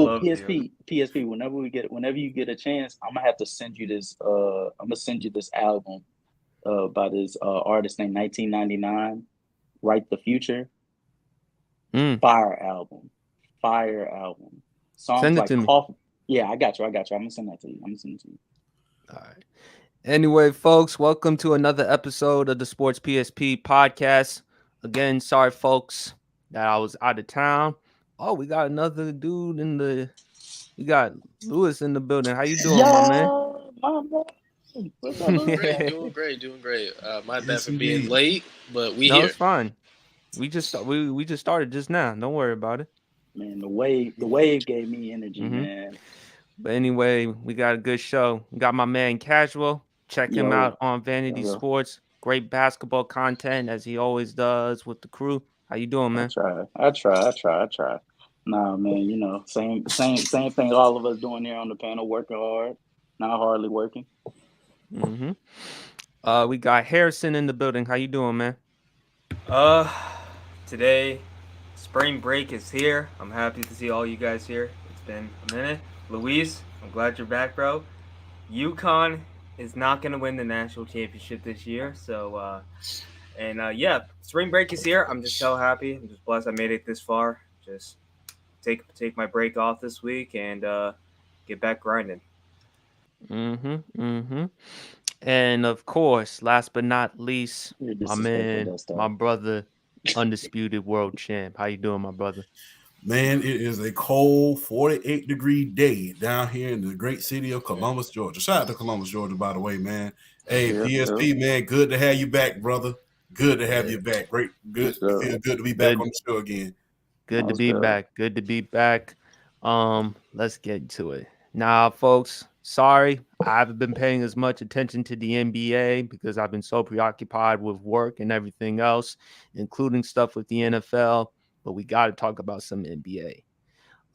love you. PSP. Whenever you get a chance, I'm gonna have to send you this. I'm gonna send you this album by this artist named 1999. Write the Future. Mm. Fire album. Fire album. Songs Send it like to me. Coffee. Yeah, I got you. I'm gonna send that to you. I'm gonna send it to you. All right. Anyway, folks, welcome to another episode of the Sports PSP podcast. Again, sorry, folks, that I was out of town. Oh, we got another dude in the. We got Lewis in the building. How you doing, my man? Yo, my man. What's up, Doing Lou? great, doing great, doing great. My bad Yes, for being indeed. late, but we No, here. it's fine. We just started just now. Don't worry about it. Man, the wave gave me energy, Mm-hmm. man. But anyway, we got a good show. We got my man Casual. Check him Yo, out on Vanity yo, Sports. Great basketball content as he always does with the crew. How you doing, I man? try. I try. Nah, man, same thing all of us doing here on the panel, working hard, not hardly working. Mm-hmm. We got Harrison in the building. How you doing, man? Uh, Today, spring break is here. I'm happy to see all you guys here. It's been a minute. Luis, I'm glad you're back, bro. UConn is not gonna win the national championship this year, so yeah, spring break is here. I'm just so happy. I'm just blessed I made it this far. Just take my break off this week and get back grinding. Mm-hmm. Mm-hmm. And of course, last but not least, You're my disrespectful, man, my Dustin. brother, undisputed world champ. How you doing, my brother? Man, it is a cold 48-degree day down here in the great city of Columbus, Georgia. Shout out to Columbus, Georgia, by the way, man. Hey, Yep, yep, PSP, man, good to have you back, brother. Good to have Yeah. you back. Great, good. yes, It sir. feels good to be back on Good, the show again. good to Let's be go. back. Good to be back. Let's get to it. Now, folks, sorry, I haven't been paying as much attention to the NBA because I've been so preoccupied with work and everything else, including stuff with the NFL. But we got to talk about some NBA.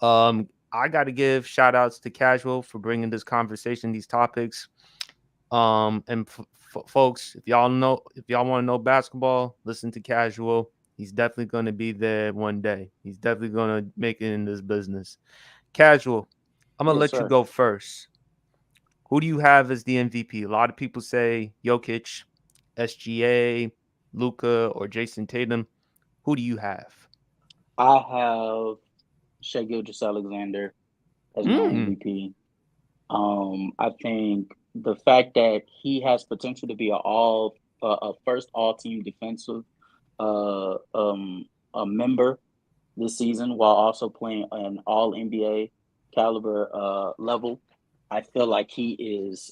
I got to give shout outs to Casual for bringing this conversation, these topics. And folks, if y'all want to know basketball, listen to Casual. He's definitely going to be there one day. He's definitely going to make it in this business. Casual, I'm gonna Yes, let you sir. go first. Who do you have as the MVP? A lot of people say Jokic, SGA, Luca, or Jason Tatum. Who do you have? I have Shea Gilgeous-Alexander as my Mm, MVP. I think the fact that he has potential to be a first all team defensive uh, um, a member this season while also playing an all NBA caliber level. I feel like he's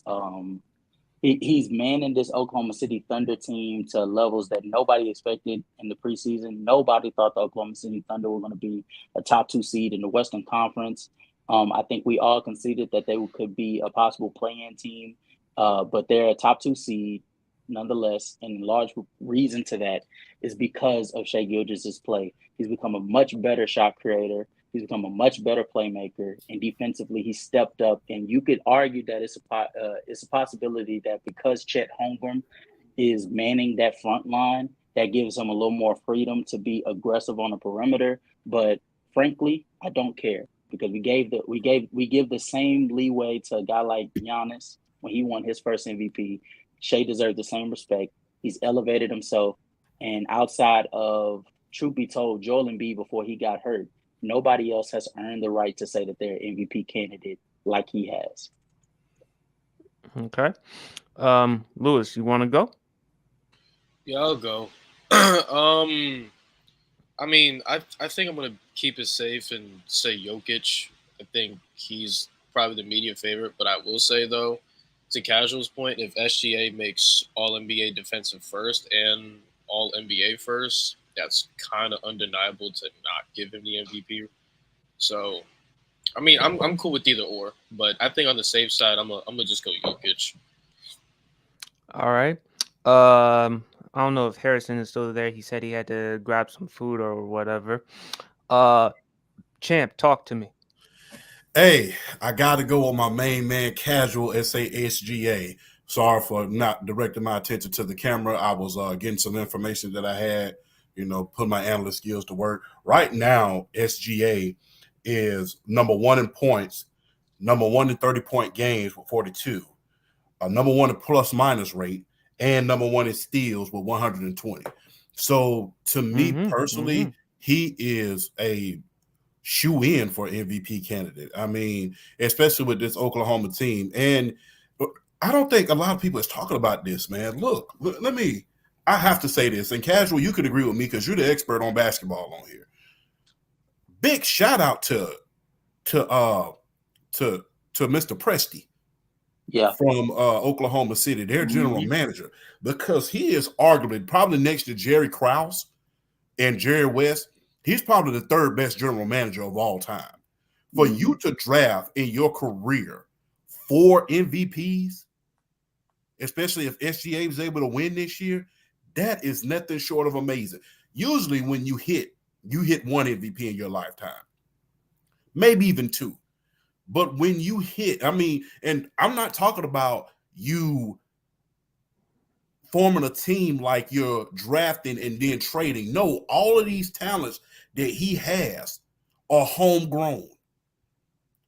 manning this Oklahoma City Thunder team to levels that nobody expected in the preseason. Nobody thought the Oklahoma City Thunder were going to be a top two seed in the Western Conference. I think we all conceded that they could be a possible play-in team, but they're a top two seed nonetheless. And large reason to that is because of Shea Gilgeous's play. He's become a much better shot creator. He's become a much better playmaker, and defensively, he stepped up. And you could argue that it's a possibility that because Chet Holmgren is manning that front line, that gives him a little more freedom to be aggressive on the perimeter. But frankly, I don't care because we give the same leeway to a guy like Giannis when he won his first MVP. Shea deserves the same respect. He's elevated himself, and outside of truth be told, Joel Embiid before he got hurt, nobody else has earned the right to say that they're MVP candidate like he has. okay. Lewis, you want to go? Yeah, I'll go. um, I think I'm gonna keep it safe and say Jokic. I think he's probably the immediate favorite, but I will say though, to Casual's point, if SGA makes All NBA defensive first and All NBA first, that's kind of undeniable to not give him the MVP. So, I'm cool with either or, but I think on the safe side, I'm gonna just go Jokic. All right. I don't know if Harrison is still there. He said he had to grab some food or whatever. Uh, Champ, talk to me. Hey, I got to go on my main man, Casual SASGA. Sorry for not directing my attention to the camera. I was getting some information that I had, put my analyst skills to work. Right now, SGA is number 1 in points, number 1 in 30-point games with 42, number 1 in plus-minus rate, and number 1 in steals with 120. So to me personally, he is a shoe-in for MVP candidate. I mean, especially with this Oklahoma team. And I don't think a lot of people is talking about this, man. Look, I have to say this, and Casual, you could agree with me because you're the expert on basketball on here. Big shout out to Mr. Presti, from Oklahoma City, their general manager, because he is arguably probably next to Jerry Krause and Jerry West. He's probably the 3rd best general manager of all time. For you to draft in your career 4 MVPs, especially if SGA was able to win this year, that is nothing short of amazing. Usually when you hit 1 MVP in your lifetime, maybe even 2. But when you hit, I mean, and I'm not talking about you forming a team like you're drafting and then trading. No, all of these talents that he has are homegrown.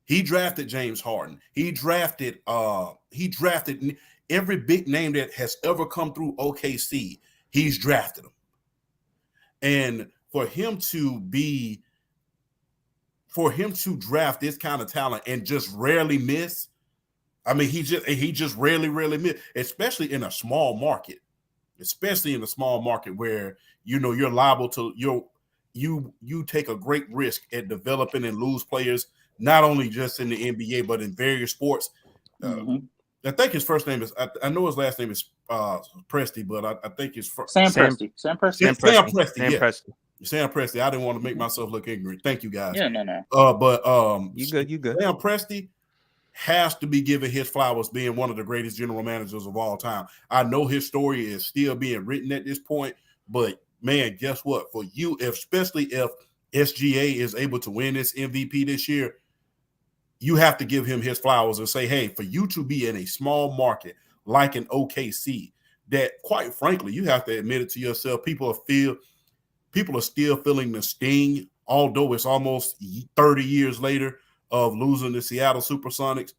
He drafted James Harden. He drafted every big name that has ever come through OKC. He's drafted them. And for him to draft this kind of talent and just rarely miss, I mean, he just rarely miss, especially in a small market, where, you know, you're liable to, you take a great risk at developing and lose players, not only just in the NBA, but in various sports. I think his first name is, I know his last name is Presti, but I think it's Sam Presti. Sam Presti. I didn't want to make myself look ignorant. Thank you, guys. Yeah, no. But you good. Sam Presti has to be given his flowers, being one of the greatest general managers of all time. I know his story is still being written at this point, but man, guess what? For you, especially if SGA is able to win this MVP this year, you have to give him his flowers and say, hey, for you to be in a small market like an OKC, that quite frankly, you have to admit it to yourself, people are still feeling the sting, although it's almost 30 years later of losing the Seattle Supersonics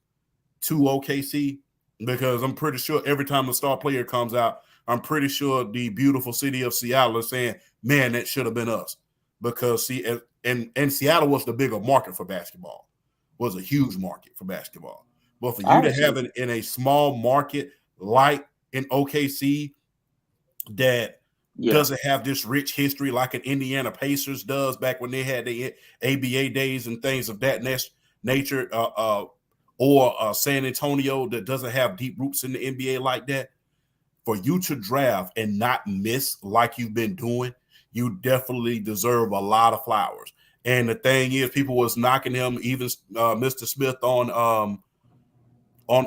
to OKC, because I'm pretty sure every time a star player comes out, I'm pretty sure the beautiful city of Seattle is saying, man, that should have been us. Because and Seattle was the bigger market for basketball, was a huge market for basketball. But for you to have it in a small market like in OKC that doesn't have this rich history like an Indiana Pacers does back when they had the ABA days and things of that nature, or San Antonio that doesn't have deep roots in the NBA like that, for you to draft and not miss like you've been doing, you definitely deserve a lot of flowers. And the thing is, people was knocking him, even Mr. Smith on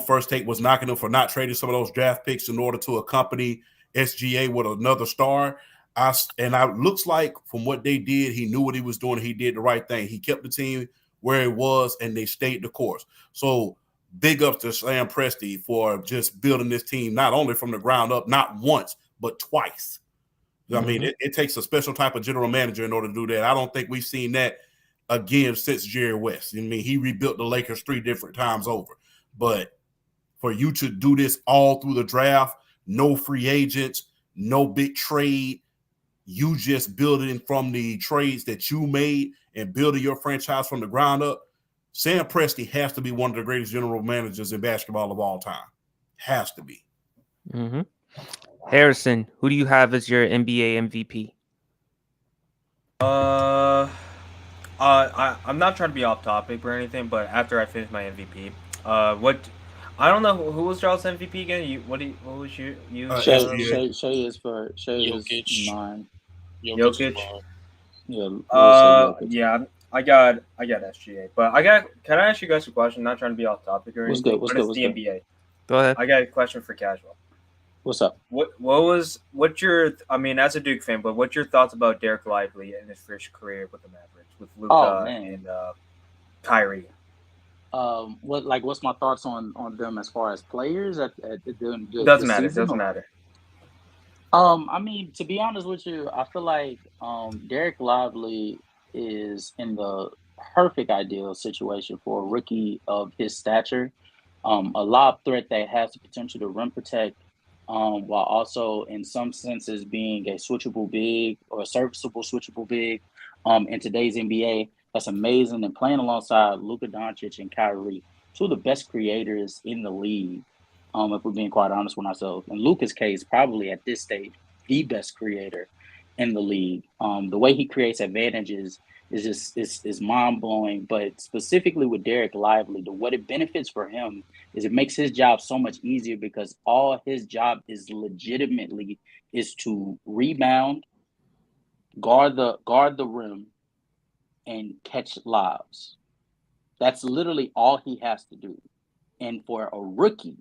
First Take was knocking him for not trading some of those draft picks in order to accompany SGA with another star. It looks like from what they did, he knew what he was doing. He did the right thing. He kept the team where it was, and they stayed the course. So big ups to Sam Presti for just building this team, not only from the ground up, not once, but twice. I mean, it takes a special type of general manager in order to do that. I don't think we've seen that again since Jerry West. I mean, he rebuilt the Lakers 3 different times over. But for you to do this all through the draft, no free agents, no big trade, you just building from the trades that you made and building your franchise from the ground up, Sam Presti has to be one of the greatest general managers in basketball of all time. Has to be. Harrison, who do you have as your NBA MVP? I'm not trying to be off topic or anything, but after I finish my MVP, I don't know who was Charles MVP again. What was you? Shay is mine. Jokic. Yeah. I got SGA, but can I ask you guys a question? Not trying to be off topic or anything. What's good? The NBA. Go ahead. I got a question for Casual. What's up? What's your, I mean, as a Duke fan, but what's your thoughts about Derek Lively and his first career with the Mavericks, with Luka and Kyrie? What's my thoughts on them as far as players? Doesn't matter. I mean, to be honest with you, I feel like Derek Lively is in the perfect ideal situation for a rookie of his stature. A lob threat that has the potential to rim protect, while also in some senses being a switchable big or a serviceable switchable big. In today's NBA, that's amazing. And playing alongside Luka Doncic and Kyrie, two of the best creators in the league. If we're being quite honest with ourselves. In Luka's case, probably at this stage, the best creator in the league. The way he creates advantages is mind blowing. But specifically with Derek Lively, what it benefits for him is it makes his job so much easier because all his job is legitimately is to rebound, guard the rim, and catch lobs. That's literally all he has to do. And for a rookie,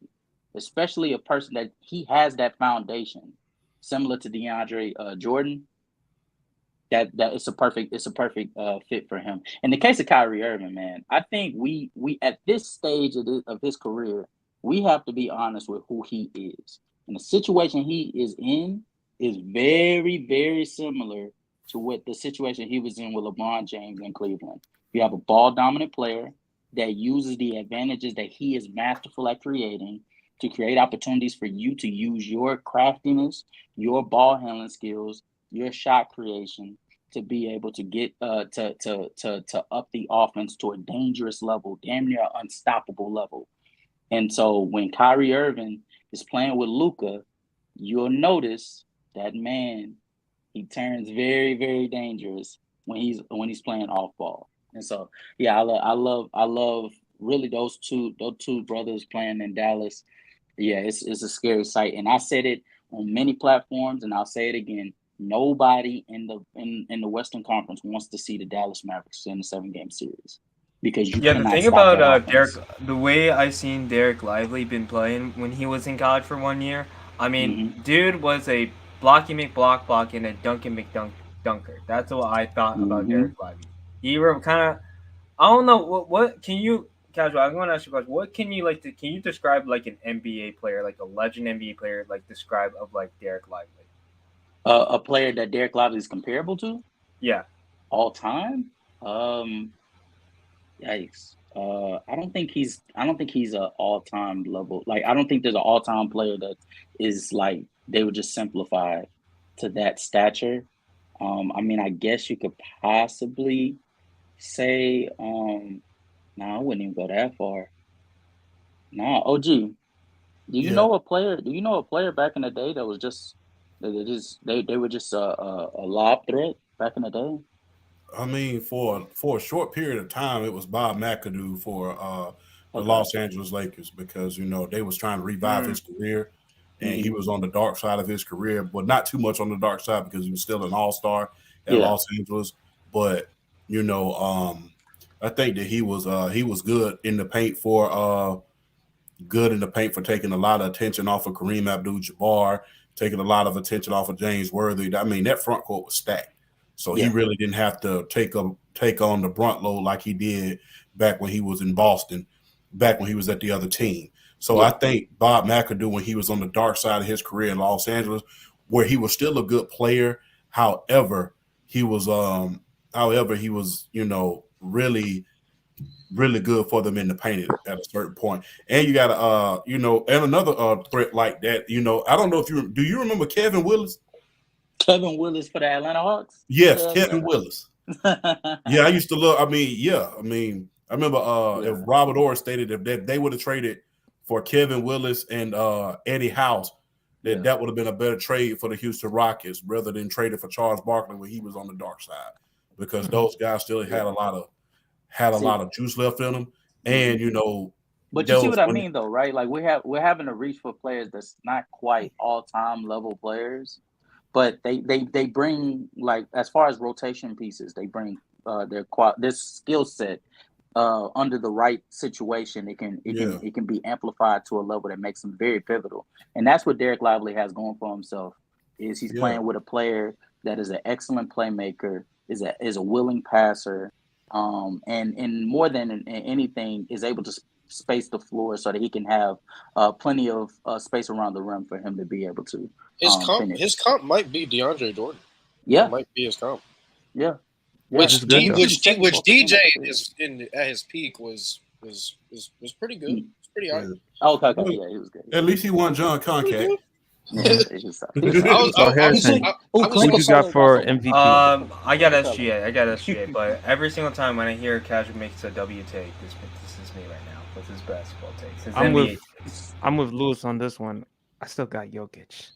especially a person that he has that foundation, similar to DeAndre Jordan, that it's a perfect fit for him. In the case of Kyrie Irving, man, I think we at this stage of his career, we have to be honest with who he is. And the situation he is in is very, very similar to what the situation he was in with LeBron James in Cleveland. You have a ball dominant player that uses the advantages that he is masterful at creating to create opportunities for you to use your craftiness, your ball handling skills, your shot creation to be able to get to up the offense to a dangerous level, damn near unstoppable level. And so when Kyrie Irving is playing with Luka, you'll notice that man, he turns very, very dangerous when he's playing off ball. And so yeah, I love really those two brothers playing in Dallas. Yeah, it's a scary sight. And I said it on many platforms, and I'll say it again. Nobody in the Western Conference wants to see the Dallas Mavericks in a 7-game series because you Yeah, the cannot thing stop about that Derek, offense. the way I seen Derek Lively been playing when he was in college for 1 year, I mean, dude was a blocky McBlock and a Duncan McDunker. That's what I thought about Derek Lively. He were kind of, I don't know what can you casual. I'm going to ask you a question. What can you can you describe like an NBA player, like a legend NBA player, like describe of like Derek Lively? A player that Derek Lively is comparable to? Yeah. All time? Yikes. I don't think he's a all-time level. Like, I don't think there's an all-time player that is like they would just simplify to that stature. I mean, I guess you could possibly say, no, I wouldn't even go that far. No, OG. Do you know a player back in the day that was just they were just a lob threat back in the day? I mean, for a short period of time, it was Bob McAdoo for the Los Angeles Lakers because they was trying to revive his career, and he was on the dark side of his career, but not too much on the dark side because he was still an all-star at Los Angeles. But I think that he was good in the paint for taking a lot of attention off of Kareem Abdul-Jabbar, taking a lot of attention off of James Worthy. I mean, that front court was stacked. So he really didn't have to take on the brunt load like he did back when he was in Boston, back when he was at the other team. So I think Bob McAdoo, when he was on the dark side of his career in Los Angeles, where he was still a good player, however, he was really, really good for them in the paint at a certain point. And you got and another threat like that. I don't know if do you remember Kevin Willis? Kevin Willis for the Atlanta Hawks? Yes, Kevin Willis. Yeah, I used to love. I remember if Robert Orr stated if they would have traded for Kevin Willis and Eddie House, that would have been a better trade for the Houston Rockets rather than traded for Charles Barkley when he was on the dark side, because those guys still had a lot of juice left in them, and But you see what I mean, though, right? Like we're having to reach for players that's not quite all-time level players. But they bring, like, as far as rotation pieces, they bring their skill set under the right situation. It can be amplified to a level that makes them very pivotal. And that's what Derek Lively has going for himself. Is he's playing with a player that is an excellent playmaker, is a willing passer, and more than anything is able to space the floor so that he can have plenty of space around the rim for him to be able to. His comp might be DeAndre Jordan. Yeah, it might be his comp. Yeah, Yeah. Which It's good, though. which DJ at his peak was pretty good. It's pretty hard. Okay, yeah, he was good. At least he won John Concat. Yeah, he was tough. So Harrison, who you got for MVP? I got SGA, but every single time when I hear Casual makes a W take, this is me right now with his basketball takes. His NBA takes. I'm with Lewis on this one. I still got Jokic.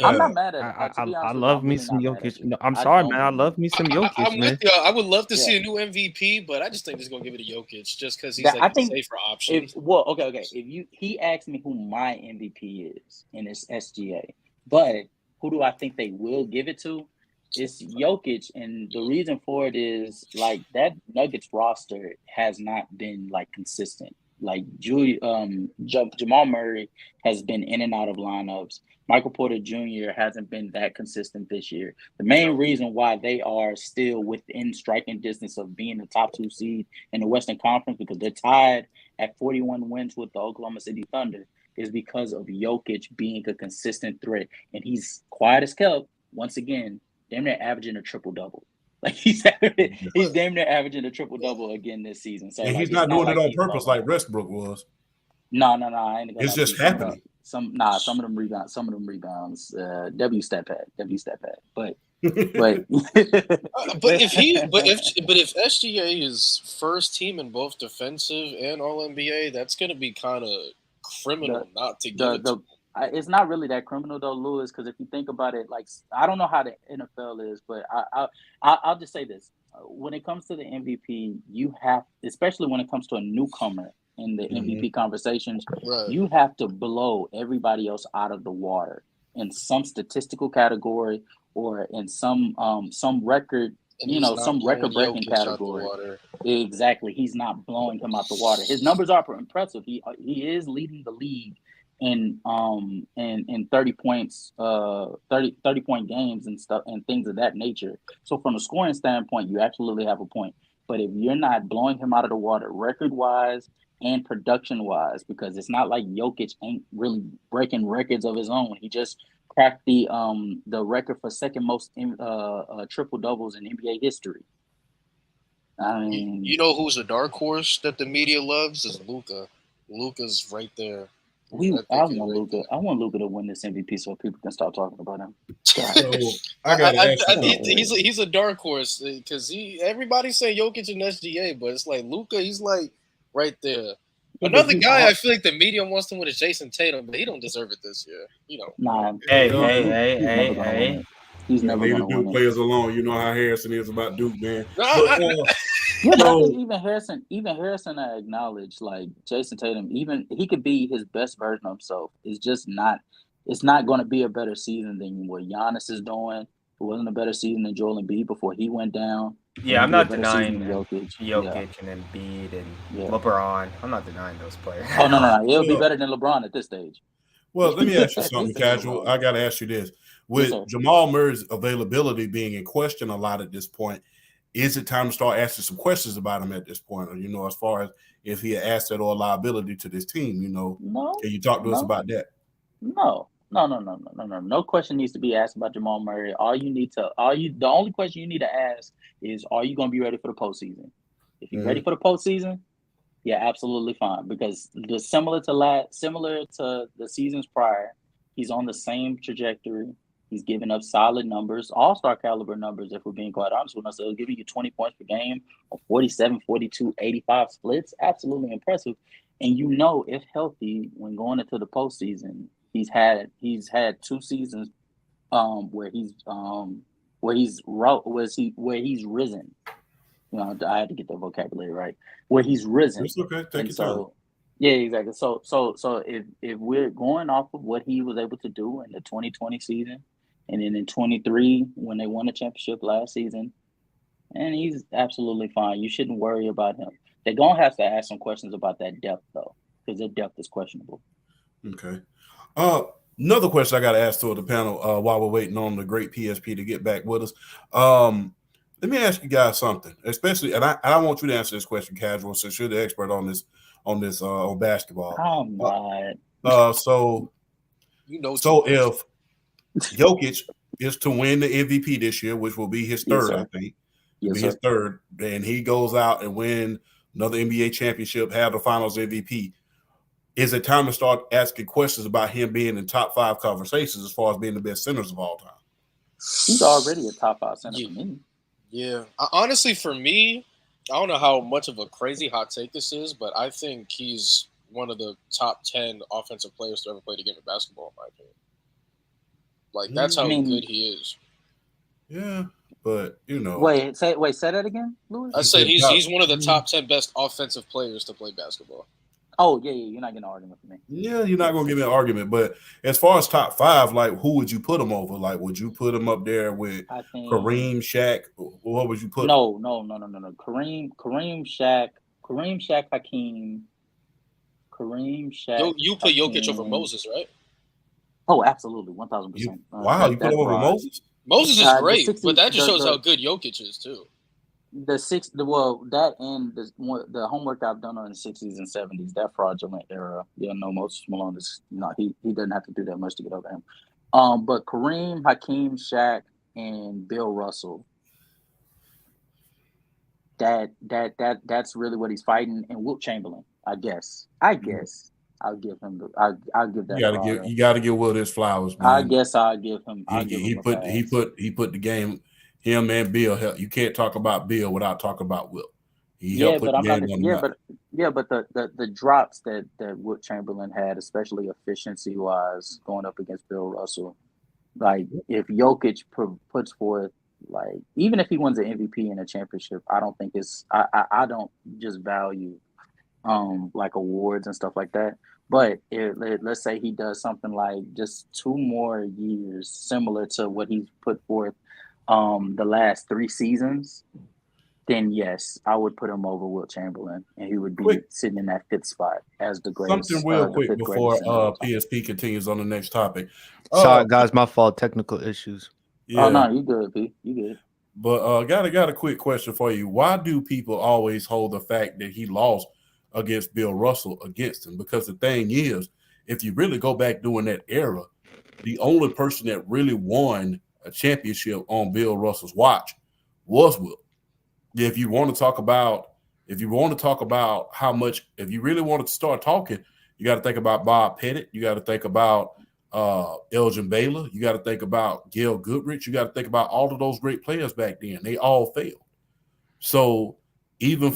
I'm not mad at it. I love me some Jokic. No, I'm sorry, man. I love me some Jokic, I'm man. with you. I would love to see a new MVP, but I just think he's gonna give it to Jokic just because he's I think a safer option. Okay. If he asked me who my MVP is, and it's SGA, but who do I think they will give it to? It's Jokic, and the reason for it is like that Nuggets roster has not been like consistent. Like Jamal Murray has been in and out of lineups. Michael Porter Jr. hasn't been that consistent this year. The main reason why they are still within striking distance of being the top 2 seed in the Western Conference, because they're tied at 41 wins with the Oklahoma City Thunder, is because of Jokic being a consistent threat. And he's quiet as kept, once again, damn near averaging a triple-double. Like he's damn near averaging a triple-double again this season. So and like, he's not doing it on he's purpose like Westbrook was. No. I ain't gonna It's just happening. Some of them rebounds. W step pad. But but if SGA is first team in both defensive and All NBA, that's gonna be kind of criminal not to give it to him. It's not really that criminal though, Lewis, because if you think about it, like I don't know how the NFL is, but I'll just say this: when it comes to the MVP, you have, especially when it comes to a newcomer in the MVP conversations, Right. You have to blow everybody else out of the water in some statistical category or in some record, some record-breaking category. Exactly, he's not blowing him out the water. His numbers are impressive. He is leading the league in 30 points, 30-point games and stuff and things of that nature. So from a scoring standpoint, you absolutely have a point. But if you're not blowing him out of the water record-wise and production-wise, because it's not like Jokic ain't really breaking records of his own. He just cracked the record for second most triple-doubles in NBA history. I mean, you know who's a dark horse that the media loves is Luka. Luka's right there. I want Luka to win this MVP so people can start talking about him. So I think he's a dark horse because everybody's saying Jokic and SGA, but it's like Luka, he's like right there. Another guy I feel like the media wants to win is Jason Tatum, but he don't deserve it this year. Nah. Hey. He's never leave going the to Duke win. players alone. You know how Harrison is about Duke, man. Yeah, but I think even Harrison, I acknowledge like Jason Tatum, even he could be his best version of himself. It's just not. It's not going to be a better season than what Giannis is doing. It wasn't a better season than Joel Embiid before he went down. Yeah, I'm not denying Jokic and Embiid and LeBron. I'm not denying those players. Oh no, it'll be better than LeBron at this stage. Well, let me ask you something, Casual. I got to ask you this: with Jamal Murray's availability being in question a lot at this point, is it time to start asking some questions about him at this point? Or, as far as if he an asset or a liability to this team, No. Can you talk to us about that? No. No question needs to be asked about Jamal Murray. The only question you need to ask is, are you going to be ready for the postseason? If you're ready for the postseason, yeah, absolutely fine. Because similar to the seasons prior, he's on the same trajectory. He's giving up solid numbers, all-star caliber numbers, if we're being quite honest with ourselves, giving you 20 points per game, 47, 42, 85 splits. Absolutely impressive. And if healthy, when going into the postseason, he's had 2 seasons where he's risen. I had to get the vocabulary right. Where he's risen. It's okay. Take your time. Yeah, exactly. So if we're going off of what he was able to do in the 2020 season, and then in 23 when they won the championship last season, and he's absolutely fine. You shouldn't worry about him. They're gonna have to ask some questions about that depth though, because their depth is questionable. Okay. Another question I got to ask to the panel while we're waiting on the great PSP to get back with us. Let me ask you guys something, especially, and I want you to answer this question, Casual, since you're the expert on basketball. Oh my. So if Jokic is to win the MVP this year, which will be his third, I think, Yes, be sir. his third, and he goes out and win another NBA championship, have the Finals MVP. Is it time to start asking questions about him being in top 5 conversations as far as being the best centers of all time? He's already a top 5 center Yeah. for me. Yeah. Honestly, for me, I don't know how much of a crazy hot take this is, but I think he's one of the top 10 offensive players to ever play the game of basketball, in my opinion. Like, that's how good he is. Yeah, but Wait, say that again, Louis. I said he's one of the top 10 best offensive players to play basketball. Oh yeah, you're not getting an argument from me. Yeah, you're not gonna give me an argument. But as far as top 5, like who would you put him over? Like, would you put him up there with Kareem, Shaq? What would you put? No. Kareem, Shaq, Hakeem, Kareem, Shaq. You put Jokic over Moses, right? Oh, absolutely, 1,000%. Wow, you put him over Moses? Moses is great, but that just shows how good Jokic is too. The homework I've done on the 60s and 70s, that fraudulent era. Yeah, no, Moses Malone is not. He doesn't have to do that much to get over him. But Kareem, Hakeem, Shaq, and Bill Russell. That's really what he's fighting. And Wilt Chamberlain, I guess. I'll give him. I'll give that. You got to give Wilt his flowers, man. I guess I'll give him. He put the game. Him and Bill help. You can't talk about Bill without talking about Wilt. But the drops that Wilt Chamberlain had, especially efficiency wise, going up against Bill Russell, like if Jokic puts forth, like even if he wins an MVP and a championship, I don't think it's. I don't just value like awards and stuff like that. But let's say he does something like just 2 more years similar to what he's put forth the last 3 seasons, then yes, I would put him over Wilt Chamberlain, and he would be sitting in that 5th spot as the greatest. Something real quick before PSP continues on the next topic. Sorry, guys, my fault. Technical issues. Yeah. Oh no, you good, P. You good. But got a quick question for you. Why do people always hold the fact that he lost against Bill Russell against him? Because the thing is, if you really go back during that era, the only person that really won a championship on Bill Russell's watch was Wilt. If you want to talk about how much, if you really wanted to start talking, you got to think about Bob Pettit. You got to think about Elgin Baylor. You got to think about Gail Goodrich. You got to think about all of those great players back then. They all failed. So even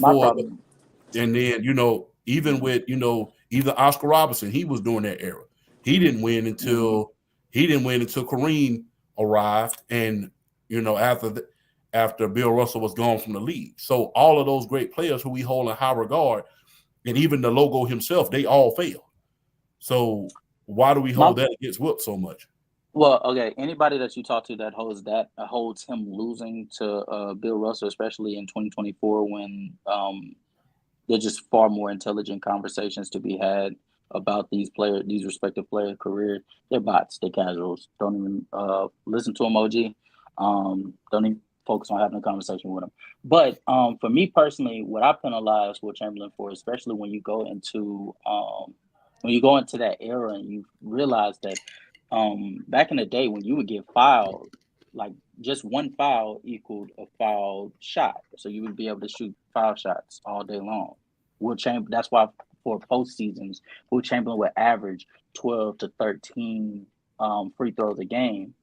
even with even Oscar Robertson, he was during that era. He didn't win until Kareem arrived, and after Bill Russell was gone from the league. So all of those great players who we hold in high regard, and even the logo himself, they all failed. So why do we hold that against Wilt so much? Well, okay, anybody that you talk to that holds him losing to Bill Russell, especially in 2024 when there's just far more intelligent conversations to be had about these respective player careers. They're bots, they're casuals. Don't even listen to them, OG. Don't even focus on having a conversation with them. But for me personally, what I penalize Wilt Chamberlain for, especially when you go into that era and you realize that back in the day when you would get fouled, like just one foul equaled a foul shot. So you would be able to shoot foul shots all day long. That's why for postseasons, Wilt Chamberlain would average 12 to 13 free throws a game.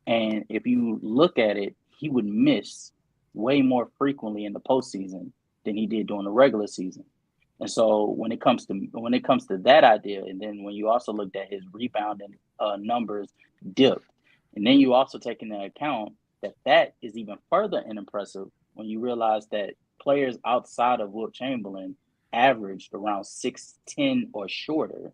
And if you look at it, he would miss way more frequently in the postseason than he did during the regular season. And so when it comes to that idea, and then when you also looked at his rebounding numbers dipped, and then you also take into account that is even further unimpressive when you realize that players outside of Wilt Chamberlain averaged around 6'10" or shorter.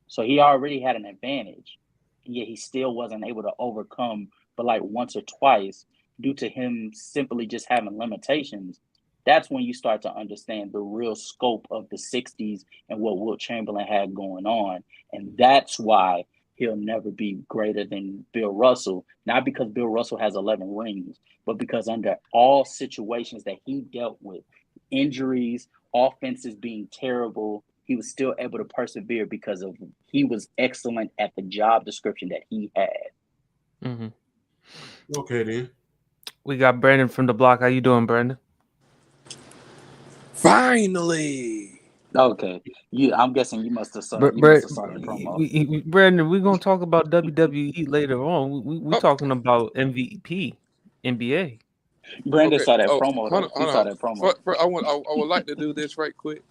So he already had an advantage, yet he still wasn't able to overcome but like once or twice due to him simply just having limitations. That's when you start to understand the real scope of the 60s and what Wilt Chamberlain had going on. And that's why he'll never be greater than Bill Russell, not because Bill Russell has 11 rings, but because under all situations that he dealt with, injuries, offenses being terrible, he was still able to persevere because he was excellent at the job description that he had. Mm-hmm. Okay, then. We got Brandon from the block. How you doing, Brandon? Finally. Okay, I'm guessing you must have saw Br- you Br- must have saw the promo. Brandon, we're gonna talk about WWE later on. We Oh, talking about MVP, NBA. Brandon okay. saw that Oh, promo hold though. on, He hold saw on. that promo. I would like to do this right quick.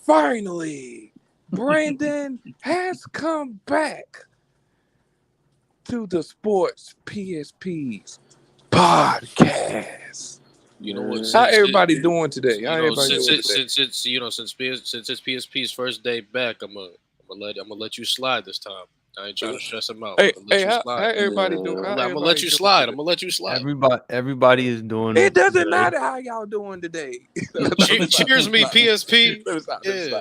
Finally, Brandon has come back to the Sports PSPs podcast. You know what? How Since everybody doing today? you How know, everybody since doing it, today? since it's since it's PSP's first day back, I'm gonna let you slide this time. I ain't trying to stress him out. Hey, I'm gonna let hey, you how slide. everybody doing? How I'm gonna everybody let you doing slide. today? I'm gonna let you slide. Everybody is doing. It doesn't good. matter how y'all doing today. Let me stop, Cheers, me let me stop. PSP. Let me stop. Yeah.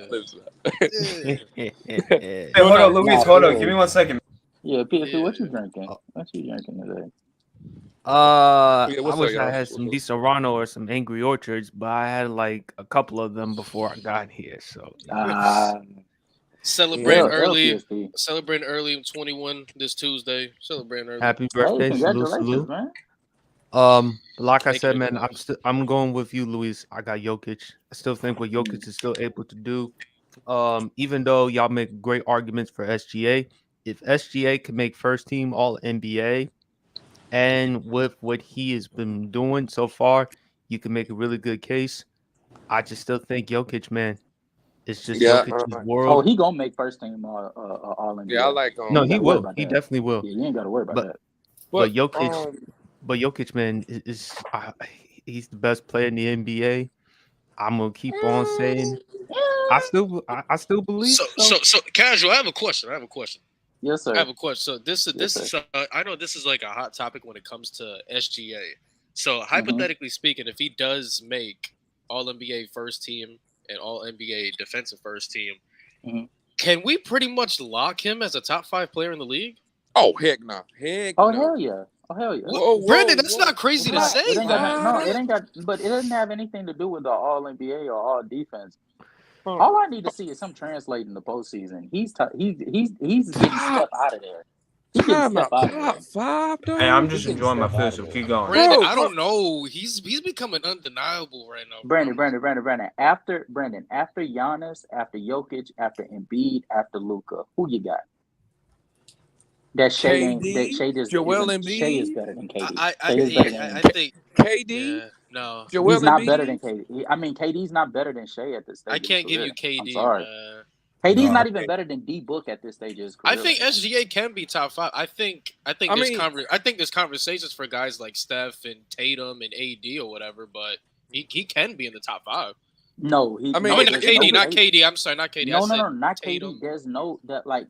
Yeah. Hey, hold on, Luis. Hold on. Give me 1 second. Yeah, PSP, what you Yeah. drinking? What you drinking today? Yeah, I what's up, wish I y'all? had some Di Serrano or some Angry Orchards, but I had like a couple of them before I got here. So Celebrating L early. PSP. Celebrating early. I'm 21 this Tuesday. Celebrating early. happy Hey, birthday, congratulations, salute. man. Like I Thank said, you, man, guys. I'm going with you, Luis. I got Jokic. I still think what Jokic is still able to do. Even though y'all make great arguments for SGA, if SGA can make first team All NBA, and with what he has been doing so far, you can make a really good case. I just still think Jokic, man, it's just Yeah, Jokic's Oh, world. he gonna make first team All NBA. yeah, I like No, You ain't he gotta worry will. about He that. definitely will. Yeah, you ain't gotta worry about But that. but but Jokic, man, he's the best player in the NBA. I'm gonna keep on saying. I still believe so. So casual. I have a question. Yes, I sir. have a question. So this Yes, is sir. I know this is like a hot topic when it comes to SGA. So Mm-hmm. hypothetically speaking, if he does make All NBA first team and All NBA defensive first team, Mhm. can we pretty much lock him as a top 5 player in the league? oh heck no, heck Oh no. hell yeah. Oh hell yeah. Whoa, Brandon, that's whoa. not crazy to It's not. say. It ain't got no. man. It ain't got. But it doesn't have anything to do with the All NBA or All Defense. Huh. All I need to see is him translate in the postseason. He's getting Steph out of there. He's getting Time Steph out, out of there. top 5 though. Hey, I'm He's just getting enjoying my Steph food, out so of there. keep going. Brandon, Bro, I don't know. He's becoming undeniable right now. Brandon. After Giannis, after Jokic, after Embiid, after Luka, who you got? That Shea ain't. That KD, Shea just Joel isn't. Shea is Embiid, better than KD. I Shea is better I than. think KD, no. Joel He's not better than Embiid. KD. I mean, KD's not better than Shea at this stage I of his can't give career. you KD, I'm sorry. man. KD's No, not even better than D Book at this stage of his career. I think SGA can be top 5. I think I there's mean- I think there's conversations for guys like Steph and Tatum and AD or whatever, but he can be in the top 5. No, I mean, I mean, not there's KD, no not way. KD. I'm sorry, not KD. No, I said not Tatum. KD. There's no that like.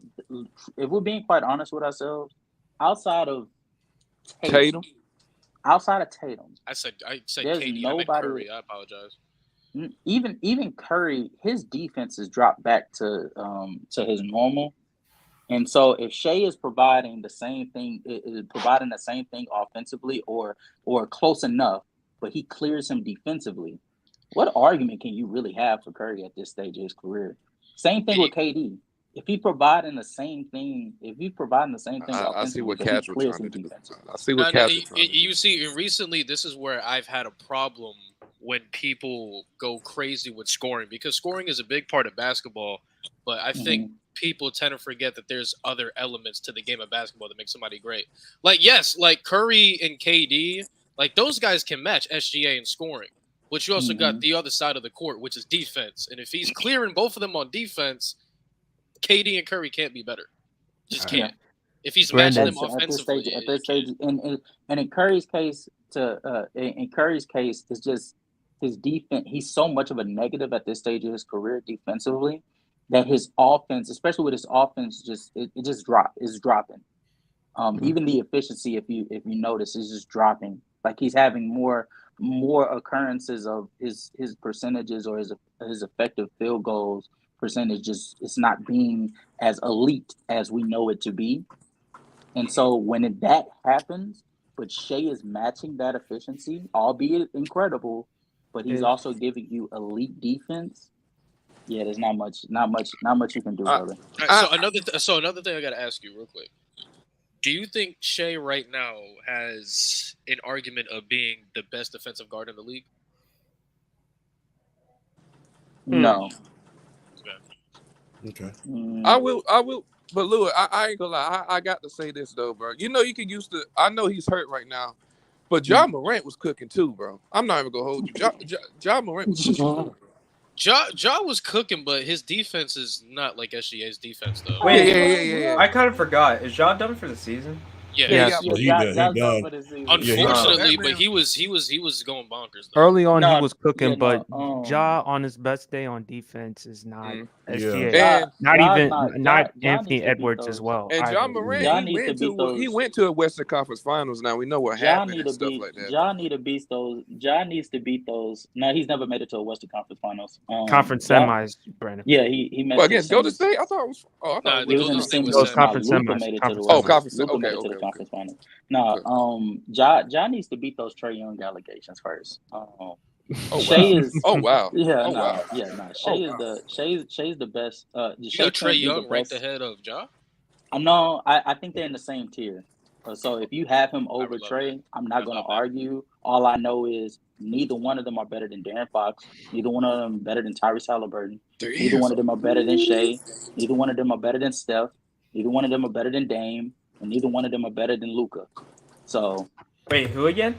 If we're being quite honest with ourselves, outside of Tatum. outside of Tatum, I said there's KD. I meant nobody. Curry. I apologize. Even Curry, his defense has dropped back to his normal. And so if Shea is providing the same thing, offensively or close enough, but he clears him defensively, what argument can you really have for Curry at this stage of his career? Same thing with KD. If he's providing the same thing I see offensively, what but he Casual clears trying him to do. defensively. I see what Casual trying to do. You see, recently, this is where I've had a problem when people go crazy with scoring, because scoring is a big part of basketball, but I think people tend to forget that there's other elements to the game of basketball that make somebody great. Like, yes, like Curry and KD, like those guys can match SGA in scoring, but you also got the other side of the court, which is defense. And if he's clearing both of them on defense, KD and Curry can't be better. Just can't. If he's matching them offensively, at this stage, and in Curry's case, it's just his defense. He's so much of a negative at this stage of his career defensively that his offense, especially with his offense, it's dropping. Even the efficiency, if you notice, is just dropping. Like he's having more occurrences of his percentages or his effective field goals percentage. Just it's not being as elite as we know it to be. And so when that happens, but Shea is matching that efficiency, albeit incredible, but he's also giving you elite defense. Yeah, there's not much you can do, brother. So another thing I got to ask you real quick. Do you think Shea right now has an argument of being the best defensive guard in the league? No. Okay. I will. But Louis, I ain't gonna lie. I got to say this though, bro. You know, you can use to. I know he's hurt right now, but Ja Morant was cooking too, bro. I'm not even gonna hold you. Ja Morant was cooking too. Ja was cooking, but his defense is not like SGA's defense though. Wait, Yeah. I kind of forgot. Is Ja done for the season? Yeah. Yes. He done. Unfortunately, that but man- he was going bonkers though. Early on, No, he was cooking, yeah, but no, Ja on his best day on defense is not Mm. SGA. And Not Ja even not- not Ja Anthony needs to beat Edwards as those. well. And either. Ja Morant, Ja he needs to went beat to those. a Western Conference Finals. Now we know what Ja happened need and to stuff beat. like that. Ja need to beat those. Ja needs to beat those. No, he's never made it to a Western Conference Finals. Conference Ja, semis, Brandon. yeah, he messed Well, his against Golden semis. State, I thought it was. Oh, I thought Nah, it the It was. was in the Golden State was semis. Those semis. conference Luka semis. made it to the Conference Oh, Western. conference. Luka made Okay, it to the okay. conference finals. No, Ja needs to beat those Trae Young allegations first. Oh Shea wow. is Oh wow. yeah, Oh no, wow. yeah, no. Oh Shea is wow. Shay's the best. You Shea got can't Trae be the Young ranked best. ahead of Ja. No, I think they're in the same tier. So if you have him over love Trey, I'm not I going to love that. argue. All I know is neither one of them are better than Darren Fox. Neither one of them better than Tyrese Halliburton. There Neither is. one of them are better than Shea. Neither one of them are better than Steph. Neither one of them are better than Dame. And neither one of them are better than Luka. So Wait, who again?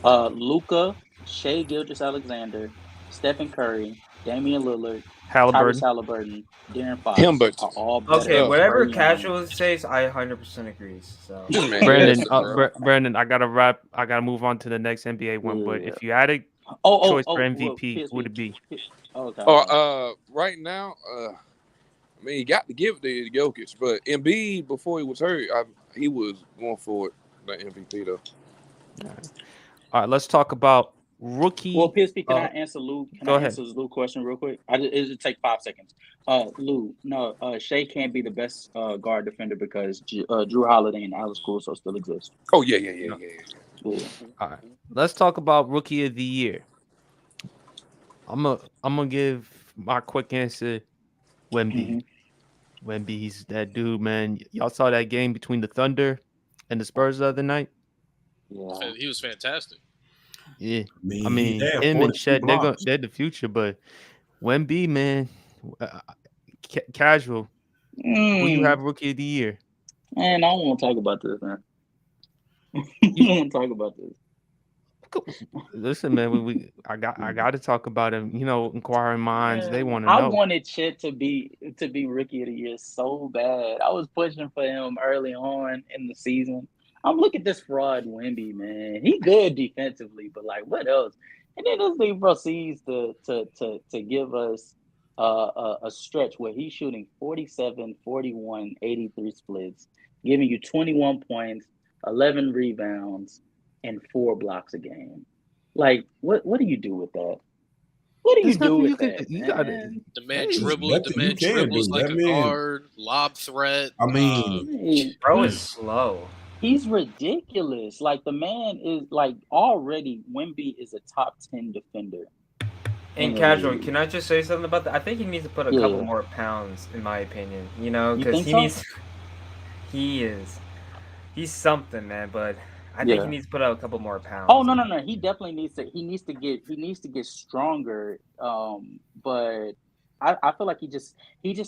Luka, Shea Gilgeous-Alexander, Stephen Curry, Damian Lillard, Halliburton. Tyrese Halliburton, Darren Fox Him, but are all better Okay, than whatever Trae Young. casual says, I 100% agree. So This man Brandon, nasty, bro. Brandon, I gotta move on to the next NBA one. But Yeah. if you had a choice for MVP, who would it be? Okay. Right now, I mean, you got to give it to Jokic, but Embiid before he was hurt, he was going for it, the MVP though. All right, let's talk about rookie. Well, PSP, can I answer Lou? Can go I ahead. answer Lou question real quick? It'll take 5 seconds. Lou, no, Shea can't be the best guard defender because Drew Holiday and Alex Caruso still exist. Oh yeah. Yeah. All right, let's talk about rookie of the year. I'm gonna give my quick answer. Wemby. Wemby's that dude, man. Y'all saw that game between the Thunder and the Spurs the other night. Yeah. He was fantastic. Yeah, I he mean, had him 42 and Chet, blocks. they're the future. But Wemby, man, casual. Who you have rookie of the year? Man, I don't want to talk about this, man. I don't want to talk about this. Listen, man, I got to talk about him. You know, inquiring minds, they want to I know. wanted Chet to be rookie of the year so bad. I was pushing for him early on in the season. I'm looking at this fraud Wemby, man. He good defensively, but like what else? And then this thing proceeds to give us a stretch where he's shooting 47, 41, 83 splits, giving you 21 points, 11 rebounds, and 4 blocks a game. Like, what do you do with that? What do you There's do nothing with you can- that, you man? gotta- The man Hey, dribbles. nothing The man you can dribbles do. like That a man- guard, lob threat. I mean, bro is slow. He's ridiculous. Like the man is like already Wemby is a top 10 defender. And Yeah. casual, can I just say something about that? I think he needs to put a couple Yeah. more pounds, in my opinion. You know, You because think so? he's something, man. But I think Yeah. he needs to put out a couple more pounds. Oh no. He definitely needs to get stronger. But I feel like he just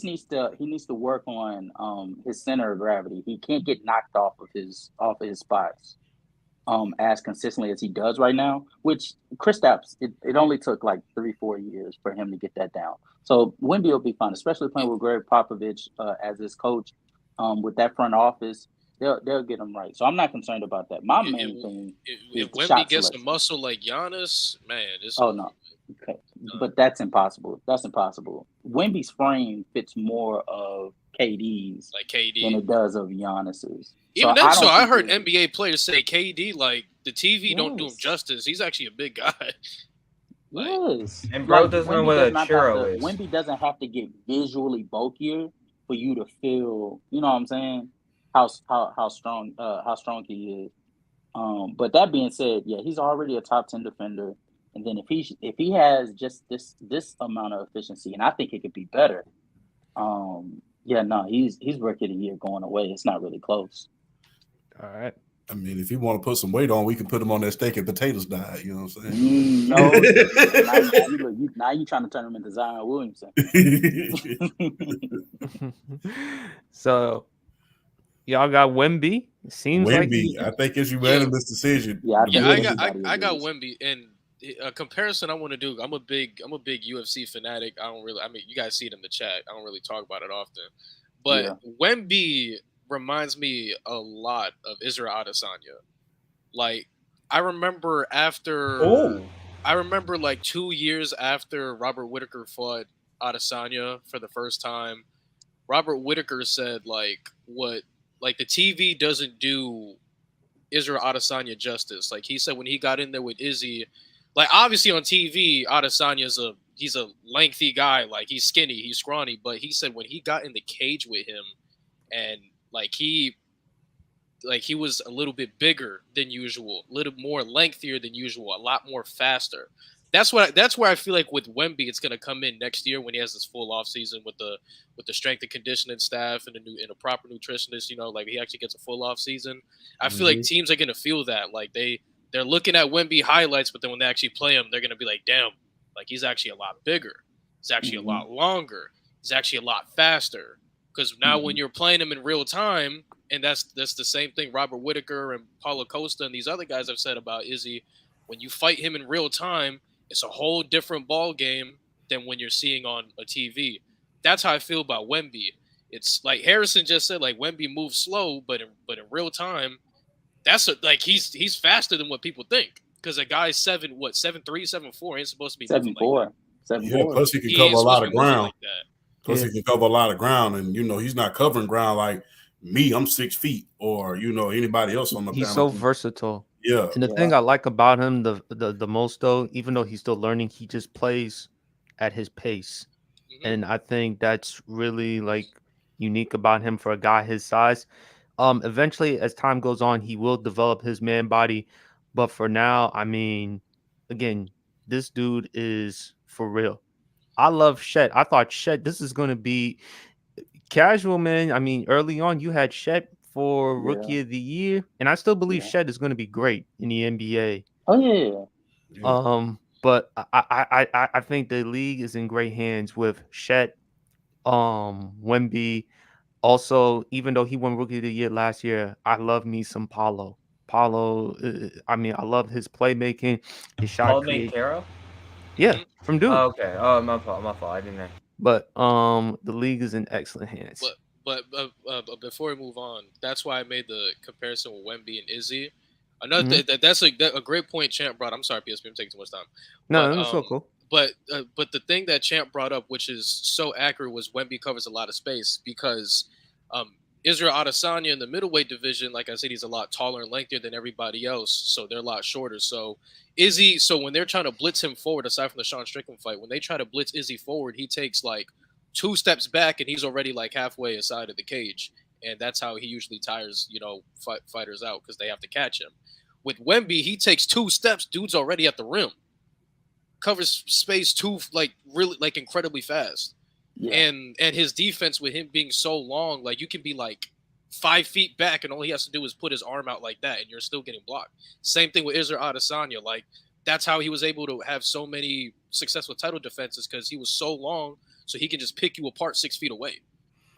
needs to work on his center of gravity. He can't get knocked off of his spots as consistently as he does right now, which Kristaps, it only took like 3-4 years for him to get that down. So Wemby will be fine, especially playing with Greg Popovich as his coach. With that front office, they'll get him right. So I'm not concerned about that. My main thing If is Wemby shot gets a selection. muscle like Giannis, man, it's Oh no. Okay. But that's impossible. Wemby's frame fits more of KD's like than KD. it does of Giannis's. Even I so, don't I think heard it- NBA players say KD like the TV don't do him Yes. justice. He's actually a big guy. Like, Yes. And bro doesn't know Wemby what does a not churro have is. Wemby doesn't have to get visually bulkier for you to feel, you know what I'm saying? How strong he is. But that being said, yeah, he's already a top 10 defender. And then if he has just this amount of efficiency, and I think it could be better. He's rookie of the year going away. It's not really close. All right. I mean, if you want to put some weight on, we can put him on that steak and potatoes diet. You know what I'm saying? No, now you trying to turn him into Zion Williamson. So y'all got Wemby. Seems like Wemby, I think it's unanimous decision. Yeah, I got Wemby, and a comparison I want to do. I'm a big UFC fanatic. I mean, you guys see it in the chat. I don't really talk about it often, but Wemby reminds me a lot of Israel Adesanya. Like, I remember like 2 years after Robert Whittaker fought Adesanya for the first time, Robert Whittaker said like the TV doesn't do Israel Adesanya justice. Like, he said when he got in there with Izzy, like, obviously on TV, Adesanya's he's a lengthy guy, like he's skinny, he's scrawny, but he said when he got in the cage with him and he was a little bit bigger than usual, a little more lengthier than usual, a lot more faster. That's where I feel like with Wemby, it's gonna come in next year when he has this full off season with the strength and conditioning staff and a proper nutritionist. You know, like, he actually gets a full off season. I feel like teams are gonna feel that. Like, they're looking at Wemby highlights, but then when they actually play him, they're gonna be like, damn, like, he's actually a lot bigger. He's actually a lot longer. He's actually a lot faster. Because now when you're playing him in real time, and that's the same thing Robert Whittaker and Paulo Costa and these other guys have said about Izzy, when you fight him in real time, it's a whole different ball game than when you're seeing on a TV. That's how I feel about Wemby. It's like Harrison just said, like, Wemby moves slow, but in real time, he's faster than what people think. Because a guy 7'3", 7'4" ain't supposed to be 7'4". 7'4". Plus he can cover a lot of ground. Plus he can cover a lot of ground, and he's not covering ground like me. I'm 6 feet, or anybody else on the panel. He's so versatile. Yeah. And the thing I like about him the most, though, even though he's still learning, he just plays at his pace. And I think that's really, like, unique about him for a guy his size. Eventually, as time goes on, he will develop his man body. But for now, I mean, again, this dude is for real. I love Shet. I thought Shet, this is going to be casual, man. I mean, early on, you had Shet for Rookie of the Year, and I still believe Shet is going to be great in the NBA. Oh yeah. But I think the league is in great hands with Shet, Wemby. Also, even though he won Rookie of the Year last year, I love me some Paulo. I mean, I love his playmaking, his shot creation. Yeah, from Duke. Oh, okay. Oh, my fault. I didn't know. But the league is in excellent hands. But before we move on, that's why I made the comparison with Wemby and Izzy. Another that's a great point Champ brought. I'm sorry, PSP, I'm taking too much time. No, that's so cool. But the thing that Champ brought up, which is so accurate, was Wemby covers a lot of space because Israel Adesanya in the middleweight division, like I said, he's a lot taller and lengthier than everybody else, so they're a lot shorter. So when they're trying to blitz him forward, aside from the Sean Strickland fight, when they try to blitz Izzy forward, he takes like 2 steps back and he's already like halfway aside of the cage, and that's how he usually tires fighters out because they have to catch him. With Wemby, he takes 2 steps, dude's already at the rim, covers space really incredibly fast. Yeah. And his defense with him being so long, like, you can be like 5 feet back and all he has to do is put his arm out like that and you're still getting blocked. Same thing with Israel Adesanya. Like, that's how he was able to have so many successful title defenses, because he was so long, so he can just pick you apart 6 feet away.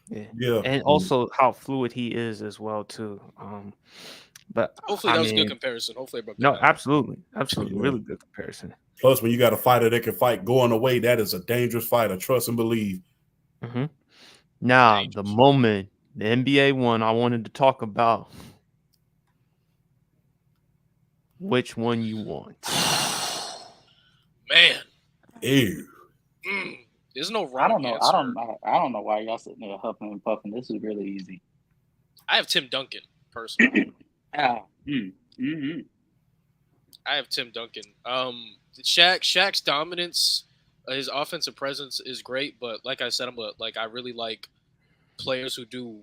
Yeah. And also how fluid he is as well too. But hopefully that was a good comparison. Hopefully, absolutely, really good comparison. Plus, when you got a fighter that can fight going away, that is a dangerous fighter. Trust and believe. Now, the moment the NBA won, I wanted to talk about which one you want. Man, ew. There's no wrong answer. I don't know why y'all sitting there huffing and puffing. This is really easy. I have Tim Duncan personally. I have Tim Duncan. Shaq's dominance, his offensive presence is great, but like I said, I really like players who do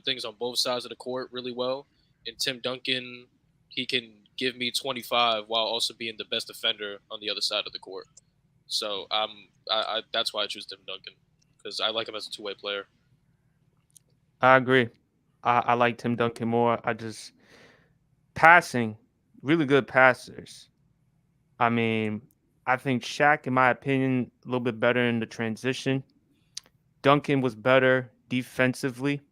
things on both sides of the court really well. And Tim Duncan, he can give me 25 while also being the best defender on the other side of the court. So that's why I choose Tim Duncan, because I like him as a two-way player. I agree. I like Tim Duncan more. I just passing, really good passers. I mean, I think Shaq, in my opinion, a little bit better in the transition. Duncan was better defensively.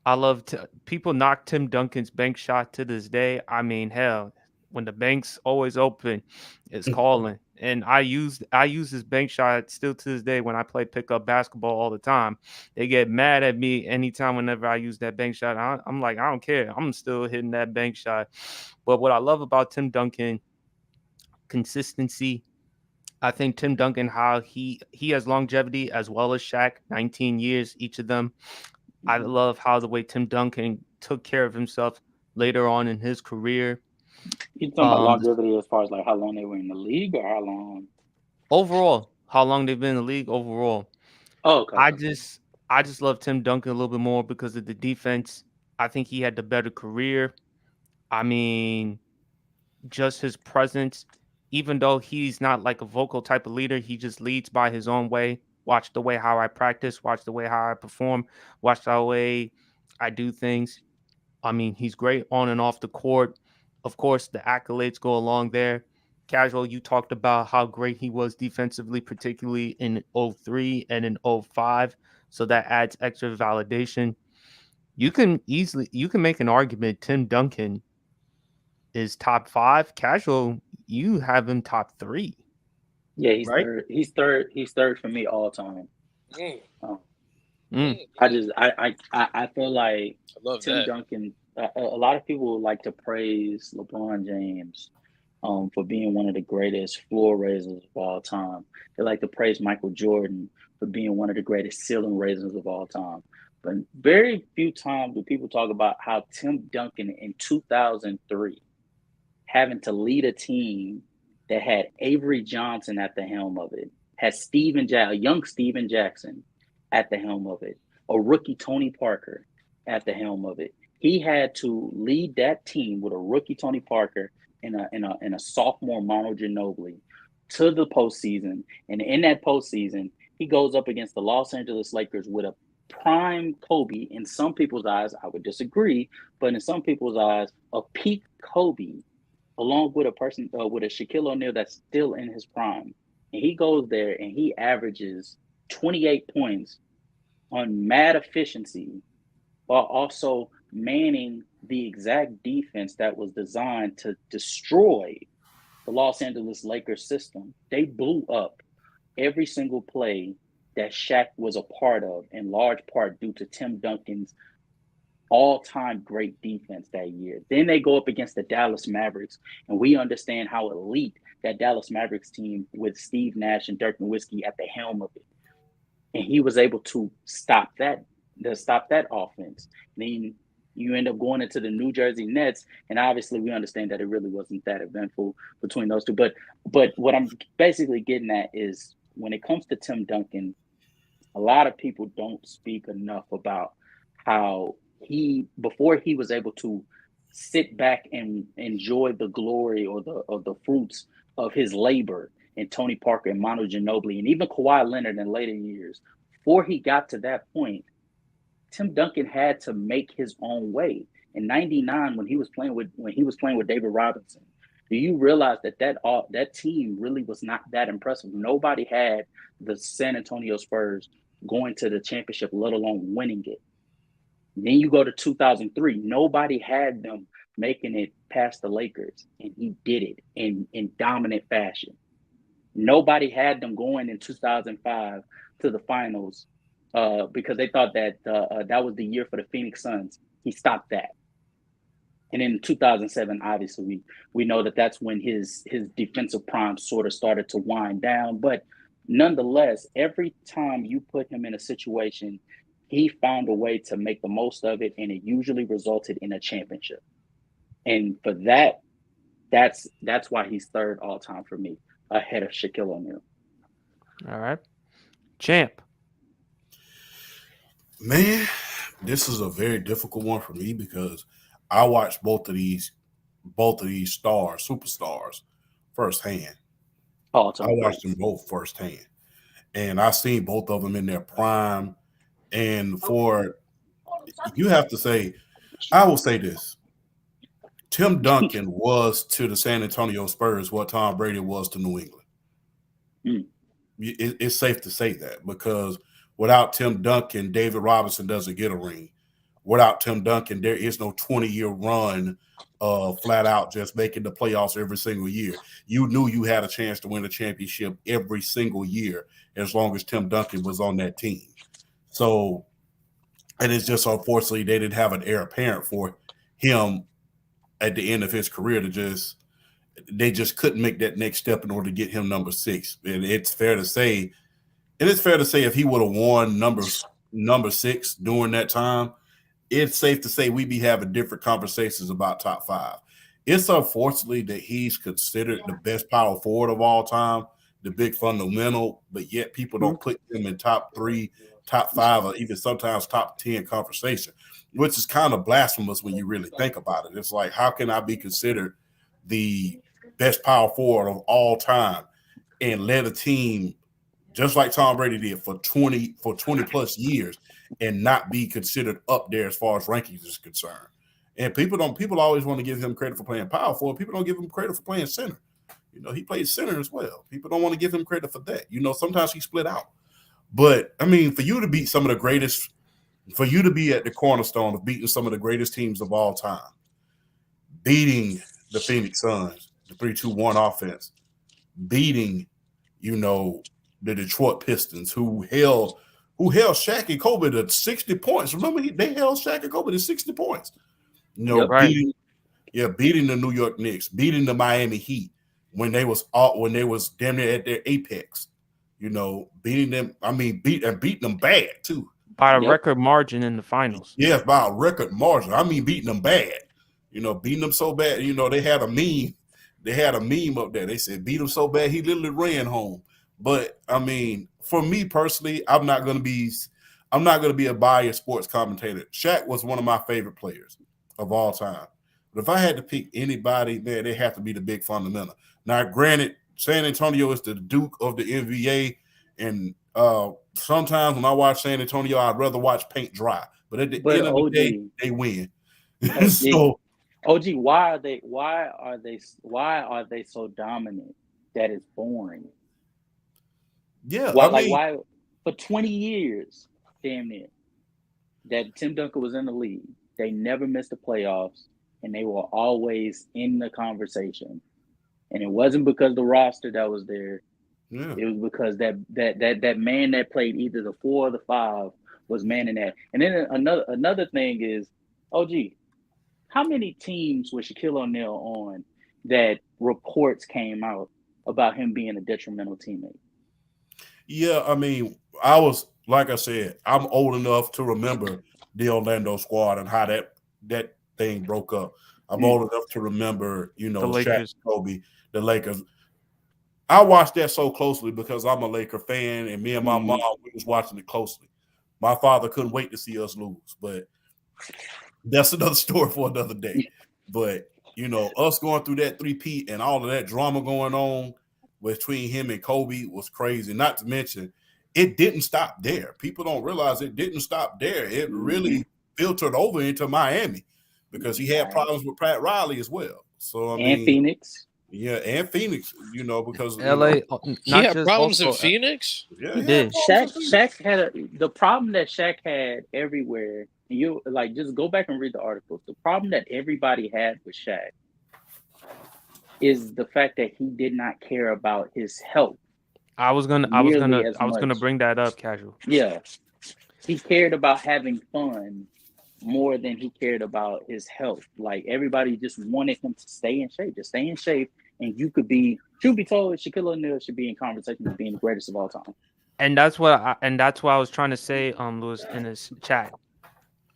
I love people knock Tim Duncan's bank shot to this day. I mean, hell, when the bank's always open, it's calling. And I use this bank shot still to this day when I play pickup basketball all the time. They get mad at me anytime whenever I use that bank shot. I'm like, I don't care. I'm still hitting that bank shot. But what I love about Tim Duncan, consistency. I think Tim Duncan, how he has longevity as well as Shaq, 19 years each of them. I love how the way Tim Duncan took care of himself later on in his career. You talking about Um, longevity as far as like how long they were in the league or how long? Overall, how long they've been in the league overall. Oh, okay. I just love Tim Duncan a little bit more because of the defense. I think he had the better career. I mean, just his presence, even though he's not like a vocal type of leader, he just leads by his own way. Watch the way how I practice, watch the way how I perform, watch the way I do things. I mean, he's great on and off the court. Of course, the accolades go along there. Casual, you talked about how great he was defensively, particularly in 03 and in 05. So that adds extra validation. You can make an argument Tim Duncan is top 5. Casual, you have him top 3. Yeah, he's Right? third. He's third for me all time. Mm, Mm. I feel like I love Tim that. Duncan. A lot of people like to praise LeBron James for being one of the greatest floor raisers of all time. They like to praise Michael Jordan for being one of the greatest ceiling raisers of all time. But very few times do people talk about how Tim Duncan in 2003 having to lead a team that had Avery Johnson at the helm of it, had young Steven Jackson at the helm of it, a rookie Tony Parker at the helm of it. He had to lead that team with a rookie Tony Parker and a sophomore Manu Ginobili to the postseason. And in that postseason, he goes up against the Los Angeles Lakers with a prime Kobe. In some people's eyes, I would disagree, but in some people's eyes, a peak Kobe, along with a person with a Shaquille O'Neal that's still in his prime. And he goes there and he averages 28 points on mad efficiency while also manning the exact defense that was designed to destroy the Los Angeles Lakers system. They blew up every single play that Shaq was a part of, in large part due to Tim Duncan's all-time great defense that year. Then they go up against the Dallas Mavericks, and we understand how elite that Dallas Mavericks team with Steve Nash and Dirk Nowitzki at the helm of it. And he was able to stop that offense. Then you end up going into the New Jersey Nets, and obviously we understand that it really wasn't that eventful between those two. But what I'm basically getting at is when it comes to Tim Duncan, a lot of people don't speak enough about how before he was able to sit back and enjoy the glory or the fruits of his labor in Tony Parker and Manu Ginobili and even Kawhi Leonard in later years, before he got to that point, Tim Duncan had to make his own way. In '99, when he was playing with David Robinson, do you realize that team really was not that impressive? Nobody had the San Antonio Spurs going to the championship, let alone winning it. Then you go to 2003. Nobody had them making it past the Lakers, and he did it in dominant fashion. Nobody had them going in 2005 to the finals because they thought that that was the year for the Phoenix Suns. He stopped that. And in 2007, obviously, we know that that's when his defensive prime sort of started to wind down. But nonetheless, every time you put him in a situation, he found a way to make the most of it, and it usually resulted in a championship. And for that, that's why he's third all time for me, ahead of Shaquille O'Neal. All right. Champ. Man, this is a very difficult one for me because I watched both of these superstars firsthand. I watched them both firsthand, and I seen both of them in their prime. And for you have to say, I will say this. Tim Duncan was to the San Antonio Spurs what Tom Brady was to New England. Mm. It's safe to say that, because without Tim Duncan, David Robinson doesn't get a ring. Without Tim Duncan, there is no 20-year run flat out just making the playoffs every single year. You knew you had a chance to win a championship every single year as long as Tim Duncan was on that team. So, and it's just unfortunately they didn't have an heir apparent for him at the end of his career they just couldn't make that next step in order to get him number 6. And it's fair to say if he would have won number 6 during that time, it's safe to say we'd be having different conversations about top 5. It's unfortunately that he's considered the best power forward of all time, the big fundamental, but yet people don't put him in top 3, top 5, or even sometimes top 10 conversation, which is kind of blasphemous when you really think about it. It's like, how can I be considered the best power forward of all time and led a team just like Tom Brady did for 20 plus years and not be considered up there as far as rankings is concerned? And people always want to give him credit for playing power forward. People don't give him credit for playing center. You know, he played center as well. People don't want to give him credit for that. You know, sometimes he split out. But I mean, for you to beat some of the greatest, for you to be at the cornerstone of beating some of the greatest teams of all time, beating the Phoenix Suns, the 3-2-1 offense, beating, you know, the Detroit Pistons, who held Shaq and Kobe to 60 points. Remember, they held Shaq and Kobe to 60 points. You know, right. beating the New York Knicks, beating the Miami Heat when they was damn near at their apex. You know, beating them. I mean, beating them bad too. By a record margin in the finals. Yes, by a record margin. I mean, beating them bad. You know, beating them so bad. You know, they had a meme. They had a meme up there. They said, beat him so bad he literally ran home. But I mean, for me personally, I'm not gonna be a biased sports commentator. Shaq was one of my favorite players of all time. But if I had to pick anybody, man, they have to be the big fundamental. Now, granted, San Antonio is the Duke of the NBA, and sometimes when I watch San Antonio, I'd rather watch paint dry. But at the end of the day, they win. So, OG, why are they so dominant that it's boring? Yeah, why for 20 years, damn near, that Tim Duncan was in the league, they never missed the playoffs, and they were always in the conversation. And it wasn't because the roster that was there. Yeah. It was because that man that played either the 4 or the 5 was manning that. And then another thing is, OG, how many teams was Shaquille O'Neal on that reports came out about him being a detrimental teammate? Yeah, I mean, like I said, I'm old enough to remember the Orlando squad and how that thing broke up. I'm old enough to remember, you know, Shaq, Kobe, the Lakers. I watched that so closely because I'm a Laker fan, and me and my mom, we was watching it closely. My father couldn't wait to see us lose, but that's another story for another day. But, you know, us going through that three-peat and all of that drama going on between him and Kobe was crazy. Not to mention, it didn't stop there. People don't realize it didn't stop there. It really filtered over into Miami because he had problems with Pat Riley as well. So I mean, Phoenix. Yeah, and Phoenix, you know, because LA. He had problems in Phoenix? Yeah, he did. Shaq had the problem that Shaq had everywhere. You like just go back and read the articles. The problem that everybody had with Shaq is the fact that he did not care about his health. I was gonna bring that up, Casual. Yeah, he cared about having fun more than he cared about his health. Like everybody just wanted him to stay in shape, just stay in shape, and you could be. Truth be told, Shaquille O'Neal should be in conversation with being the greatest of all time. And that's what I was trying to say, Lewis, in this chat.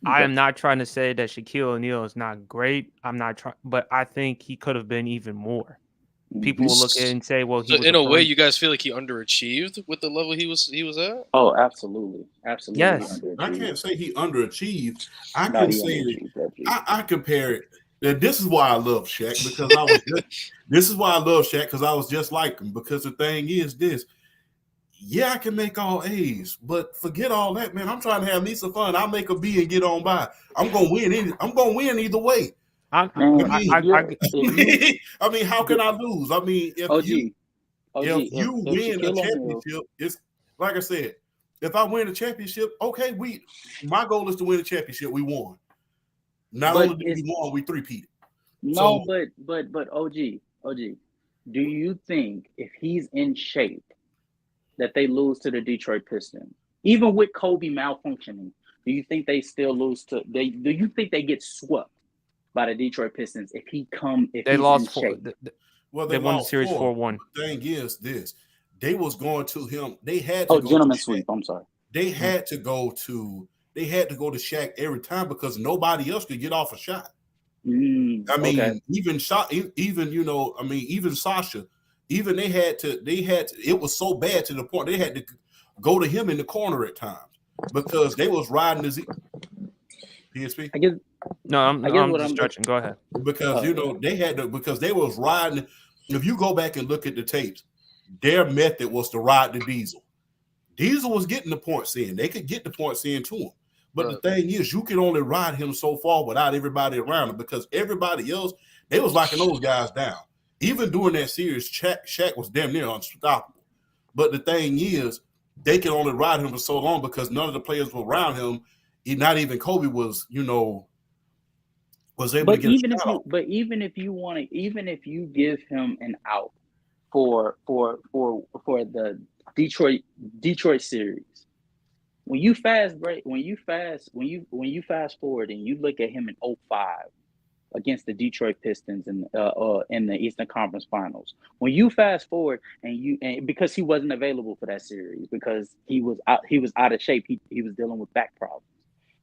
I am not trying to say that Shaquille O'Neal is not great. I'm not trying, but I think he could have been even more. People will look at it and say, "Well, he was in a way, you guys feel like he underachieved with the level he was at." Oh, absolutely. Yes, I can't say he underachieved. I can say I compare it. And this is why I love Shaq because I was just like him. Because the thing is this: yeah, I can make all A's, but forget all that, man. I'm trying to have me some fun. I'll make a B and get on by. I'm gonna win. I'm gonna win either way. I Man, I mean, how can I lose? I mean, if you win a Shaquille O'Neal, championship, it's like I said. If I win a championship, okay, my goal is to win a championship. We won. Not But only did we won, we three-peated. no, but OG, do you think if he's in shape that they lose to the Detroit Pistons, even with Kobe malfunctioning? Do you think they still lose to they? Do you think they get swept by the Detroit Pistons if they lost in shape? Well, they won the series 4-1. The thing is this: they was going to him. They had to go gentleman to sweep. I'm sorry. They had to go to Shaq every time because nobody else could get off a shot. I mean, Okay. even Sasha, even they had to. It was so bad to the point they had to go to him in the corner at times because they was riding his PSP. I guess No, I'm just stretching. Go ahead. Because they had to, because they was riding. If you go back and look at the tapes, their method was to ride the Diesel. Diesel was getting the points in. They could get the points in to him. But the thing is, you can only ride him so far without everybody around him because everybody else, they was locking those guys down. Even during that series, Shaq was damn near unstoppable. But the thing is, they can only ride him for so long because none of the players were around him. Not even Kobe was, was able to get a shot off. But even if you give him an out for the Detroit series, when you fast forward and you look at him in 2005 against the Detroit Pistons in the Eastern Conference Finals, when you fast forward and because he wasn't available for that series because he was out of shape, he was dealing with back problems.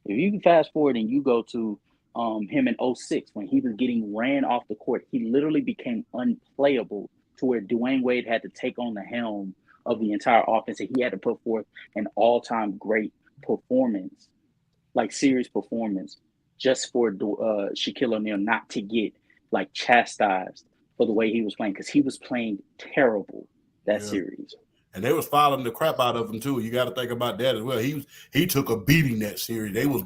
If you can fast forward and you go to him in 2006 when he was getting ran off the court, he literally became unplayable to where Dwayne Wade had to take on the helm of the entire offense, and he had to put forth an all-time great performance, like series performance, just for Shaquille O'Neal not to get like chastised for the way he was playing because he was playing terrible that series. And they was fouling the crap out of him too. You got to think about that as well. He took a beating that series. They was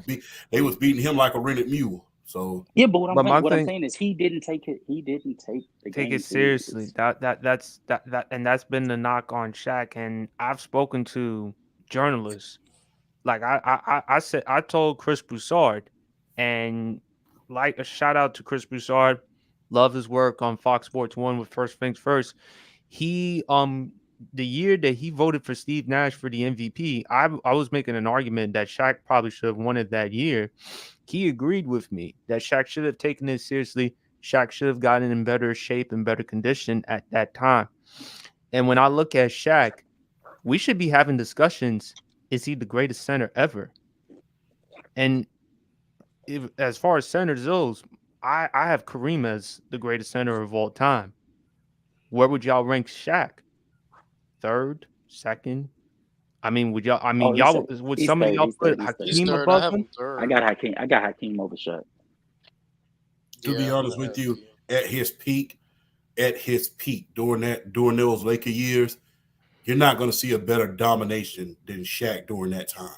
beating him like a rented mule. So yeah, but what I'm saying is he didn't take it. He didn't take it seriously. That's been the knock on Shaq. And I've spoken to journalists. Like I told Chris Broussard, and like a shout out to Chris Broussard. Love his work on Fox Sports 1 with First Things First. He the year that he voted for Steve Nash for the MVP, I was making an argument that Shaq probably should have won it that year. He agreed with me that Shaq should have taken it seriously. Shaq should have gotten in better shape and better condition at that time. And when I look at Shaq, we should be having discussions. Is he the greatest center ever? And as far as centers goes, I have Kareem as the greatest center of all time. Where would y'all rank Shaq? Third, second? I mean, would y'all? I mean, would somebody y'all put Hakeem above him? I got Hakeem over Shaq. To be honest with you, at his peak during those Laker years, you're not going to see a better domination than Shaq during that time.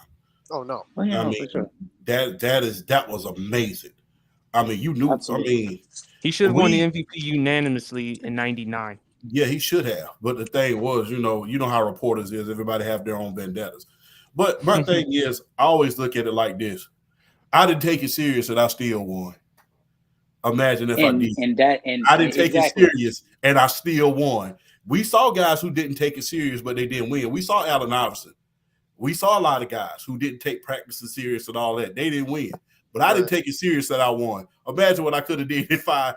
Oh no! Oh, yeah, I mean, that was amazing. I mean, you knew. Absolutely. I mean, he should have won the MVP unanimously in '99. Yeah, he should have. But the thing was, you know how reporters is. Everybody have their own vendettas. But my thing is, I always look at it like this: I didn't take it serious, and I still won. Imagine if I did. I didn't take it serious, and I still won. We saw guys who didn't take it serious, but they didn't win. We saw Allen Iverson. We saw a lot of guys who didn't take practices serious and all that. They didn't win. But I didn't take it serious that I won. Imagine what I could have did if I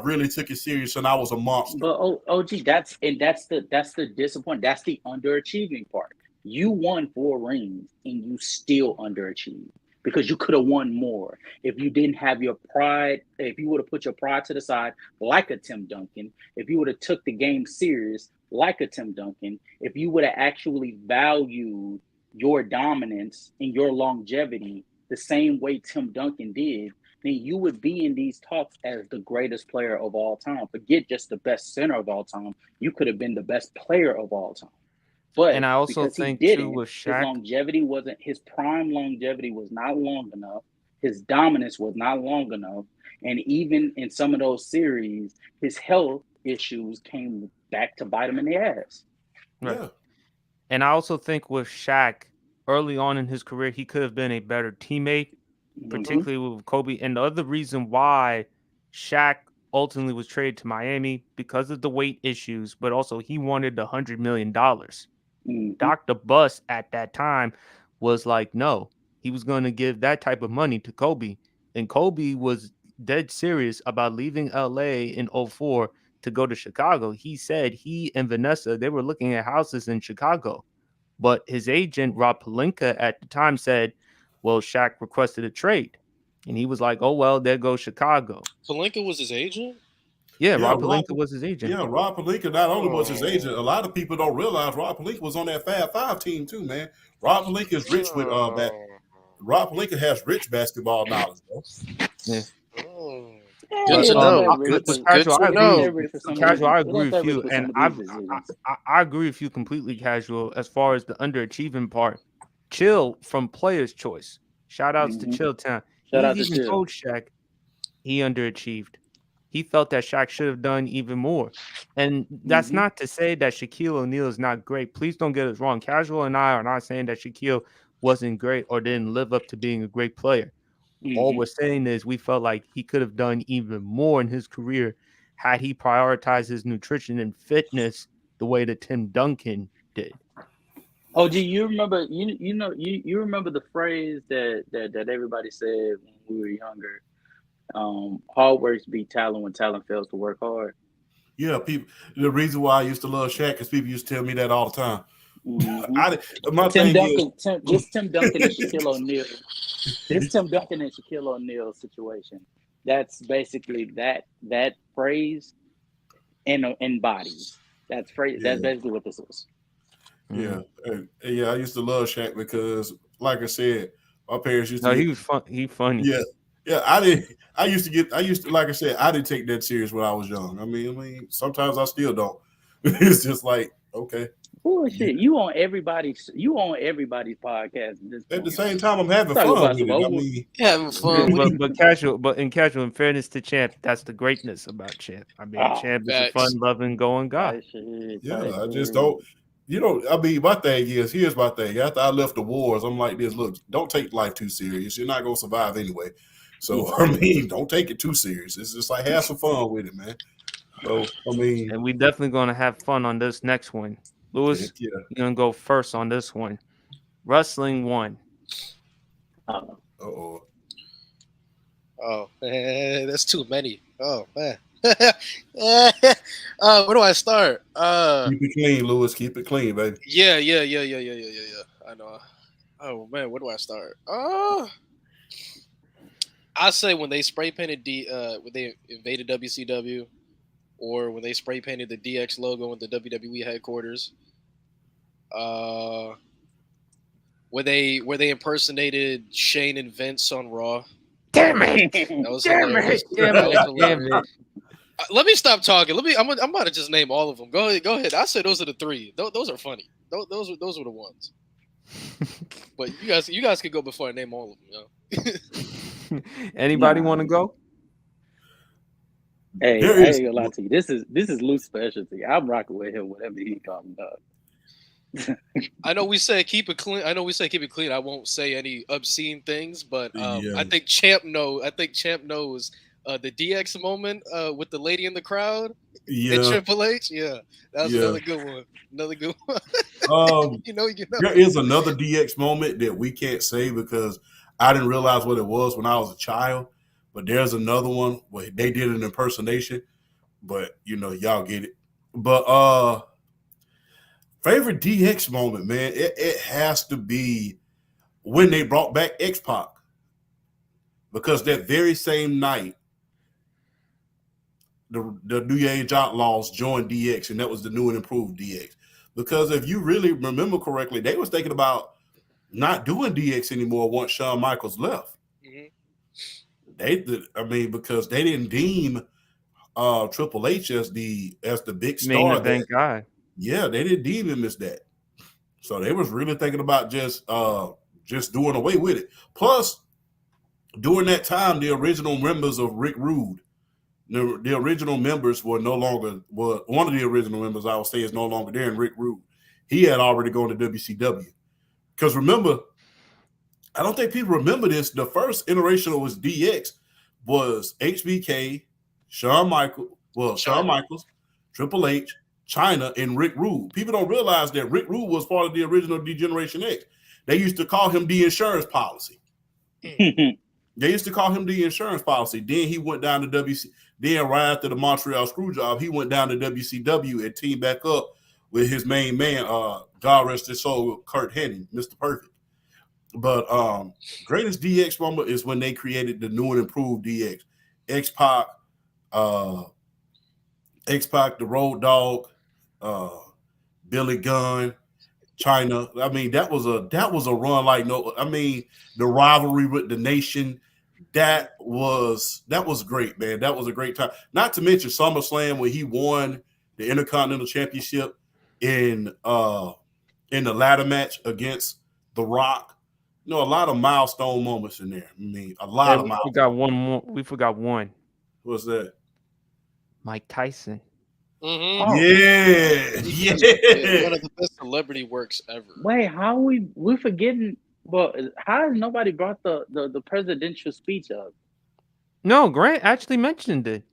really took it serious and I was a monster. But OG, that's the disappointment. That's the underachieving part. You won 4 rings and you still underachieved because you could have won more if you didn't have your pride. If you would have put your pride to the side, like a Tim Duncan. If you would have took the game serious, like a Tim Duncan. If you would have actually valued your dominance and your longevity the same way Tim Duncan did, then you would be in these talks as the greatest player of all time. Forget just the best center of all time. You could have been the best player of all time. But And I also because he think too didn't, with his Shaq, longevity wasn't, his prime longevity was not long enough. His dominance was not long enough. And even in some of those series, his health issues came back to bite him in the ass. right. Yeah. And I also think with Shaq, early on in his career, he could have been a better teammate, Mhm. particularly with Kobe. And the other reason why Shaq ultimately was traded to Miami because of the weight issues, but also he wanted the $100 million. Mhm. Dr. Bus at that time was like, no, he was going to give that type of money to Kobe. And Kobe was dead serious about leaving LA in 04 to go to Chicago. He said he and Vanessa, they were looking at houses in Chicago. But his agent, Rob Pelinka, at the time said, well, Shaq requested a trade. And he was like, oh, well, there goes Chicago. Pelinka was his agent. Yeah, Yeah, Rob Rob, Pelinka was his agent. yeah, Rob Pelinka not only was his agent, a Oh. lot of people don't realize Rob Pelinka was on that Fab Five team too, man. Rob Pelinka is rich with that. Rob Pelinka has rich basketball knowledge, bro. Yeah. Oh. Yeah, Good But to know. that rich Good, for- good Casual, to I it ain't agree. know. that rich for some of Casual, I these- it agree ain't that with rich you, for some and of these decisions. I agree with you completely, Casual. As far as the underachieving part, Chill from Player's Choice. Shout outs to Mhm. Chill Town. Shout out He's to even Chill. told Shaq he underachieved. He felt that Shaq should have done even more. And that's Mhm. not to say that Shaquille O'Neal is not great. Please don't get us wrong. Casual and I are not saying that Shaquille wasn't great or didn't live up to being a great player. All Mhm. we're saying is we felt like he could have done even more in his career had he prioritized his nutrition and fitness the way that Tim Duncan did. Oh, do you remember? You remember the phrase that everybody said when we were younger? Hard work beat talent when talent fails to work hard. Yeah, people. The reason why I used to love Shaq is people used to tell me that all the time. Mhm. My Tim thing is, Duncan, this Tim Duncan and Shaquille O'Neal. This Tim Duncan and Shaquille O'Neal situation. That's basically that phrase embodies. That's phrase. That's Yeah. basically what this is. yeah, yeah, I used to love Shaq because, like I said, my parents used to No, get. he was fun. He funny. Yeah, I didn't. I used to, like I said, I didn't take that serious when I was young. I mean, sometimes I still don't. It's just like, okay. Bullshit. You on everybody's podcast at this At the point. same time, I'm having Talk fun about with some it. I over. mean, Yeah, having fun. What do you, But in fairness to Champ, that's the greatness about Champ. I mean, Ah, Champ is a facts. fun-loving going guy. tight shit, yeah, tight I just shit. don't. I mean, my thing is, here's my thing. After I left the wars, I'm like this. Look, don't take life too serious. You're not gonna survive anyway. So I mean, don't take it too serious. It's just like have some fun with it, man. So I mean, And we definitely gonna have fun on this next one. Lewis, yeah. you're gonna go first on this one. Wrestling 1. Uh, Oh, oh, that's too many. Oh man. Where do I start? keep it clean, Lewis. Keep it clean, baby. Yeah. I know. Oh man, where do I start? I say when they spray painted when they invaded WCW, or when they spray painted the DX logo in the WWE headquarters. Where they impersonated Shane and Vince on Raw. Damn it! That was Damn hilarious. it! Damn That was it! Damn hilarious. it! Let me stop talking. I'm about to just name all of them. Go ahead. I say those are the three. Those are funny. Those were the ones. But you guys could go before I name all of them. You know? Anybody Nah. want to go? Hey, There I is- ain't gonna lie to you. This is Lou's specialty. I'm rocking with him, whatever he calling dog. I know we say keep it clean. I won't say any obscene things, but Yeah. I think Champ knows the DX moment with the lady in the crowd and Yeah. Triple H. Yeah, that was Yeah. another good one. Another good one. You know. There is another DX moment that we can't say because I didn't realize what it was when I was a child. But there's another one where they did an impersonation, but y'all get it. But favorite DX moment, man, it has to be when they brought back X-Pac. Because that very same night, the New Age Outlaws joined DX, and that was the new and improved DX. Because if you really remember correctly, they was thinking about not doing DX anymore once Shawn Michaels left. Mhm. Because they didn't deem Triple H as the big Main star. event guy. Yeah, they didn't deem him as that. So they was really thinking about just doing away with it. Plus, during that time, the original members of Rick Rude, the original members were no longer, one of the original members I would say is no longer there, and Rick Rude. He had already gone to WCW. Because remember, I don't think people remember this. The first iteration was DX was HBK, Shawn Michaels, Triple H, China, and Rick Rude. People don't realize that Rick Rude was part of the original D-Generation X. They used to call him the insurance policy. Then he went down to WC. Then right after the Montreal Screwjob, he went down to WCW and teamed back up with his main man, God rest his soul, Kurt Hennig, Mr. Perfect. But greatest DX moment is when they created the new and improved DX. X-Pac, the Road Dogg, Billy Gunn, China. I mean, that was a run like no. I mean, the rivalry with the Nation, that was great, man. That was a great time. Not to mention SummerSlam when he won the Intercontinental Championship in the ladder match against The Rock. You know, a lot of milestone moments in there. I mean, a lot of milestones. We got one more. We forgot one. What's that? Mike Tyson. Mm-hmm. Oh. Yeah. One of the best celebrity works ever. Wait, how we forgetting? Well, how has nobody brought the presidential speech up? No, Grant actually mentioned it.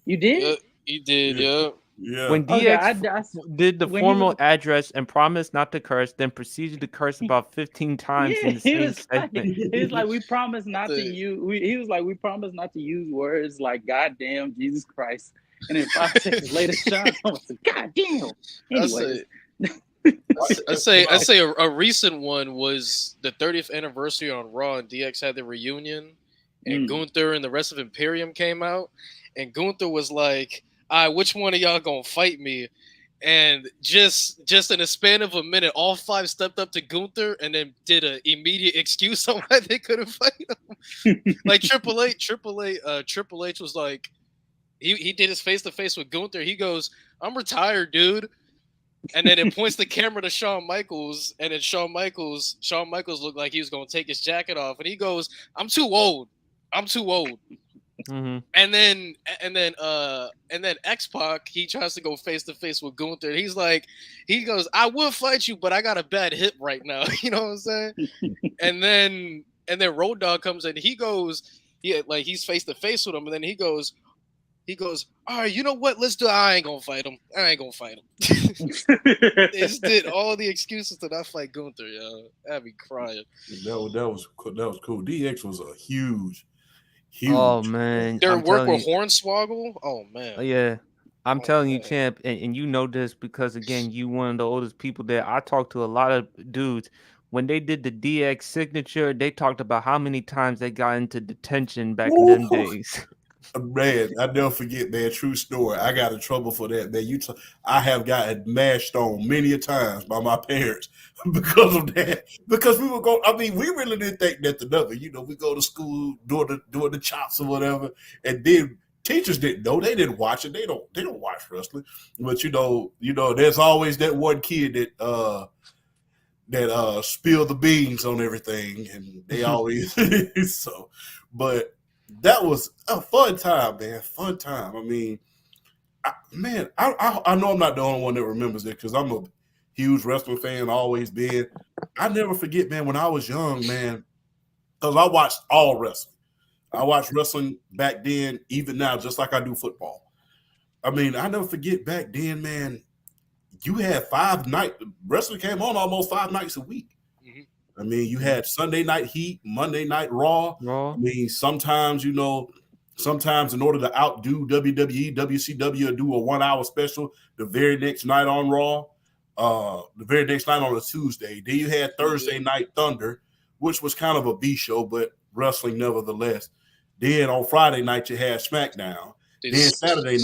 You did? Yeah, he did, yeah. Yeah. When Okay, DX did the when he formal was- address and promised not to curse, then proceeded to curse about 15 times in the he same was like, segment. we promise not to use. He was like, we promise not to use words like "goddamn," "Jesus Christ," and then 5 seconds later, Sean Thomas said, "Goddamn." Anyway, I say a recent one was the 30th anniversary on Raw, and DX had the reunion, and Gunther and the rest of Imperium came out, and Gunther was like, "All right, which one of y'all gonna fight me?" And just in a span of a minute, all 5 stepped up to Gunther and then did an immediate excuse on why they couldn't fight him. Like Triple H was like, he did his face to face with Gunther. He goes, "I'm retired, dude." And then it points the camera to Shawn Michaels, and then Shawn Michaels looked like he was gonna take his jacket off, and he goes, "I'm too old. Mm-hmm. And then X-Pac, he tries to go face to face with Gunther. And he goes, "I will fight you, but I got a bad hip right now." You know what I'm saying? and then Road Dogg comes in. He goes, he's face to face with him, and then he goes, "All right, you know what? Let's do it. I ain't gonna fight him. They just did all the excuses to not fight Gunther, yo. I'd be crying. That was cool. DX was a huge. Oh man, Their I'm work telling with you- Hornswoggle. Oh man. Yeah, I'm telling you, man. champ, and you know this because again, you one of the oldest people there. I talked to a lot of dudes when they did the DX signature. They talked about how many times they got into detention back in them days. Man, I never forget, man. True story. I got in trouble for that, man. I have gotten mashed on many a times by my parents because of that. Because we would go. I mean, we really didn't think nothing of it. You know, we go to school doing the chops or whatever, and then teachers didn't know. They didn't watch it. They don't watch wrestling. But you know, there's always that one kid that spill the beans on everything, and they always so. But that was a fun time, man. Fun time. I mean, I know I'm not the only one that remembers it because I'm a huge wrestling fan, always been. I never forget, man, when I was young, man, because I watched all wrestling. I watched wrestling back then, even now, just like I do football. I mean, I never forget back then, man, you had 5 nights. Wrestling came on almost 5 nights a week. I mean, you had Sunday Night Heat, Monday Night Raw. I mean, sometimes in order to outdo WWE, WCW would do a 1-hour special the very next night on Raw, the very next night on a Tuesday. Then you had Thursday Night Thunder, which was kind of a B show, but wrestling nevertheless. Then on Friday night, you had SmackDown. Then Saturday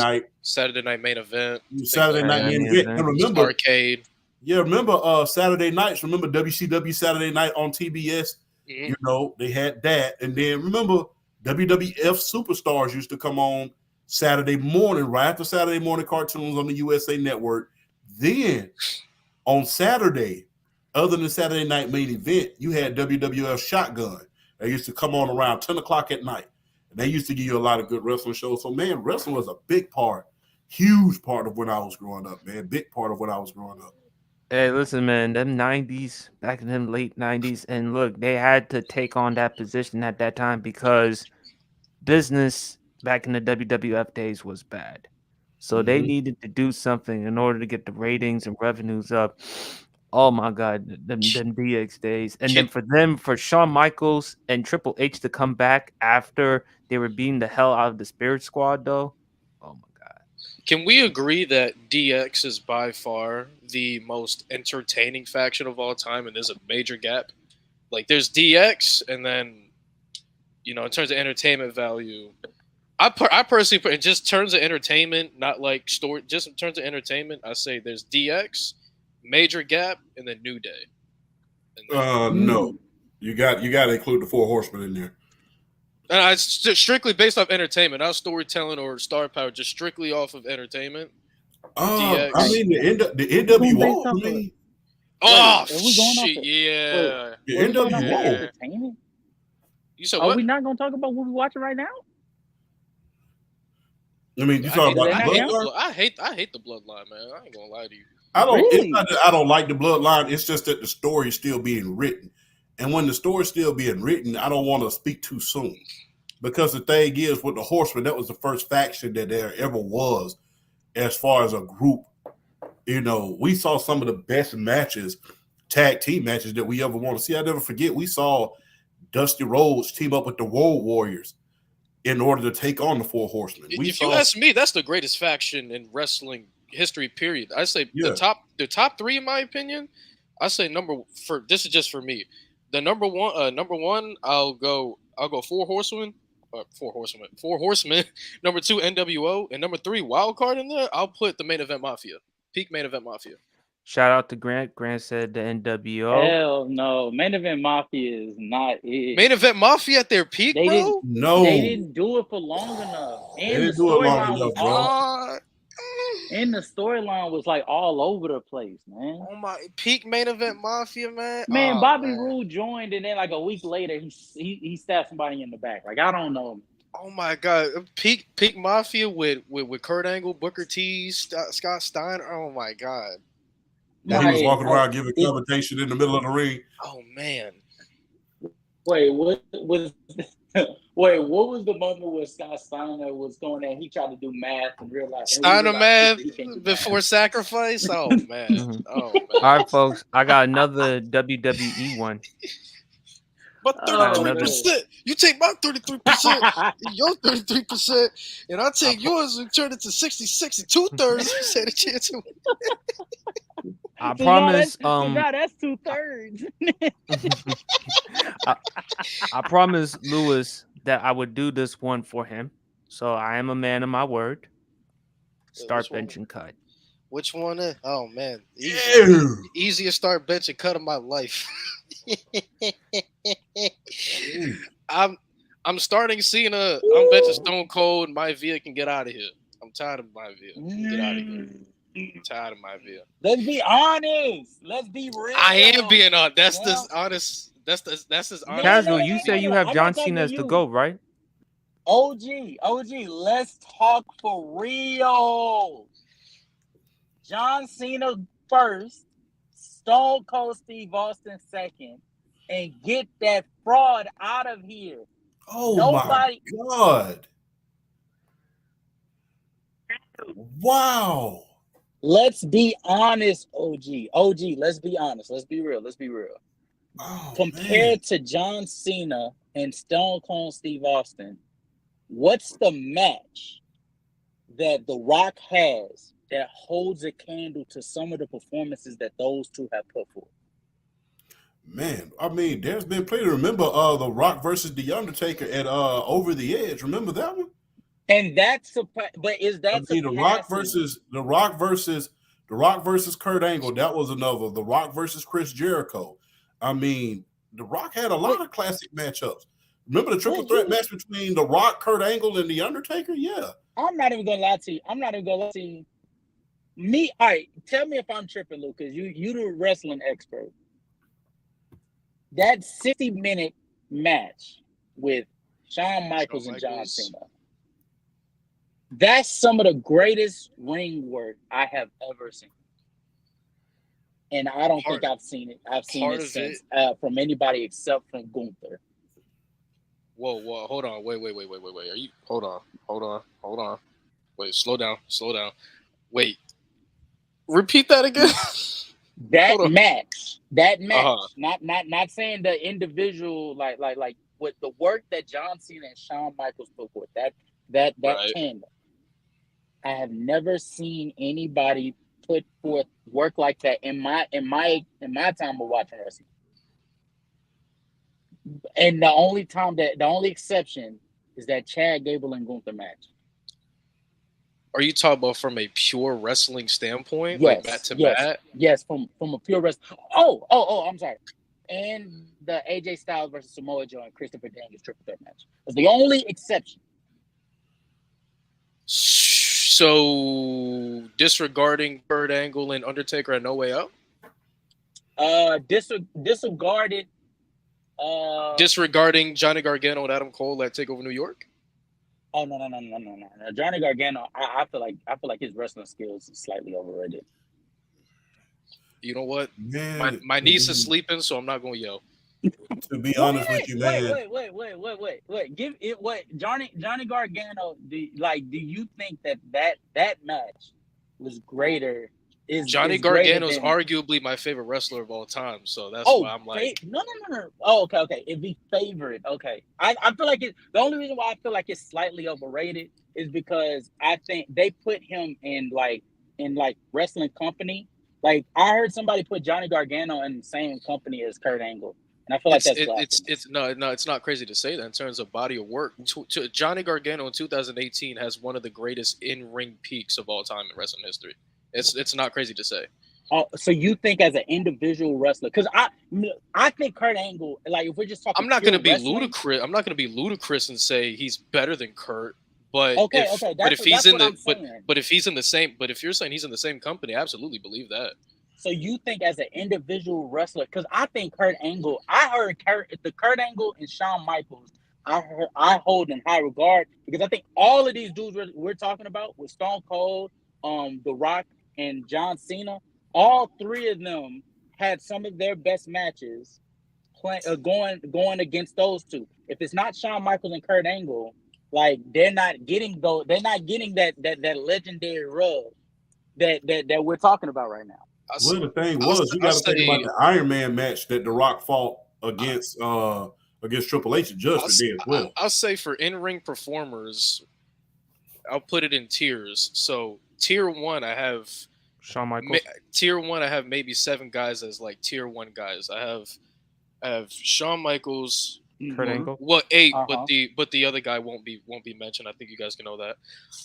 night main event. And remember, Arcade. Yeah, remember Saturday nights. Remember WCW Saturday night on TBS. Mm-hmm. You know, they had that. And then remember WWF Superstars used to come on Saturday morning, right after Saturday morning cartoons on the USA Network. Then on Saturday, other than Saturday Night Main Event, you had WWF Shotgun. They used to come on around 10 o'clock at night. And they used to give you a lot of good wrestling shows. So, man, wrestling was a big part, huge part of when I was growing up, man. Big part of when I was growing up. Hey, listen, man, them 90s, back in them late 90s, and look, they had to take on that position at that time because business back in the WWF days was bad. So they Mhm. needed to do something in order to get the ratings and revenues up. Oh my God, them DX days. And then for Shawn Michaels and Triple H to come back after they were beating the hell out of the Spirit Squad, though. Oh my God. Can we agree that DX is by far the most entertaining faction of all time, and there's a major gap? Like, there's DX, and then, in terms of entertainment value, I personally put in just terms of entertainment, not like story, just in terms of entertainment, I say there's DX, major gap, and then New Day. No, you got to include the Four Horsemen in there. And it's strictly based off entertainment, not storytelling or star power, just strictly off of entertainment. DX. I mean the NWO. I mean, oh Are we going off shit, the- yeah. the We're going off the NWO. entertainment? You said Are what? we not going to talk about what we're watching right now? I mean, you talking about that the not Bloodline? I hate the bloodline, man. I ain't gonna lie to you. I don't. Really? It's not that I don't like the Bloodline. It's just that the story is still being written, and when the story is still being written, I don't want to speak too soon, because the thing is, with the Horsemen, that was the first faction that there ever was, as far as a group. We saw some of the best matches, tag team matches that we ever want to see. I never forget we saw Dusty Rhodes team up with the Road Warriors in order to take on the Four Horsemen. If you ask me, that's the greatest faction in wrestling history. Period. I say the top three, in my opinion. I say this is just for me. The number one, I'll go Four Horsemen. Four Horsemen. Number two, NWO, and number three, Wild Card in there. I'll put the Main Event Mafia, peak Main Event Mafia. Shout out to Grant. Grant said the NWO. Hell no. Main Event Mafia is not it. Main Event Mafia at their peak, They bro. No, They didn't do it for long enough. They And the didn't do it long storyline enough, was bro. and the storyline was like all over the place, man. Oh my, peak Main Event Mafia, man. Man, Oh, Bobby man. Roode joined, and then like a week later, he stabbed somebody in the back. Like, I don't know. Oh my god, peak Mafia with Kurt Angle, Booker T, Scott Steiner. Oh my god. he was Like, walking around giving commentation in the middle of the ring. Oh man. Wait, what was? Wait, what was the moment where Scott Steiner was going there? He tried to do math and realized Steiner math he can't do before math. sacrifice. Oh man. Mhm. Oh man. All right, folks. I got another WWE one. But Oh, 33%. You take my 33%, your 33%, and I take yours and turn it to 66 and 2/3. You say the chance. I So promise. now that's 2/3. I promised Lewis that I would do this one for him. So I am a man of my word. Start which one? bench and cut. Which one? Oh man, Ew. easiest start bench and cut of my life. I'm starting Cena. I'm benching Stone Cold. Maivia can get out of here. I'm tired of Maivia. Get out of here. I'm tired of Maivia. Let's be honest. Let's be real. I am being honest. That's Yeah. the honest. That's as honest. Casual, you say you have I'm John not talking Cena to as the you. GOAT, right? OG, let's talk for real. John Cena first, Stone Cold Steve Austin second, and get that fraud out of here. Oh Nobody- my god! Wow. Let's be honest, OG. Let's be honest. Let's be real. Oh, Compared to John Cena and Stone Cold Steve Austin, what's the match that The Rock has that holds a candle to some of the performances that those two have put forth? man, I mean, there's been plenty. Remember, The Rock versus The Undertaker at Over the Edge. Remember that one? And that's but is that The Rock versus Kurt Angle. That was another. The Rock versus Chris Jericho. I mean, The Rock had a lot of classic matchups. Remember the triple threat match between The Rock, Kurt Angle, and The Undertaker? Yeah. I'm not even gonna lie to you. Me, all right, tell me if I'm tripping, Lucas. You the wrestling expert. that 60-minute match with Shawn Michaels and John Michaels. Cena. That's some of the greatest ring work I have ever seen. And I don't think I've seen it. I've seen it since from anybody except from Gunther. Whoa, hold on. Wait. Are you hold on. Wait, slow down. Wait. Repeat that again. That match. Uh-huh. Not saying the individual like with the work that John Cena and Shawn Michaels put forth. That Right. tandem. I have never seen anybody put forth work like that in my time of watching wrestling. And the only exception is that Chad Gable and Gunther match. Are you talking about from a pure wrestling standpoint, Yes, like mat to mat? Yes, from a pure wrestling. Oh, I'm sorry. And the AJ Styles versus Samoa Joe and Christopher Daniels triple threat match was the only exception. So disregarding Kurt Angle and Undertaker at No Way Out? Disregarded. Disregarding Johnny Gargano and Adam Cole at TakeOver New York? Oh no. Johnny Gargano, I feel like his wrestling skills is slightly overrated. You know what? Man, My niece is sleeping, so I'm not gonna yell. To be honest with you, man. Wait. Give it what Johnny Gargano. Do you think that match was greater? Johnny Gargano is arguably my favorite wrestler of all time, so that's why I'm like, no. Oh, okay. It'd be favorite. Okay, I feel like it. The only reason why I feel like it's slightly overrated is because I think they put him in wrestling company. Like I heard somebody put Johnny Gargano in the same company as Kurt Angle. And I feel like it's not crazy to say that in terms of body of work. Johnny Gargano in 2018 has one of the greatest in-ring peaks of all time in wrestling history. It's not crazy to say. Oh, so you think as an individual wrestler? Because I think Kurt Angle, like if we're just talking, I'm not going to be ludicrous. I'm not going to be ludicrous and say he's better than Kurt. But if he's in the same, but if you're saying he's in the same company, I absolutely believe that. So you think as an individual wrestler? Because I think Kurt Angle, I heard Kurt Angle and Shawn Michaels, I hold in high regard because I think all of these dudes we're talking about with Stone Cold, The Rock, and John Cena, all three of them had some of their best matches going against those two. If it's not Shawn Michaels and Kurt Angle, like they're not getting that legendary rub that we're talking about right now. Well, the thing was, you got to think about the Iron Man match that The Rock fought against Triple H and Judgment Day as well. I'll say for in-ring performers, I'll put it in tiers. So tier 1, I have Shawn Michaels. Tier 1, I have maybe 7 guys as like tier 1 guys. I have Shawn Michaels, Kurt Angle. Well, 8, but the other guy won't be mentioned. I think you guys can know that.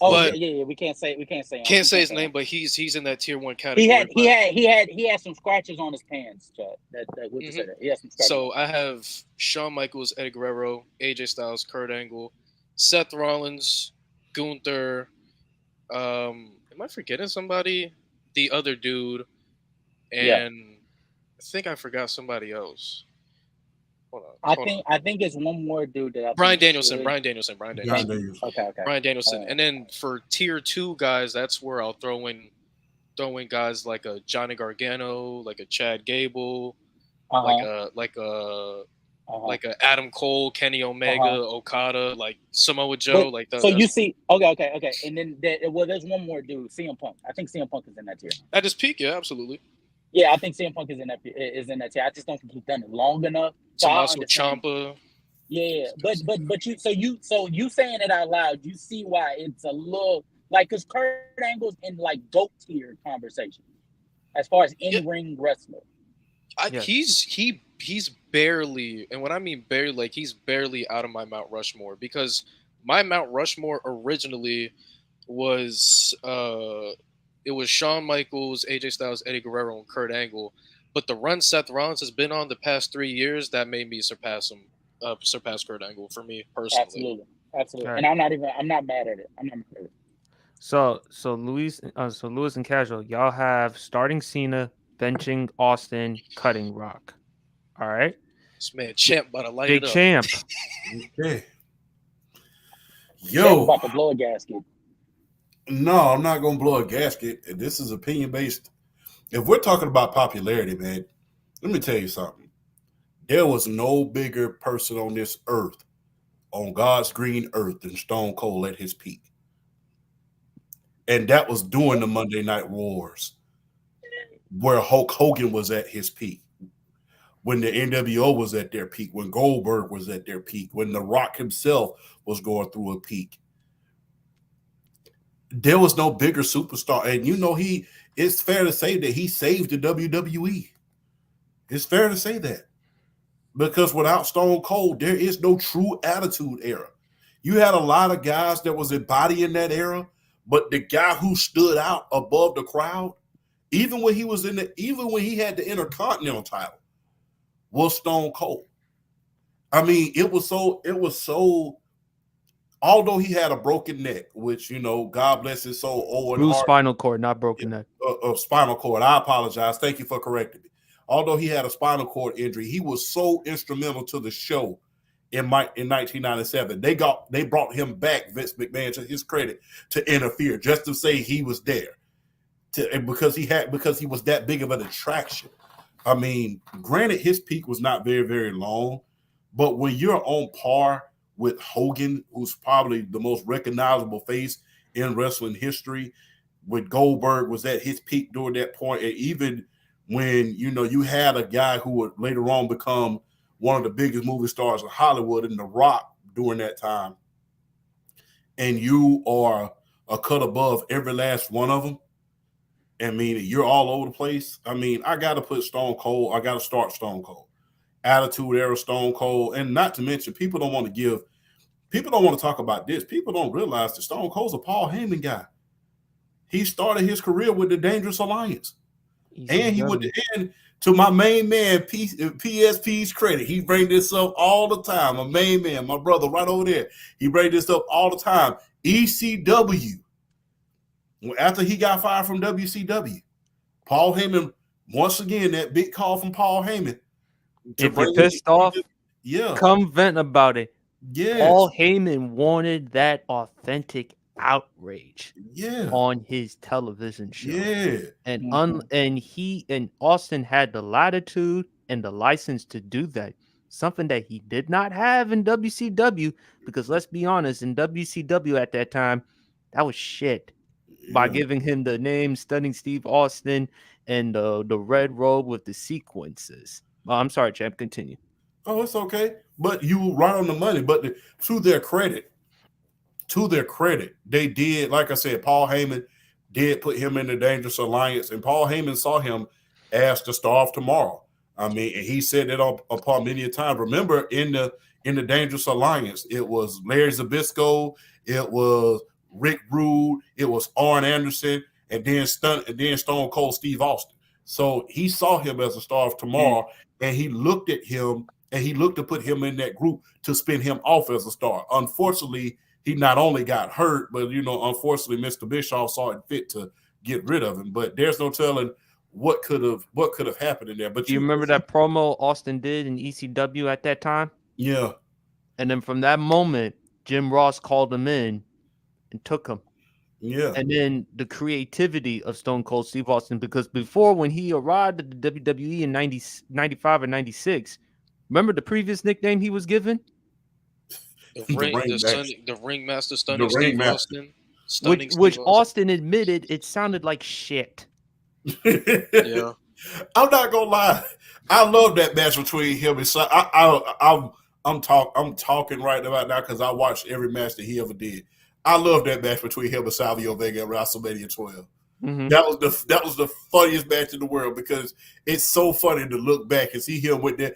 Oh, but, yeah. We can't say his name, but he's in that tier 1 category. He had some scratches on his pants, Chad. He had some scratches. So I have Shawn Michaels, Eddie Guerrero, AJ Styles, Kurt Angle, Seth Rollins, Gunther. Am I forgetting somebody? The other dude, and I think I forgot somebody else. I think it's one more dude that Bryan Danielson. Okay. Bryan Danielson. And then for tier 2 guys, that's where I'll throw in guys like a Johnny Gargano, like a Chad Gable, like a Adam Cole, Kenny Omega, Okada, like Samoa Joe, like that. So you see, okay, and then there's one more dude, CM Punk. I think CM Punk is in that tier. At his peak, yeah, absolutely. Yeah, I think CM Punk is in that tier. I just don't think he's done it long enough. Tommaso Ciampa. Yeah, but you saying it out loud, you see why it's a little like because Kurt Angle's in like GOAT tier conversation as far as in-ring wrestler. He's barely, and when I mean barely, like he's barely out of my Mount Rushmore because my Mount Rushmore originally was it was Shawn Michaels, AJ Styles, Eddie Guerrero, and Kurt Angle. But the run Seth Rollins has been on the past 3 years, that made me surpass Kurt Angle for me personally. Absolutely. Right. And I'm not mad at it. So Lewis and Casual, y'all have starting Cena, benching Austin, cutting Rock. All right. This man Champ about to light Big it up. Champ. Okay. Champ Yo, about to blow a gasket. no, I'm not gonna blow a gasket. This is opinion based. If we're talking about popularity, man, let me tell you something. There was no bigger person on this earth, on God's green earth, than Stone Cold at his peak. And that was during the Monday Night Wars, where Hulk Hogan was at his peak, when the NWO was at their peak, when Goldberg was at their peak, when The Rock himself was going through a peak. There was no bigger superstar. And it's fair to say that he saved the WWE. It's fair to say that. Because without Stone Cold, there is no true attitude era. You had a lot of guys that was embodying that era, but the guy who stood out above the crowd, even when he had the Intercontinental title, was Stone Cold. I mean, it was so. Although he had a broken neck, which God bless his soul, Owen Bruised Hart, spinal cord, not broken neck. spinal cord. I apologize. Thank you for correcting me. Although he had a spinal cord injury, he was so instrumental to the show in 1997. They brought him back, Vince McMahon, to his credit, to interfere, just to say he was there, because he was that big of an attraction. I mean, granted, his peak was not very, very long, but when you're on par with Hogan, who's probably the most recognizable face in wrestling history, when Goldberg was at his peak during that point, and even when you had a guy who would later on become one of the biggest movie stars in Hollywood, in The Rock, during that time, and you are a cut above every last one of them. I mean, you're all over the place. I mean, I got to put Stone Cold. I got to start Stone Cold. Attitude era Stone Cold. And not to mention, people don't want to talk about this. People don't realize that Stone Cold's a Paul Heyman guy. He started his career with the Dangerous Alliance. And to my main man, PSP's credit, he bring this up all the time. My main man, my brother right over there, he bring this up all the time. ECW. After he got fired from WCW, Paul Heyman, once again, that big call from Paul Heyman. If you're pissed off, come vent about it. Yeah. Paul Heyman wanted that authentic outrage on his television show. Yeah. And Austin had the latitude and the license to do that. Something that he did not have in WCW, because let's be honest, in WCW at that time, that was shit. By giving him the name Stunning Steve Austin and the red robe with the sequences. I'm sorry, champ. Continue. Oh, it's okay. But you were right on the money. But to their credit, they did, like I said, Paul Heyman did put him in the Dangerous Alliance, and Paul Heyman saw him as the star of tomorrow. I mean, and he said that upon many a time. Remember, in the Dangerous Alliance, it was Larry Zbyszko, it was Rick Rude, it was Arn Anderson, and then Stone Cold Steve Austin. So he saw him as a star of tomorrow, and he looked at him, and he looked to put him in that group to spin him off as a star. Unfortunately, he not only got hurt, but unfortunately, Mr. Bischoff saw it fit to get rid of him. But there's no telling what could have happened in there. But do you remember that promo Austin did in ECW at that time? Yeah. And then from that moment, Jim Ross called him in and took him. Yeah. And then the creativity of Stone Cold Steve Austin, because before, when he arrived at the WWE in 95 or 96, remember the previous nickname he was given? The Ringmaster Stunning Steve Austin. Which Austin admitted it sounded like shit. Yeah. I'm not gonna lie. I love that match between him and I'm talking right about now because I watched every match that he ever did. I love that match between him and Savio Vega at WrestleMania 12. Mm-hmm. That was the funniest match in the world, because it's so funny to look back and see him with Ted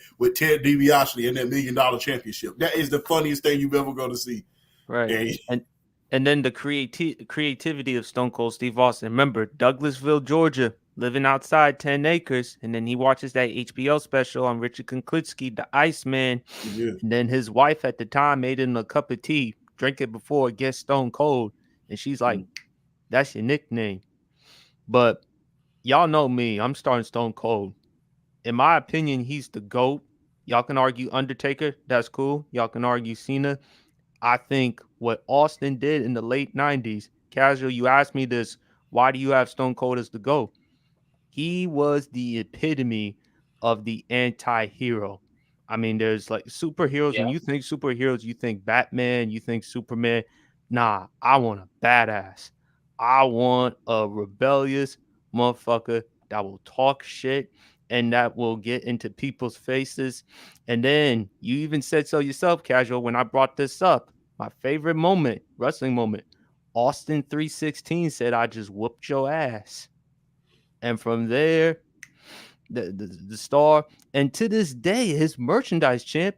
DiBiase in that $1 Million Championship. That is the funniest thing you've ever going to see. Right. And then the creativity of Stone Cold Steve Austin. Remember, Douglasville, Georgia, living outside 10 acres, and then he watches that HBO special on Richard Konklitsky, the Iceman. Yeah. And then his wife at the time made him a cup of tea, drink it before it gets Stone Cold, and she's like, "That's your nickname." But y'all know me, I'm starting Stone Cold. In my opinion, he's the GOAT. Y'all can argue Undertaker. That's cool. Y'all can argue Cena. I think what Austin did in the late 90s, Casual, you asked me this, why do you have Stone Cold as the GOAT? He was the epitome of the anti-hero. I mean, there's like superheroes. Yeah. When you think superheroes, you think Batman, you think Superman. Nah, I want a badass. I want a rebellious motherfucker that will talk shit and that will get into people's faces. And then you even said so yourself, Casual, when I brought this up. My favorite moment, wrestling moment, Austin 316 said, I just whooped your ass. And from there, the star, and to this day, his merchandise, champ,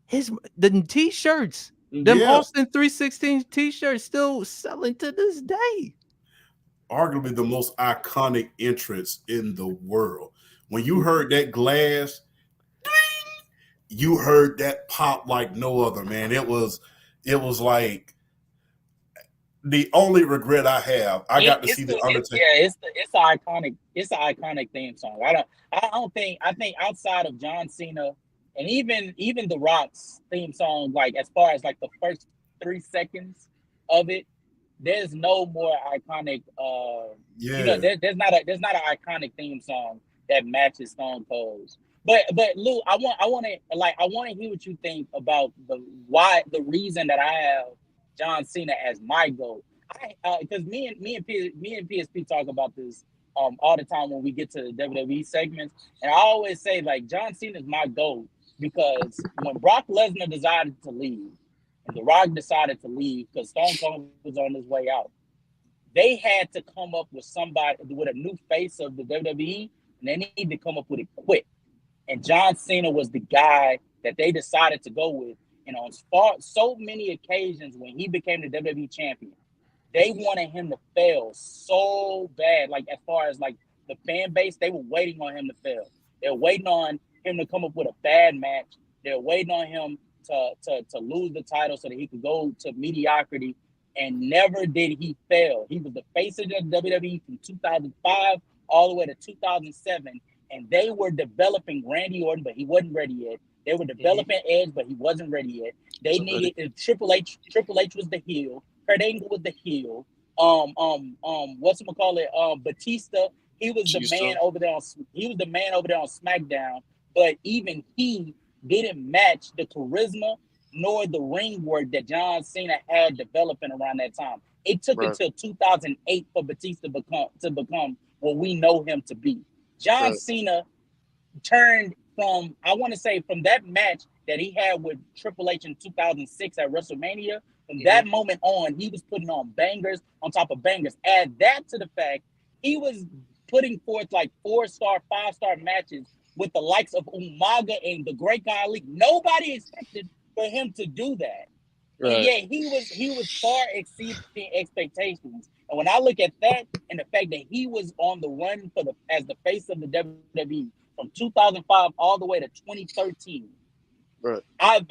the t-shirts, them Yeah. Austin 316 t-shirts still selling to this day. Arguably the most iconic entrance in the world. When you heard that glass, you heard that pop like no other, man. It was like the only regret I have. I got to see the Undertaker. It's the iconic theme song. I think outside of John Cena and even The Rock's theme song, like as far as like the first 3 seconds of it, there's no more iconic. There's not an iconic theme song that matches Stone Cold's. But Lou, I want to hear what you think about the reason that I have John Cena as my GOAT. Because me and PSP talk about this all the time when we get to the WWE segments, and I always say like John Cena is my GOAT because when Brock Lesnar decided to leave and The Rock decided to leave because Stone Cold was on his way out, they had to come up with a new face of the WWE, and they needed to come up with it quick. And John Cena was the guy that they decided to go with. And on so many occasions when he became the WWE champion, they wanted him to fail so bad. Like as far as like the fan base, they were waiting on him to fail. They were waiting on him to come up with a bad match. They were waiting on him to lose the title so that he could go to mediocrity. And never did he fail. He was the face of the WWE from 2005 all the way to 2007. And they were developing Randy Orton, but he wasn't ready yet. They were developing Edge, but he wasn't ready yet. They needed Triple H. Triple H was the heel. Kurt Angle was the heel. Batista. He was the man over there on SmackDown. But even he didn't match the charisma nor the ring work that John Cena had developing around that time. It took until 2008 for Batista to become what we know him to be. John Cena turned from that match that he had with Triple H in 2006 at WrestleMania. From that moment on, he was putting on bangers on top of bangers. Add that to the fact he was putting forth like 4-star, 5-star matches with the likes of Umaga and the Great Khali. Nobody expected for him to do that. Right. And yeah, he was far exceeding expectations. And when I look at that and the fact that he was on the run as the face of the WWE from 2005 all the way to 2013, right. I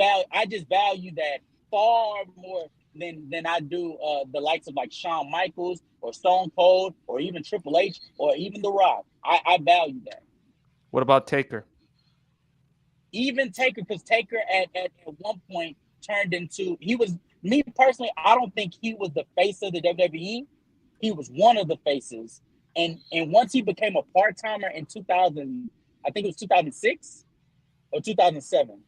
just value that far more than I do the likes of like Shawn Michaels or Stone Cold or even Triple H or even The Rock. I value that. What about Taker? Even Taker, because Taker at one point turned into, me personally, I don't think he was the face of the WWE. He was one of the faces. And once he became a part-timer in 2000, I think it was 2006 or 2007.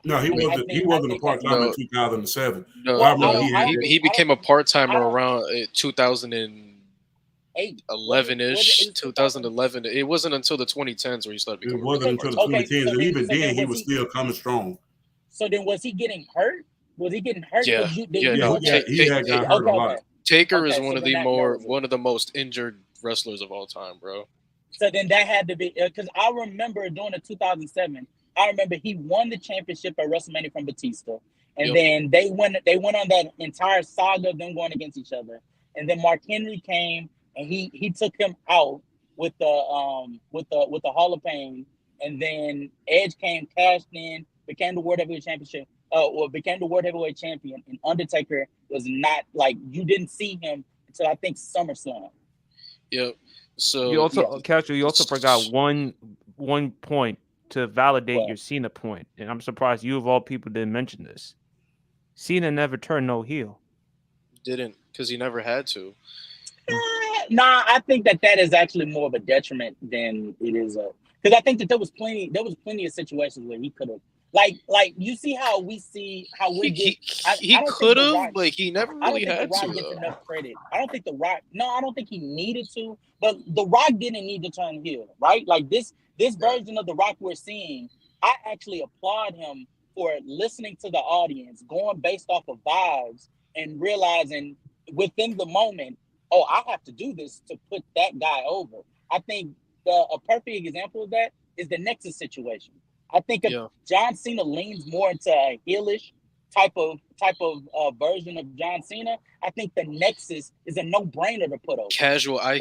He wasn't a part-timer in 2007. No, he became a part-timer around 2011-ish, 2011. It wasn't until the 2010s where he started becoming. It wasn't until the 2010s, and even then he was still coming strong. So then, was he getting hurt? Was he getting hurt? Yeah, he had got hurt a lot. Taker is one of the most injured wrestlers of all time, bro. So then that had to be, because I remember during the 2007, I remember he won the championship at WrestleMania from Batista, and then they went on that entire saga of them going against each other, and then Mark Henry came and he took him out with the Hall of Fame, and then Edge came, cashed in, became the World Heavyweight Championship. Became the World Heavyweight Champion, and Undertaker was not, like, you didn't see him until I think SummerSlam. Yep. So you also forgot one point to validate What? your Cena point, and I'm surprised you of all people didn't mention this. Cena never turned no heel. Didn't, because he never had to. Nah, I think that is actually more of a detriment than it is a. Because I think that there was plenty of situations where he could have, like you see how we get. He I don't think could The have, Rock, but he never I don't really think The had Rock to, gets though. enough credit. I don't think The Rock. No, I don't think he needed to. But The Rock didn't need to turn heel, right? Like this version of The Rock we're seeing, I actually applaud him for listening to the audience, going based off of vibes, and realizing within the moment, oh, I have to do this to put that guy over. I think a perfect example of that is the Nexus situation. I think if John Cena leans more into a heelish type of version of John Cena, I think the Nexus is a no-brainer to put over. Casual, I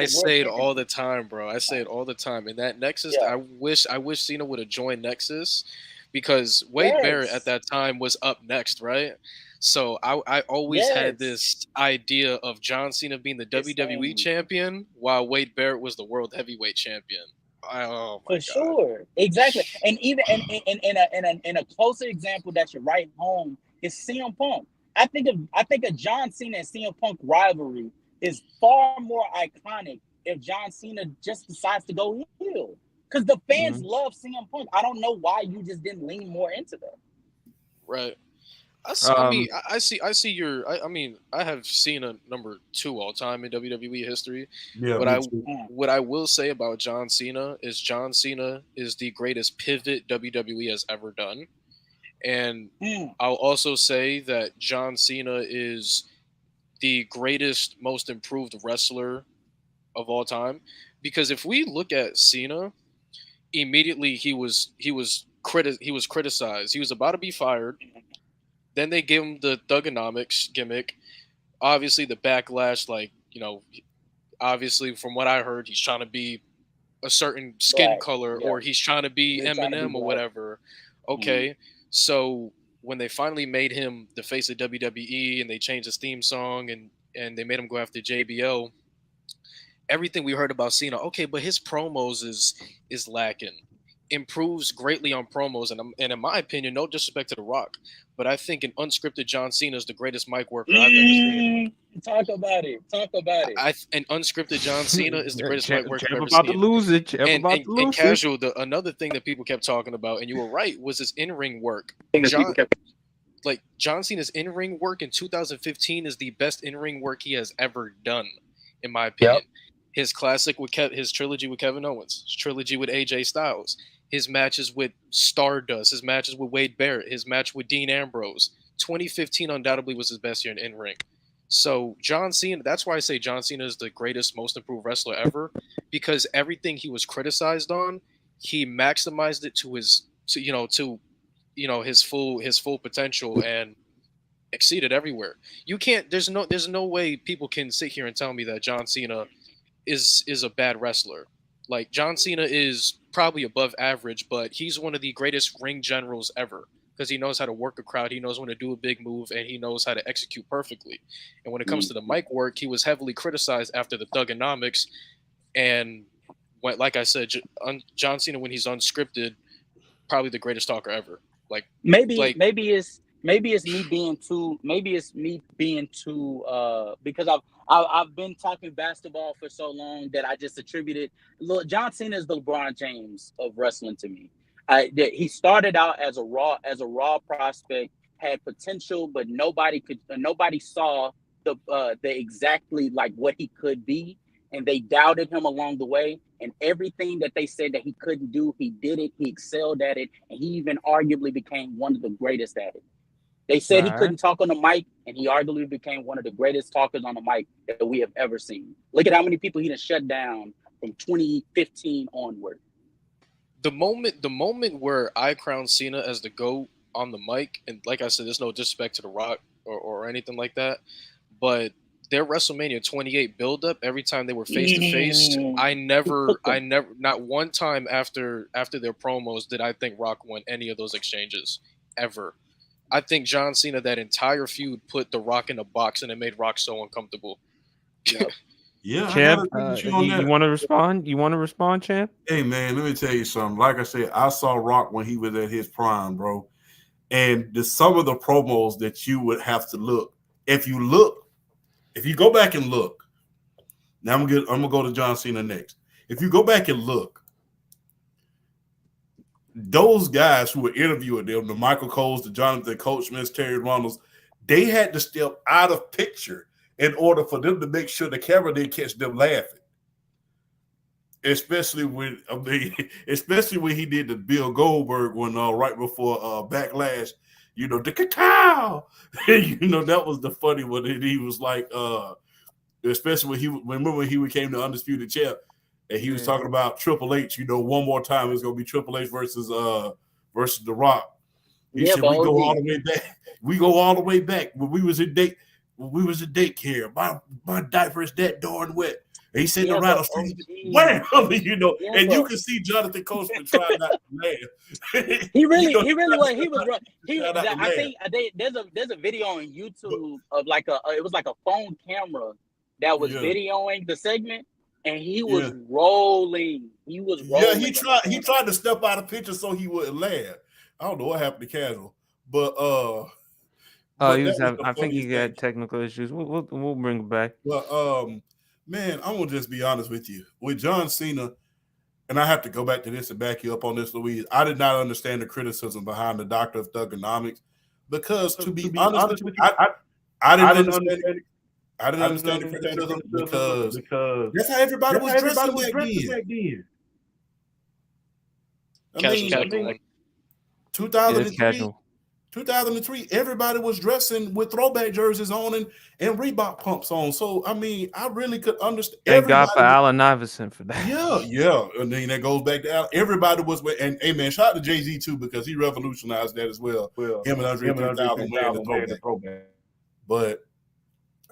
say it all the time, bro. I say it all the time. And that Nexus, I wish Cena would have joined Nexus, because Wade Barrett at that time was up next, right? So I always had this idea of John Cena being the WWE champion while Wade Barrett was the world heavyweight champion. Oh my God. Sure, exactly. And even in a closer example that should write home is CM Punk. I think a John Cena and CM Punk rivalry is far more iconic if John Cena just decides to go heel, because the fans love CM Punk. I don't know why you just didn't lean more into that. Right. I see your. I mean, I have Cena number 2 all time in WWE history. Yeah, what I will say about John Cena is the greatest pivot WWE has ever done, and I'll also say that John Cena is the greatest, most improved wrestler of all time. Because if we look at Cena, immediately he was criticized. He was about to be fired. Then they gave him the Thuganomics gimmick. Obviously, the backlash, obviously from what I heard, he's trying to be a certain skin color, or he's trying to be Eminem or whatever. Okay, so when they finally made him the face of WWE and they changed his theme song and they made him go after JBL, everything we heard about Cena, okay, but his promos is lacking. Improves greatly on promos, and in my opinion, no disrespect to The Rock, but I think an unscripted John Cena is the greatest mic worker I've ever seen. Talk about it. An unscripted John Cena is the greatest mic worker I've ever about seen. To lose it. And casual, another thing that people kept talking about, and you were right, was his in-ring work. John Cena's in-ring work in 2015 is the best in-ring work he has ever done, in my opinion. Yep. His classic with his trilogy with Kevin Owens, his trilogy with AJ Styles, his matches with Stardust, his matches with Wade Barrett, his match with Dean Ambrose. 2015 undoubtedly was his best year in ring. So John Cena, that's why I say John Cena is the greatest, most improved wrestler ever, because everything he was criticized on, he maximized it to his full potential and exceeded everywhere. You can't. There's no way people can sit here and tell me that John Cena is a bad wrestler. Like, John Cena is probably above average, but he's one of the greatest ring generals ever, because he knows how to work a crowd, he knows when to do a big move, and he knows how to execute perfectly. And when it comes to the mic work, he was heavily criticized after the Thuganomics. And like I said, John Cena, when he's unscripted, probably the greatest talker ever. Maybe it's me being too because I've been talking basketball for so long that I just attributed. Look, John Cena is the LeBron James of wrestling to me. He started out as a raw prospect, had potential, but nobody saw the exactly like what he could be, and they doubted him along the way. And everything that they said that he couldn't do, he did it. He excelled at it, and he even arguably became one of the greatest at it. They said he couldn't talk on the mic, and he arguably became one of the greatest talkers on the mic that we have ever seen. Look at how many people he done shut down from 2015 onward. The moment where I crowned Cena as the GOAT on the mic, and like I said, there's no disrespect to The Rock or anything like that, but their WrestleMania 28 build-up, every time they were face-to-face, I never, not one time after their promos did I think Rock won any of those exchanges, ever. I think John Cena, that entire feud, put The Rock in a box, and it made Rock so uncomfortable. Yep. Yeah, I Champ, gotta agree with you on you that. want to respond? You want to respond, Champ? Hey man, let me tell you something. Like I said, I saw Rock when he was at his prime, bro. And some of the promos that you would have to look. If you go back and look, now I'm gonna go to John Cena next. If you go back and look, those guys who were interviewing them, the Michael Coles, the Jonathan Coachmans, Terry Ronalds, they had to step out of picture in order for them to make sure the camera didn't catch them laughing. Especially when he did the Bill Goldberg one right before Backlash, the cacao. That was the funny one. And he was like, especially when he became the undisputed champ, and he was talking about Triple H. One more time it's gonna be Triple H versus The Rock. He said we go all the way back. We go all the way back when we was in daycare. My diaper is that darn wet. And he said the rattle street, wham, you can see Jonathan Coachman trying not to laugh. He really was. He was. I think there's a video on YouTube of it was like a phone camera that was videoing the segment, and he was rolling. He was rolling. Yeah, he tried to step out of picture so he wouldn't laugh. I don't know what happened to Casual, but I think he got technical issues. We'll bring it back. But man, I'm gonna just be honest with you. With John Cena, and I have to go back to this and back you up on this, Louise. I did not understand the criticism behind the Doctor of Thugonomics because, to be honest with you, I didn't understand it. I didn't understand the criticism because that's how everybody was dressing back then. I mean, 2003, everybody was dressing with throwback jerseys on and Reebok pumps on. So, I mean, I really could understand. Thank God for Allen Iverson for that. Yeah. And then that goes back to Allen. Everybody was with, and hey, man, shout out to Jay-Z too, because he revolutionized that as well. Him and Andre 3000 wearing the throwback. But,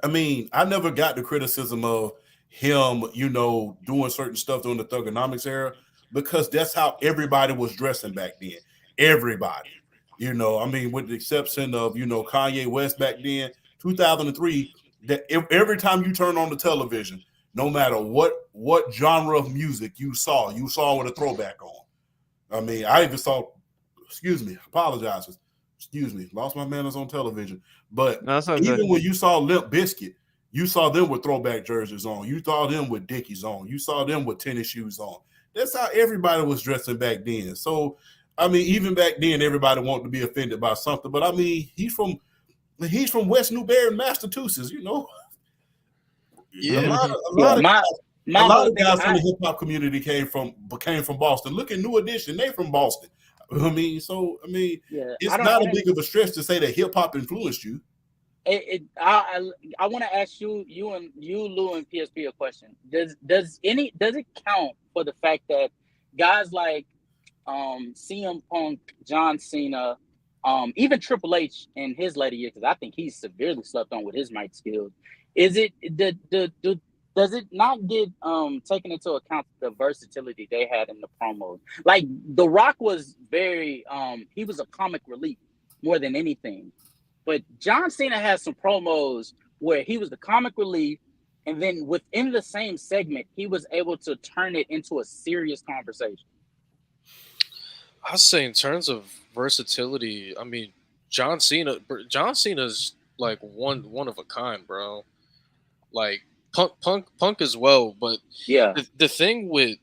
I mean, I never got the criticism of him, doing certain stuff during the Thugonomics era because that's how everybody was dressing back then. Everybody. I mean, with the exception of, Kanye West back then, 2003, that every time you turn on the television, no matter what genre of music you saw with a throwback on. I mean, I even saw, lost my manners on television. But even when you saw Limp Bizkit, you saw them with throwback jerseys on. You saw them with Dickies on. You saw them with tennis shoes on. That's how everybody was dressing back then. So, I mean, even back then, everybody wanted to be offended by something. But I mean, he's from West Newberry, Massachusetts. Yeah. A lot of guys from the hip hop community came from Boston. Look at New Edition; they from Boston. I mean, it's not a big of a stretch to say that hip hop influenced you. I want to ask you, Lou, and PSP a question. Does it count for the fact that guys like CM Punk, John Cena, even Triple H in his later years, because I think he's severely slept on with his mic skills. Does it not get taken into account the versatility they had in the promos? Like The Rock was very he was a comic relief more than anything. But John Cena has some promos where he was the comic relief, and then within the same segment, he was able to turn it into a serious conversation. I say in terms of versatility, I mean, John Cena's like one of a kind, bro. Like Punk as well, but yeah, the thing with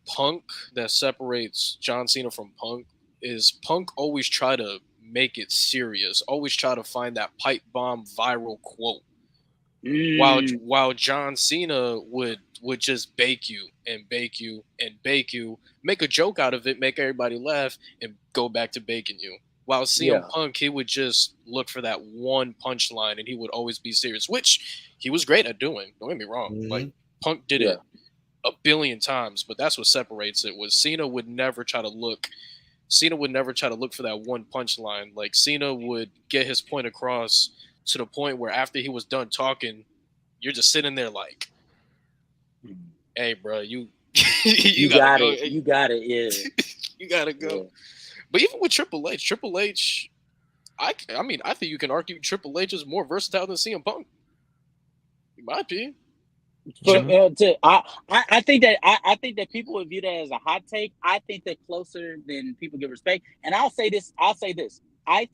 Punk that separates John Cena from Punk is Punk always try to make it serious, always try to find that pipe bomb viral quote. While John Cena would just bake you, make a joke out of it, make everybody laugh, and go back to baking you. While CM Punk, he would just look for that one punchline, and he would always be serious, which he was great at doing. Don't get me wrong. Mm-hmm. Like Punk did it a billion times, but that's what separates it. Was Cena would never try to look for that one punchline. Like Cena would get his point across to the point where after he was done talking, you're just sitting there like, "Hey, bro, you got it. You got it. Yeah, you gotta go." Yeah. But even with Triple H, I mean, I think you can argue Triple H is more versatile than CM Punk, in my opinion. I think that people would view that as a hot take. I think that closer than people give respect. And I'll say this. I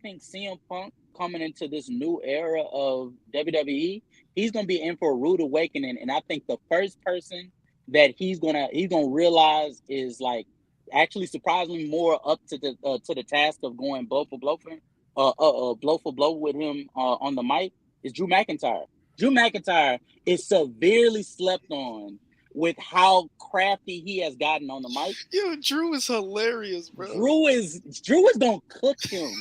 think CM Punk coming into this new era of WWE, he's gonna be in for a rude awakening. And I think the first person that he's gonna realize is like actually surprisingly more up to the task of going blow for blow with him on the mic is Drew McIntyre. Drew McIntyre is severely slept on with how crafty he has gotten on the mic. Yo, Drew is hilarious, bro. Drew is gonna cook him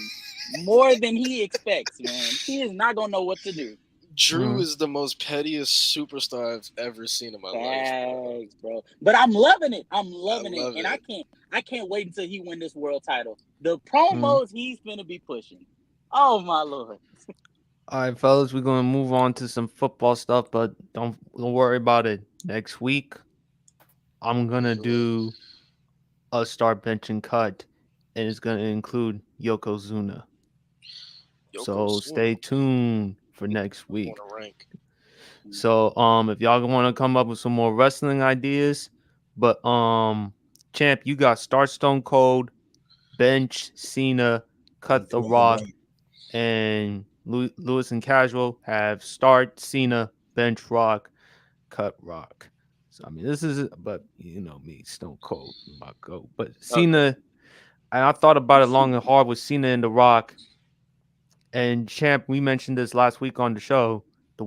more than he expects, man. He is not gonna know what to do. Drew is the most pettiest superstar I've ever seen in my life, bro. But I'm loving it. I'm loving it. And I can't wait until he win this world title. The promos he's gonna be pushing. Oh my Lord. All right, fellas, we're gonna move on to some football stuff, but don't worry about it. Next week, I'm gonna do a start, bench, and cut, and it's gonna include Yokozuna. So stay tuned for next week. So if y'all want to come up with some more wrestling ideas, but Champ, you got start Stone Cold, bench Cena, cut The Rock, and Lewis and Casual have start Cena, bench Rock, cut Rock. So I mean, this is, but you know me, Stone Cold, my go. But Cena, and I thought about it long and hard with Cena and The Rock. And Champ, we mentioned this last week on the show. The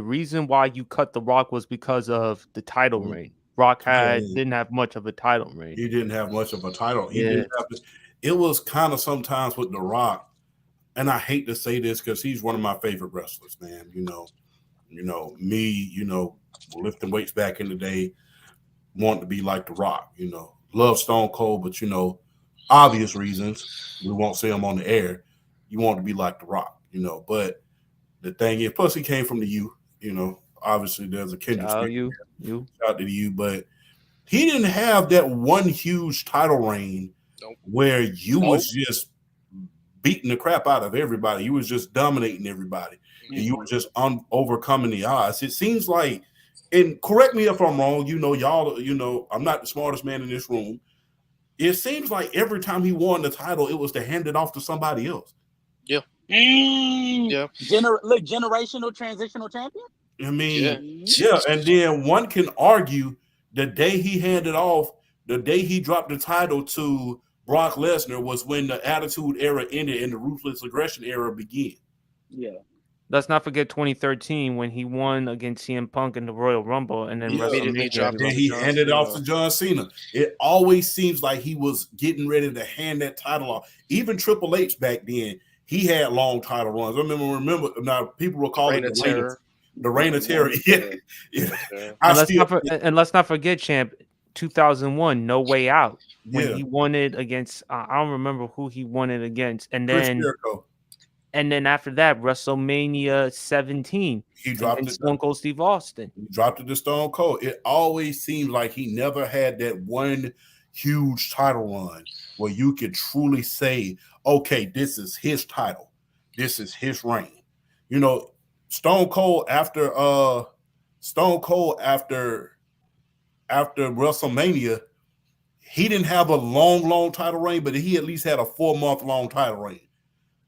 reason why you cut The Rock was because of the title reign. Rock didn't have much of a title reign. He didn't have much of a title. It was kind of sometimes with The Rock. And I hate to say this because he's one of my favorite wrestlers, man. You know, me, lifting weights back in the day, wanting to be like The Rock, love Stone Cold, but, obvious reasons, we won't say them on the air, you want to be like The Rock, but the thing is, plus he came from the U, obviously there's a kindred spirit. Shout to the U, but he didn't have that one huge title reign where you was just beating the crap out of everybody. You was just dominating everybody. And you were just overcoming the odds. It seems like, and correct me if I'm wrong, y'all, I'm not the smartest man in this room. It seems like every time he won the title, it was to hand it off to somebody else. Yeah. Generational transitional champion? I mean, yeah. And then one can argue the day he handed off, the day he dropped the title to Brock Lesnar was when the Attitude Era ended and the Ruthless Aggression Era began. Yeah. Let's not forget 2013 when he won against CM Punk in the Royal Rumble, and then he handed off to John Cena. It always seems like he was getting ready to hand that title off. Even Triple H back then, he had long title runs. I remember now people were calling it the Reign of Terror. And let's not forget, Champ, 2001, No Way Out, when he won it against I don't remember who he won it against, and then after that, WrestleMania 17, he dropped it. Stone Cold Steve Austin. He dropped it to Stone Cold. It always seemed like he never had that one huge title run where you could truly say, okay, this is his title. This is his reign. Stone Cold after WrestleMania, he didn't have a long title reign, but he at least had a 4-month long title reign.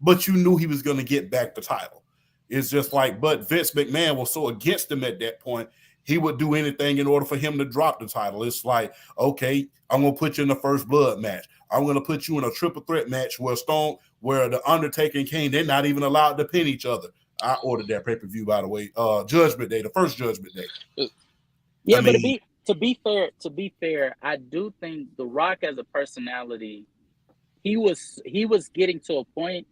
But you knew he was going to get back the title. It's just like, but Vince McMahon was so against him at that point, he would do anything in order for him to drop the title. It's like, okay, I'm going to put you in the First Blood match. I'm going to put you in a triple threat match where the Undertaker and Kane, they're not even allowed to pin each other. I ordered that pay-per-view, by the way. Judgment Day, the first Judgment Day. Yeah, but to be fair, I do think The Rock as a personality, he was getting to a point,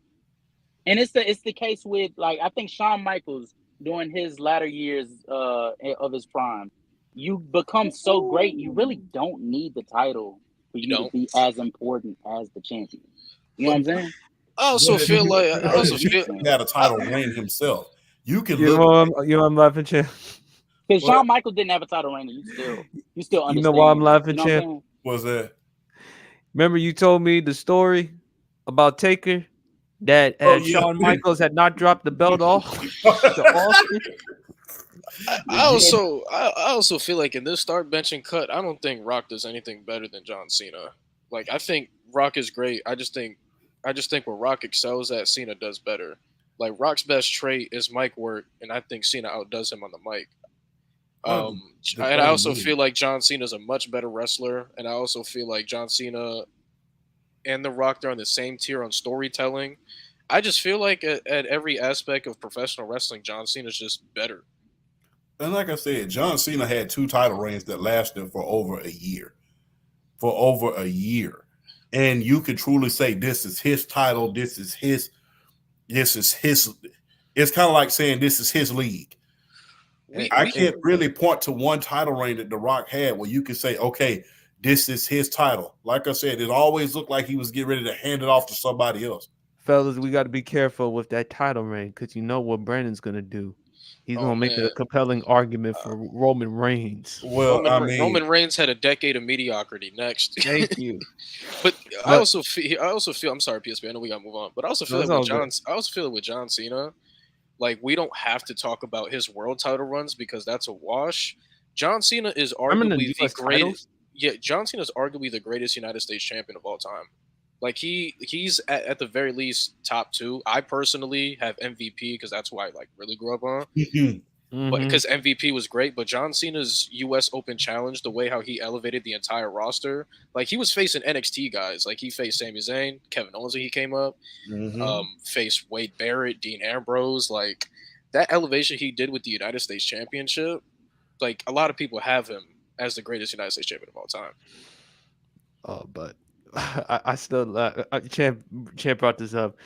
and it's the case with, like, I think Shawn Michaels during his latter years of his prime. You become so great, you really don't need the title for you to be as important as the champion. You know what I'm saying? I also feel he had a title reign himself. You can I'm laughing, Champ. Because Shawn Michaels didn't have a title reign, you still understand. You know why I'm laughing, Champ? What's that? Remember you told me the story about Taker that Shawn Michaels had not dropped the belt off to Austin? I also feel like in this start, bench, and cut, I don't think Rock does anything better than John Cena. Like I think Rock is great. I just think where Rock excels at, Cena does better. Like Rock's best trait is mic work, and I think Cena outdoes him on the mic. And I also feel like John Cena is a much better wrestler, and I also feel like John Cena and The Rock are on the same tier on storytelling. I just feel like at every aspect of professional wrestling, John Cena is just better. And like I said, John Cena had 2 title reigns that lasted for over a year. And you could truly say this is his title, this is his it's kind of like saying this is his league. I can't really point to one title reign that The Rock had where you could say, okay, this is his title. Like I said, it always looked like he was getting ready to hand it off to somebody else. Fellas, we got to be careful with that title reign because you know what Brandon's going to do. He's going to make a compelling argument for Roman Reigns. Well, Roman Reigns had a decade of mediocrity. Next, thank you. But I also feel. I'm sorry, PSP. I know we got to move on, but I also feel with John Cena, like we don't have to talk about his world title runs because that's a wash. John Cena is arguably the greatest. Yeah, John Cena is arguably the greatest United States champion of all time. Like he's at the very least top 2. I personally have MVP because that's who I like really grew up on. But because MVP was great, but John Cena's U.S. Open Challenge, the way how he elevated the entire roster, like he was facing NXT guys, like he faced Sami Zayn, Kevin Owens when he came up, faced Wade Barrett, Dean Ambrose, like that elevation he did with the United States Championship. Like a lot of people have him as the greatest United States champion of all time. Oh, but I still Champ brought this up.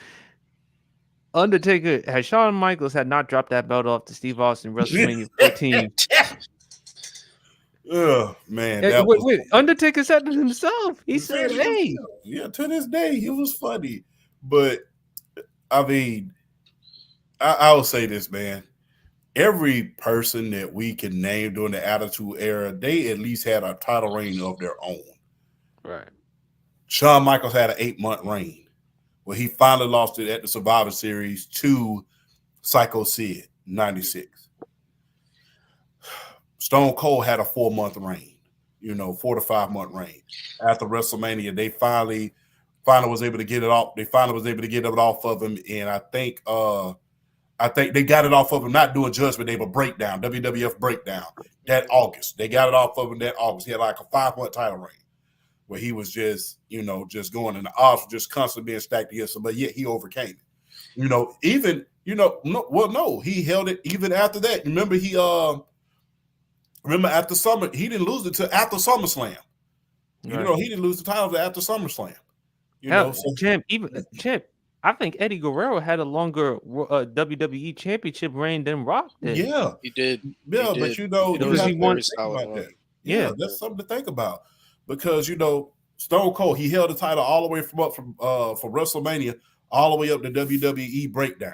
Undertaker has Shawn Michaels had not dropped that belt off to Steve Austin WrestleMania 14. Oh man, wait, Undertaker said it himself. He said, "Hey, yeah." To this day, he was funny, but I mean, I will say this, man. Every person that we can name during the Attitude Era, they at least had a title reign of their own. Right. Shawn Michaels had an 8-month reign where he finally lost it at the Survivor Series to Psycho Sid, 96. Stone Cold had a 4-month reign, 4 to 5 month reign. After WrestleMania, they finally was able to get it off. They finally was able to get it off of him, and I think they got it off of him, not doing Judgment Day, but Breakdown, WWF Breakdown, that August. They got it off of him that August. He had like a 5-month title reign where he was just, just going, and the odds were just constantly being stacked against him, but yet he overcame it. He held it even after that. Remember after Summer, he didn't lose it till after SummerSlam. Right. He didn't lose the title after SummerSlam. Champ, I think Eddie Guerrero had a longer WWE Championship reign than Rock did. Yeah, he did. Yeah, he but did. you have he won. to think about that. Yeah, that's something to think about because Stone Cold, he held the title all the way from WrestleMania all the way up to WWE Breakdown.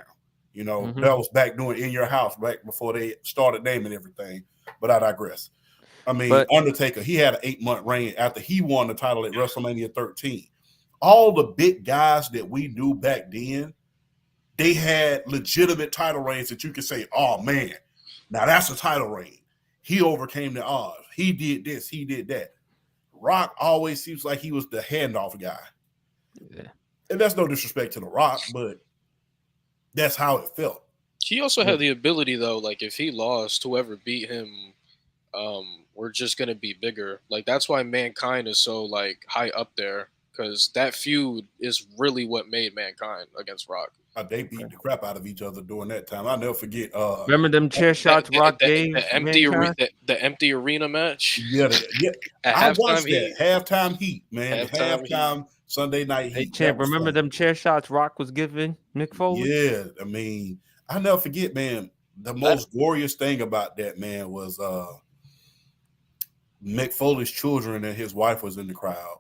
That was back doing In Your House, back before they started naming everything. But I digress. I mean, Undertaker, he had an 8-month reign after he won the title at WrestleMania 13. All the big guys that we knew back then, they had legitimate title reigns that you could say, oh, man, now that's a title reign. He overcame the odds. He did this. He did that. Rock always seems like he was the handoff guy. Yeah. And that's no disrespect to The Rock, but that's how it felt. He also had the ability, though, like if he lost, whoever beat him, we're just going to be bigger. Like that's why Mankind is so like high up there. Because that feud is really what made Mankind against Rock. They beat the crap out of each other during that time. I'll never forget. Remember them chair shots Rock gave? The empty arena match? Yeah. I watched that. Halftime Heat, man. Halftime Sunday Night Heat. Hey, Champ, remember them chair shots Rock was giving Mick Foley? Yeah. I mean, I'll never forget, man. The most glorious thing about that, man, was Mick Foley's children and his wife was in the crowd.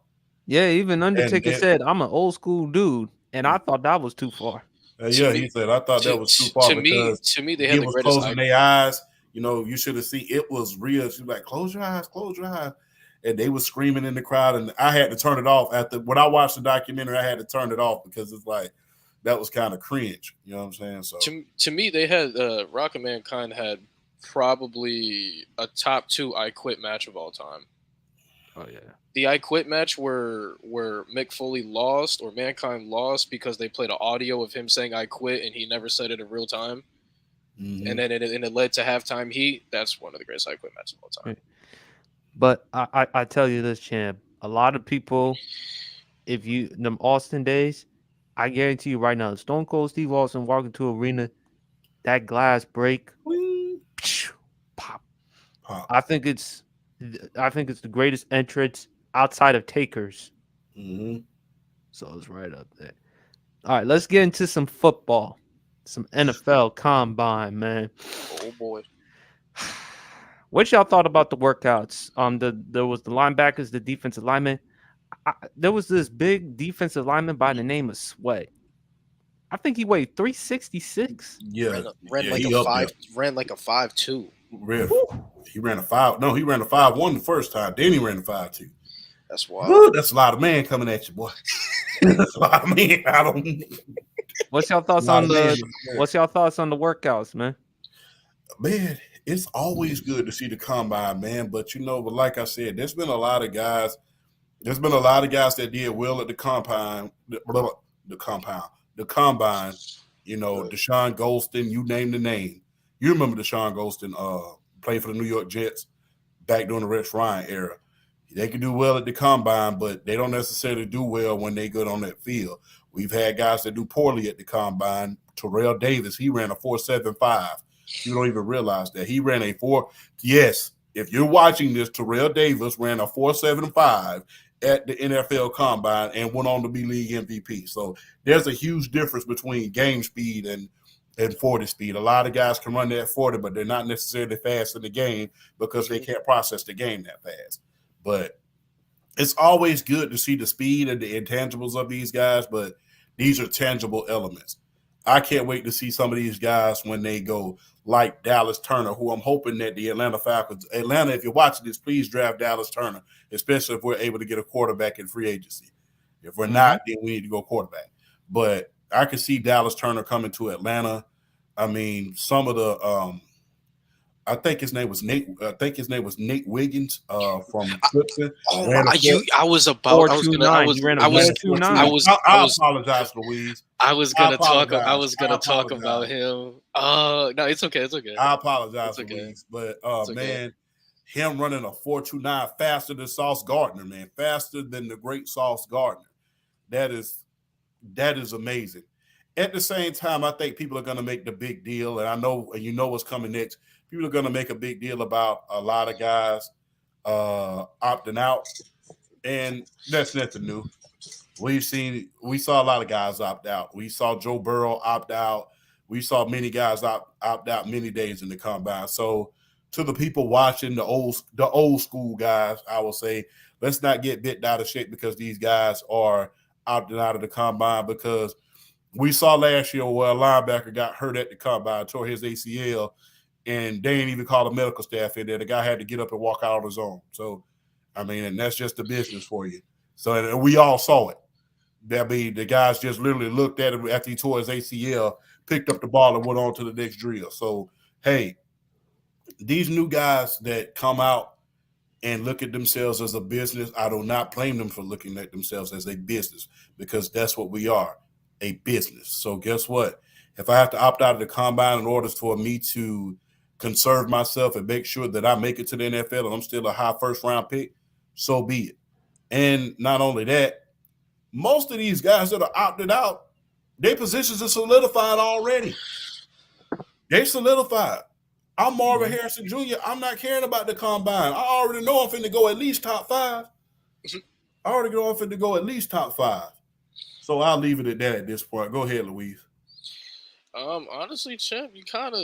Yeah, even Undertaker said, I'm an old school dude, and I thought that was too far. He said, I thought that was too far because to me, they had the greatest closing their eyes. You should have seen it was real. She was like, close your eyes. And they were screaming in the crowd, and I had to turn it off. When I watched the documentary, I had to turn it off because it's like, that was kind of cringe. You know what I'm saying? So to me, they had Rock and Mankind had probably a top 2 I Quit match of all time. Oh yeah. The I Quit match where Mick Foley lost or Mankind lost because they played an audio of him saying I quit and he never said it in real time. Mhm. And then it led to halftime heat. That's one of the greatest I Quit matches of all time. But I tell you this, champ. A lot of people, if you them Austin days, I guarantee you right now, Stone Cold Steve Austin walking to arena, that glass break, Wing. pop. Pop. I think it's the greatest entrance outside of Taker's. Mhm. So it's right up there. All right, let's get into some football, some NFL combine, man. Oh boy. What y'all thought about the workouts? There was the linebackers, the defensive linemen. There was this big defensive lineman by the name of Sway. I think he weighed 366. Yeah. Ran Yeah, like he a up there. 5'2". Riff. He ran a 5. No, he ran a 5-1 the first time. Then he ran a 5-2. That's wild. Woo, that's a lot of man coming at you, boy. That's a lot of man. I don't. What's y'all thoughts Lot on of the man. What's y'all thoughts on the workouts, man? Man, it's always good to see the combine, man. But but like I said, there's been a lot of guys. There's been a lot of guys that did well at the combine. The combine. Deshaun Golston. You name the name. You remember Deshaun Golston? Played for the New York Jets back during the Rex Ryan era. They can do well at the combine, but they don't necessarily do well when they get on that field. We've had guys that do poorly at the combine. Terrell Davis, he ran a 4.75. You don't even realize that. He ran a 4. Yes, if you're watching this, Terrell Davis ran a 4.75 at the NFL combine and went on to be league MVP. So there's a huge difference between game speed and 40 speed. A lot of guys can run that 40, but they're not necessarily fast in the game because they can't process the game that fast. But it's always good to see the speed and the intangibles of these guys, but these are tangible elements. I can't wait to see some of these guys when they go like Dallas Turner, who I'm hoping that the Atlanta Falcons, if you're watching this, please draft Dallas Turner, especially if we're able to get a quarterback in free agency. If we're not, then we need to go quarterback. But I could see Dallas Turner coming to Atlanta. I mean, some of the I think his name was Nate. I think his name was Nate Wiggins from Clemson. I was about. I was gonna. I was. I was. I apologize, Louise. I was gonna talk about him. No, it's okay. It's okay. I apologize, okay. Louise. But man, him running a 4.29 faster than Sauce Gardner, man, faster than the great Sauce Gardner. That is amazing. At the same time, I think people are going to make the big deal, and I know, and you know what's coming next. People are going to make a big deal about a lot of guys opting out, and that's nothing new. We saw a lot of guys opt out. We saw Joe Burrow opt out. We saw many guys opt out many days in the combine. So to the people watching, the old school guys, I will say, let's not get bent out of shape because these guys are opting out of the combine, because we saw last year where a linebacker got hurt at the combine, tore his ACL, and they didn't even call the medical staff in there. The guy had to get up and walk out on his own. So, I mean, and that's just the business for you. So, and we all saw it. That mean, the guys just literally looked at him after he tore his ACL, picked up the ball, and went on to the next drill. So, hey, these new guys that come out and look at themselves as a business, I do not blame them for looking at themselves as a business, because that's what we are, a business. So guess what? If I have to opt out of the combine in order for me to conserve myself and make sure that I make it to the NFL and I'm still a high first-round pick, so be it. And not only that, most of these guys that are opted out, their positions are solidified already. They solidified. I'm Marvin Harrison Jr. I'm not caring about the combine. I already know I'm finna go at least top 5. I already know I'm finna go at least top 5. So I'll leave it at that at this point. Go ahead, Louise. Honestly, Champ, you kind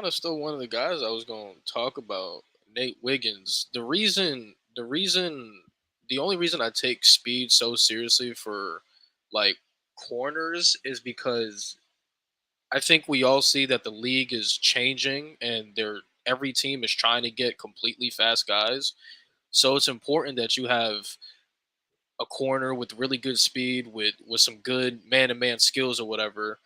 of stole one of the guys I was going to talk about, Nate Wiggins. The only reason I take speed so seriously for like corners is because I think we all see that the league is changing and every team is trying to get completely fast guys. So it's important that you have a corner with really good speed, with some good man-to-man skills or whatever.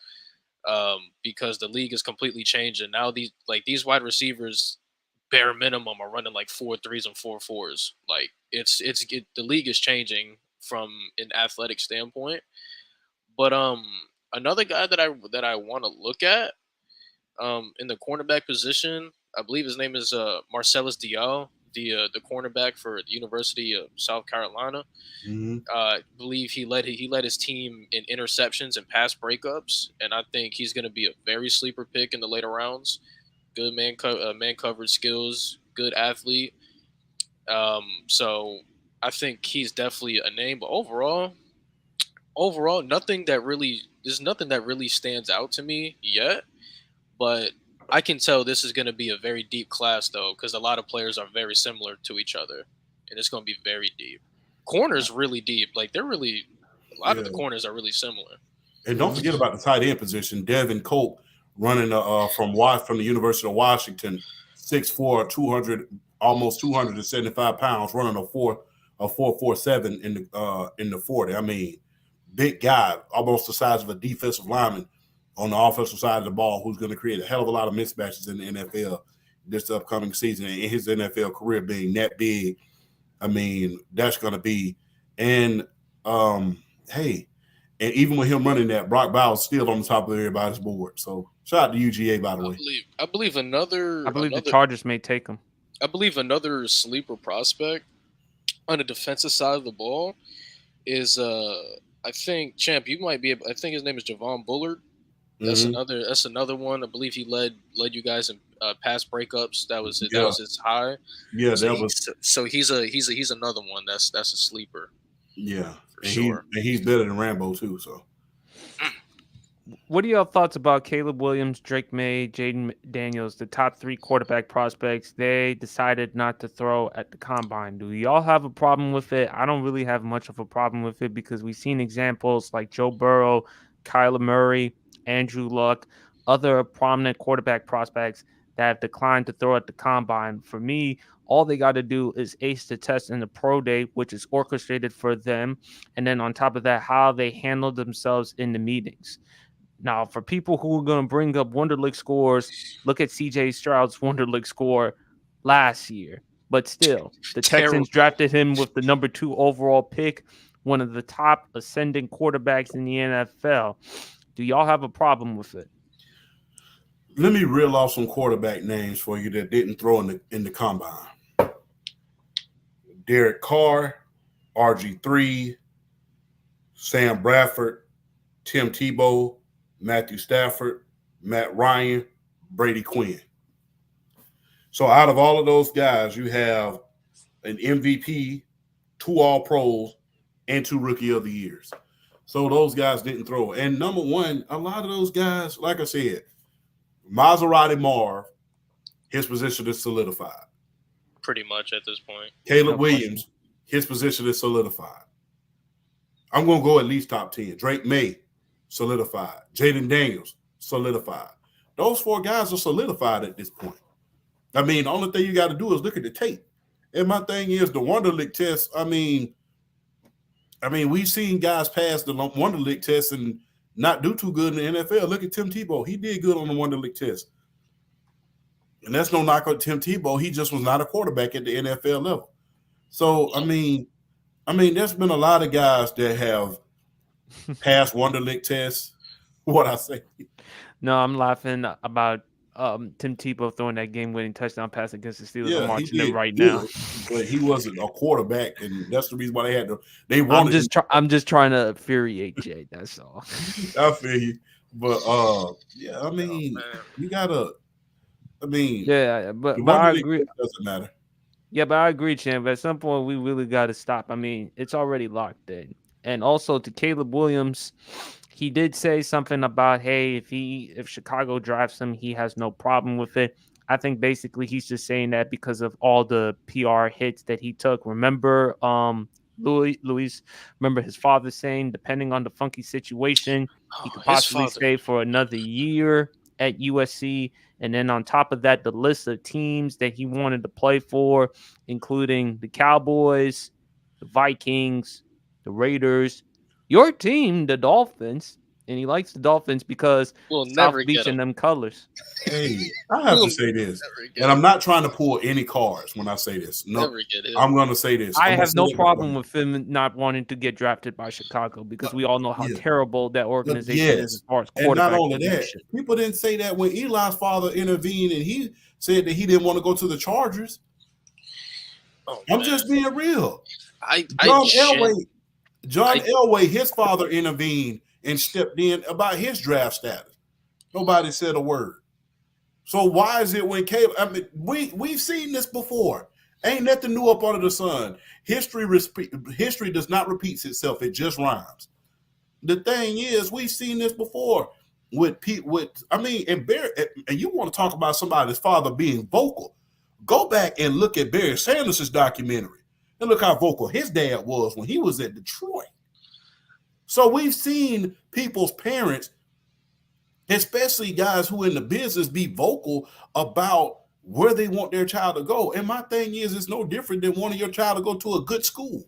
because the league is completely changed, and now these wide receivers bare minimum are running like 4.3s and 4.4s. Like the league is changing from an athletic standpoint. But another guy that I want to look at in the cornerback position, I believe his name is Marcellus Dial, the cornerback for the University of South Carolina. Mhm. I believe he led his team in interceptions and pass breakups, and I think he's going to be a very sleeper pick in the later rounds. Good man coverage skills, good athlete. So I think he's definitely a name. But overall, there's nothing that really stands out to me yet. But I can tell this is going to be a very deep class, though, because a lot of players are very similar to each other, and it's going to be very deep. Corners really deep. Like a lot of the corners are really similar. And don't forget about the tight end position. Devin Cope running from the University of Washington, 6'4", 200, almost 275 pounds, running a 4.47 in the 40. I mean, big guy, almost the size of a defensive lineman on the offensive side of the ball, who's going to create a hell of a lot of mismatches in the NFL this upcoming season, and in his NFL career being that big. I mean, that's going to be, and hey, and even with him running that, Brock Bowers still on the top of everybody's board. So shout out to UGA, by the way. I believe the Chargers may take him. I believe another sleeper prospect on the defensive side of the ball is I think Champ, you might be able, I think his name is Javon Bullard. That's another one. I believe he led you guys in pass breakups. That was his high. Yeah, so he's another one that's a sleeper. Yeah, for sure. He's better than Rambo too. So, what are your thoughts about Caleb Williams, Drake May, Jaden Daniels, the top 3 quarterback prospects? They decided not to throw at the combine. Do y'all have a problem with it? I don't really have much of a problem with it because we've seen examples like Joe Burrow, Kyler Murray, Andrew Luck, other prominent quarterback prospects that have declined to throw at the combine. For me, all they got to do is ace the test in the pro day, which is orchestrated for them. And then on top of that, how they handle themselves in the meetings. Now, for people who are going to bring up Wonderlic scores, look at CJ Stroud's Wonderlic score last year. But still, the Texans drafted him with the number 2 overall pick, one of the top ascending quarterbacks in the NFL. Do y'all have a problem with it? Let me reel off some quarterback names for you that didn't throw in the combine. Derek Carr, RG3, Sam Bradford, Tim Tebow, Matthew Stafford, Matt Ryan, Brady Quinn. So out of all of those guys, you have an MVP, 2 All-Pros, and 2 Rookie of the Years. So those guys didn't throw. And number one, a lot of those guys, like I said, Maserati Marv, his position is solidified. Pretty much at this point. Caleb Williams, his position is solidified. I'm going to go at least top 10. Drake May, solidified. Jaden Daniels, solidified. Those 4 guys are solidified at this point. I mean, the only thing you got to do is look at the tape. And my thing is the Wonderlic test, I mean, we've seen guys pass the Wonderlic test and not do too good in the NFL. Look at Tim Tebow. He did good on the Wonderlic test. And that's no knock on Tim Tebow. He just was not a quarterback at the NFL level. So, I mean, there's been a lot of guys that have passed Wonderlic tests. What I say? No, I'm laughing about Tim Tebow throwing that game-winning touchdown pass against the Steelers. I'm watching it right now. But he wasn't a quarterback, and that's the reason why they had to. I'm just trying to infuriate Jay. That's all. I feel you, but yeah, I mean, you gotta. I mean, yeah, but I agree. It doesn't matter. Yeah, but I agree, Champ. At some point, we really got to stop. I mean, it's already locked in. And also to Caleb Williams, he did say something about, hey, if Chicago drafts him, he has no problem with it. I think basically he's just saying that because of all the PR hits that he took. Remember, Luis, remember his father saying, depending on the funky situation, he could possibly stay for another year at USC. And then on top of that, the list of teams that he wanted to play for, including the Cowboys, the Vikings, the Raiders, your team, the Dolphins, and he likes the Dolphins because We'll South never Beach get in him. them colors. Hey, I have to say this, Never get and I'm him. not trying to pull any cards when I say this. No, Never get him. I'm going to say this. I I'm gonna have say no it problem before. with him not wanting to get drafted by Chicago because we all know how Yeah. terrible that organization yes. is as far as And not quarterback only that, position. people didn't say that when Eli's father intervened and he said that he didn't want to go to the Chargers. Oh, I'm man. just being real. I John Elway, his father intervened and stepped in about his draft status. Nobody said a word. So why is it when Caleb? I mean, we've seen this before. Ain't nothing new up under the sun. History does not repeat itself. It just rhymes. The thing is, we've seen this before with Pete. And Barry. And you want to talk about somebody's father being vocal? Go back and look at Barry Sanders' documentary and look how vocal his dad was when he was at Detroit. So we've seen people's parents, especially guys who in the business, be vocal about where they want their child to go. And my thing is, it's no different than wanting your child to go to a good school.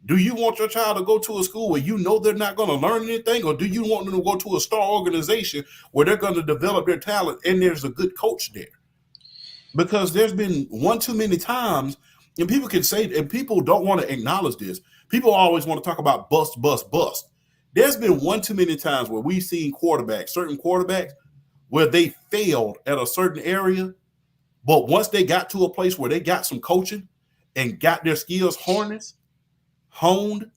Do you want your child to go to a school where you know they're not going to learn anything, or do you want them to go to a star organization where they're going to develop their talent and there's a good coach there? Because there's been one too many times, and people can say, and people don't want to acknowledge this. People always want to talk about bust, bust, bust. There's been one too many times where we've seen certain quarterbacks, where they failed at a certain area, but once they got to a place where they got some coaching and got their skills honed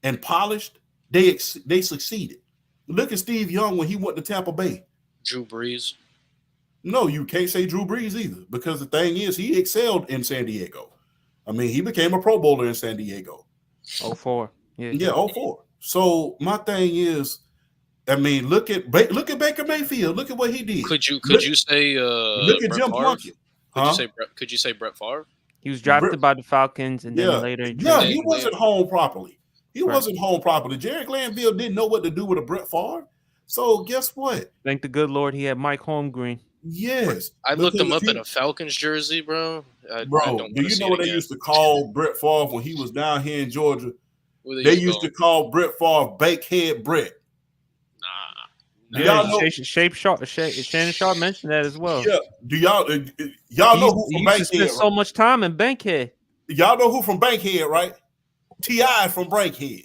and polished, they succeeded. Look at Steve Young when he went to Tampa Bay. Drew Brees. No, you can't say Drew Brees either, because the thing is, he excelled in San Diego. I mean, he became a Pro Bowler in San Diego. 04. Yeah, 04. So my thing is, I mean, look at Baker Mayfield. Look at what he did. Could you say look at Brett Jim Favre? Plunkett? Could you say Brett Favre? He was drafted by the Falcons, and then later he wasn't home properly. Wasn't home properly. Jerry Glanville didn't know what to do with a Brett Favre. So guess what? Thank the good Lord he had Mike Holmgren. Yes. I looked him up in a Falcons jersey, bro. Do you know what they used to call Brett Favre when he was down here in Georgia? They used to call Brett Favre Bakehead Brett. Nah. Do y'all know? Shannon Sharp mentioned that as well. Yeah. Do y'all know who from Bankhead? He spent so much time in Bankhead. Y'all know who from Bankhead, right? T.I. from Bankhead.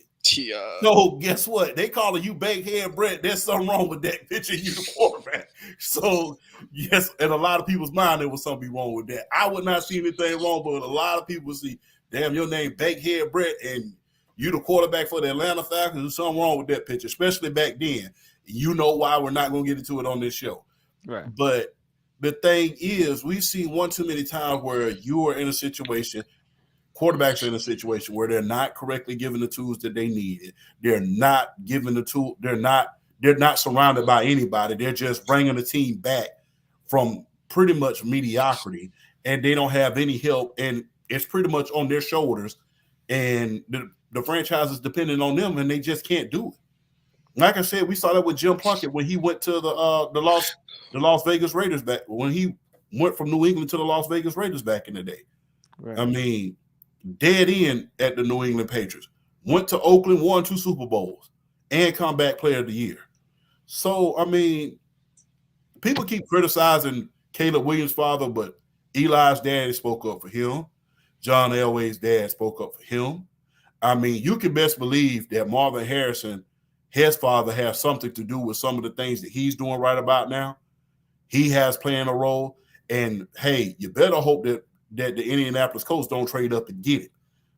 So guess what? They calling you Bankhead Brett. There's something wrong with that picture. You the quarterback. So yes, in a lot of people's mind, there was something wrong with that. I would not see anything wrong, but a lot of people see, damn, your name Bankhead Brett, and you the quarterback for the Atlanta Falcons. There's something wrong with that picture, especially back then. You know why we're not going to get into it on this show. Right. But the thing is, we've seen one too many times where you are in a situation, quarterbacks are in a situation where they're not correctly given the tools that they need. They're not given the tool. They're not surrounded by anybody. They're just bringing the team back from pretty much mediocrity, and they don't have any help. And it's pretty much on their shoulders, and the franchise is dependent on them, and they just can't do it. Like I said, we saw that with Jim Plunkett when he went to the Las Vegas Raiders back when he went from New England to the Las Vegas Raiders back in the day. Right. I mean, dead end at the New England Patriots. Went to Oakland, won 2 Super Bowls, and comeback player of the year. So, I mean, people keep criticizing Caleb Williams' father, but Eli's dad spoke up for him. John Elway's dad spoke up for him. I mean, you can best believe that Marvin Harrison, his father, has something to do with some of the things that he's doing right about now. He has playing a role. And, hey, you better hope that the Indianapolis Colts don't trade up and get it,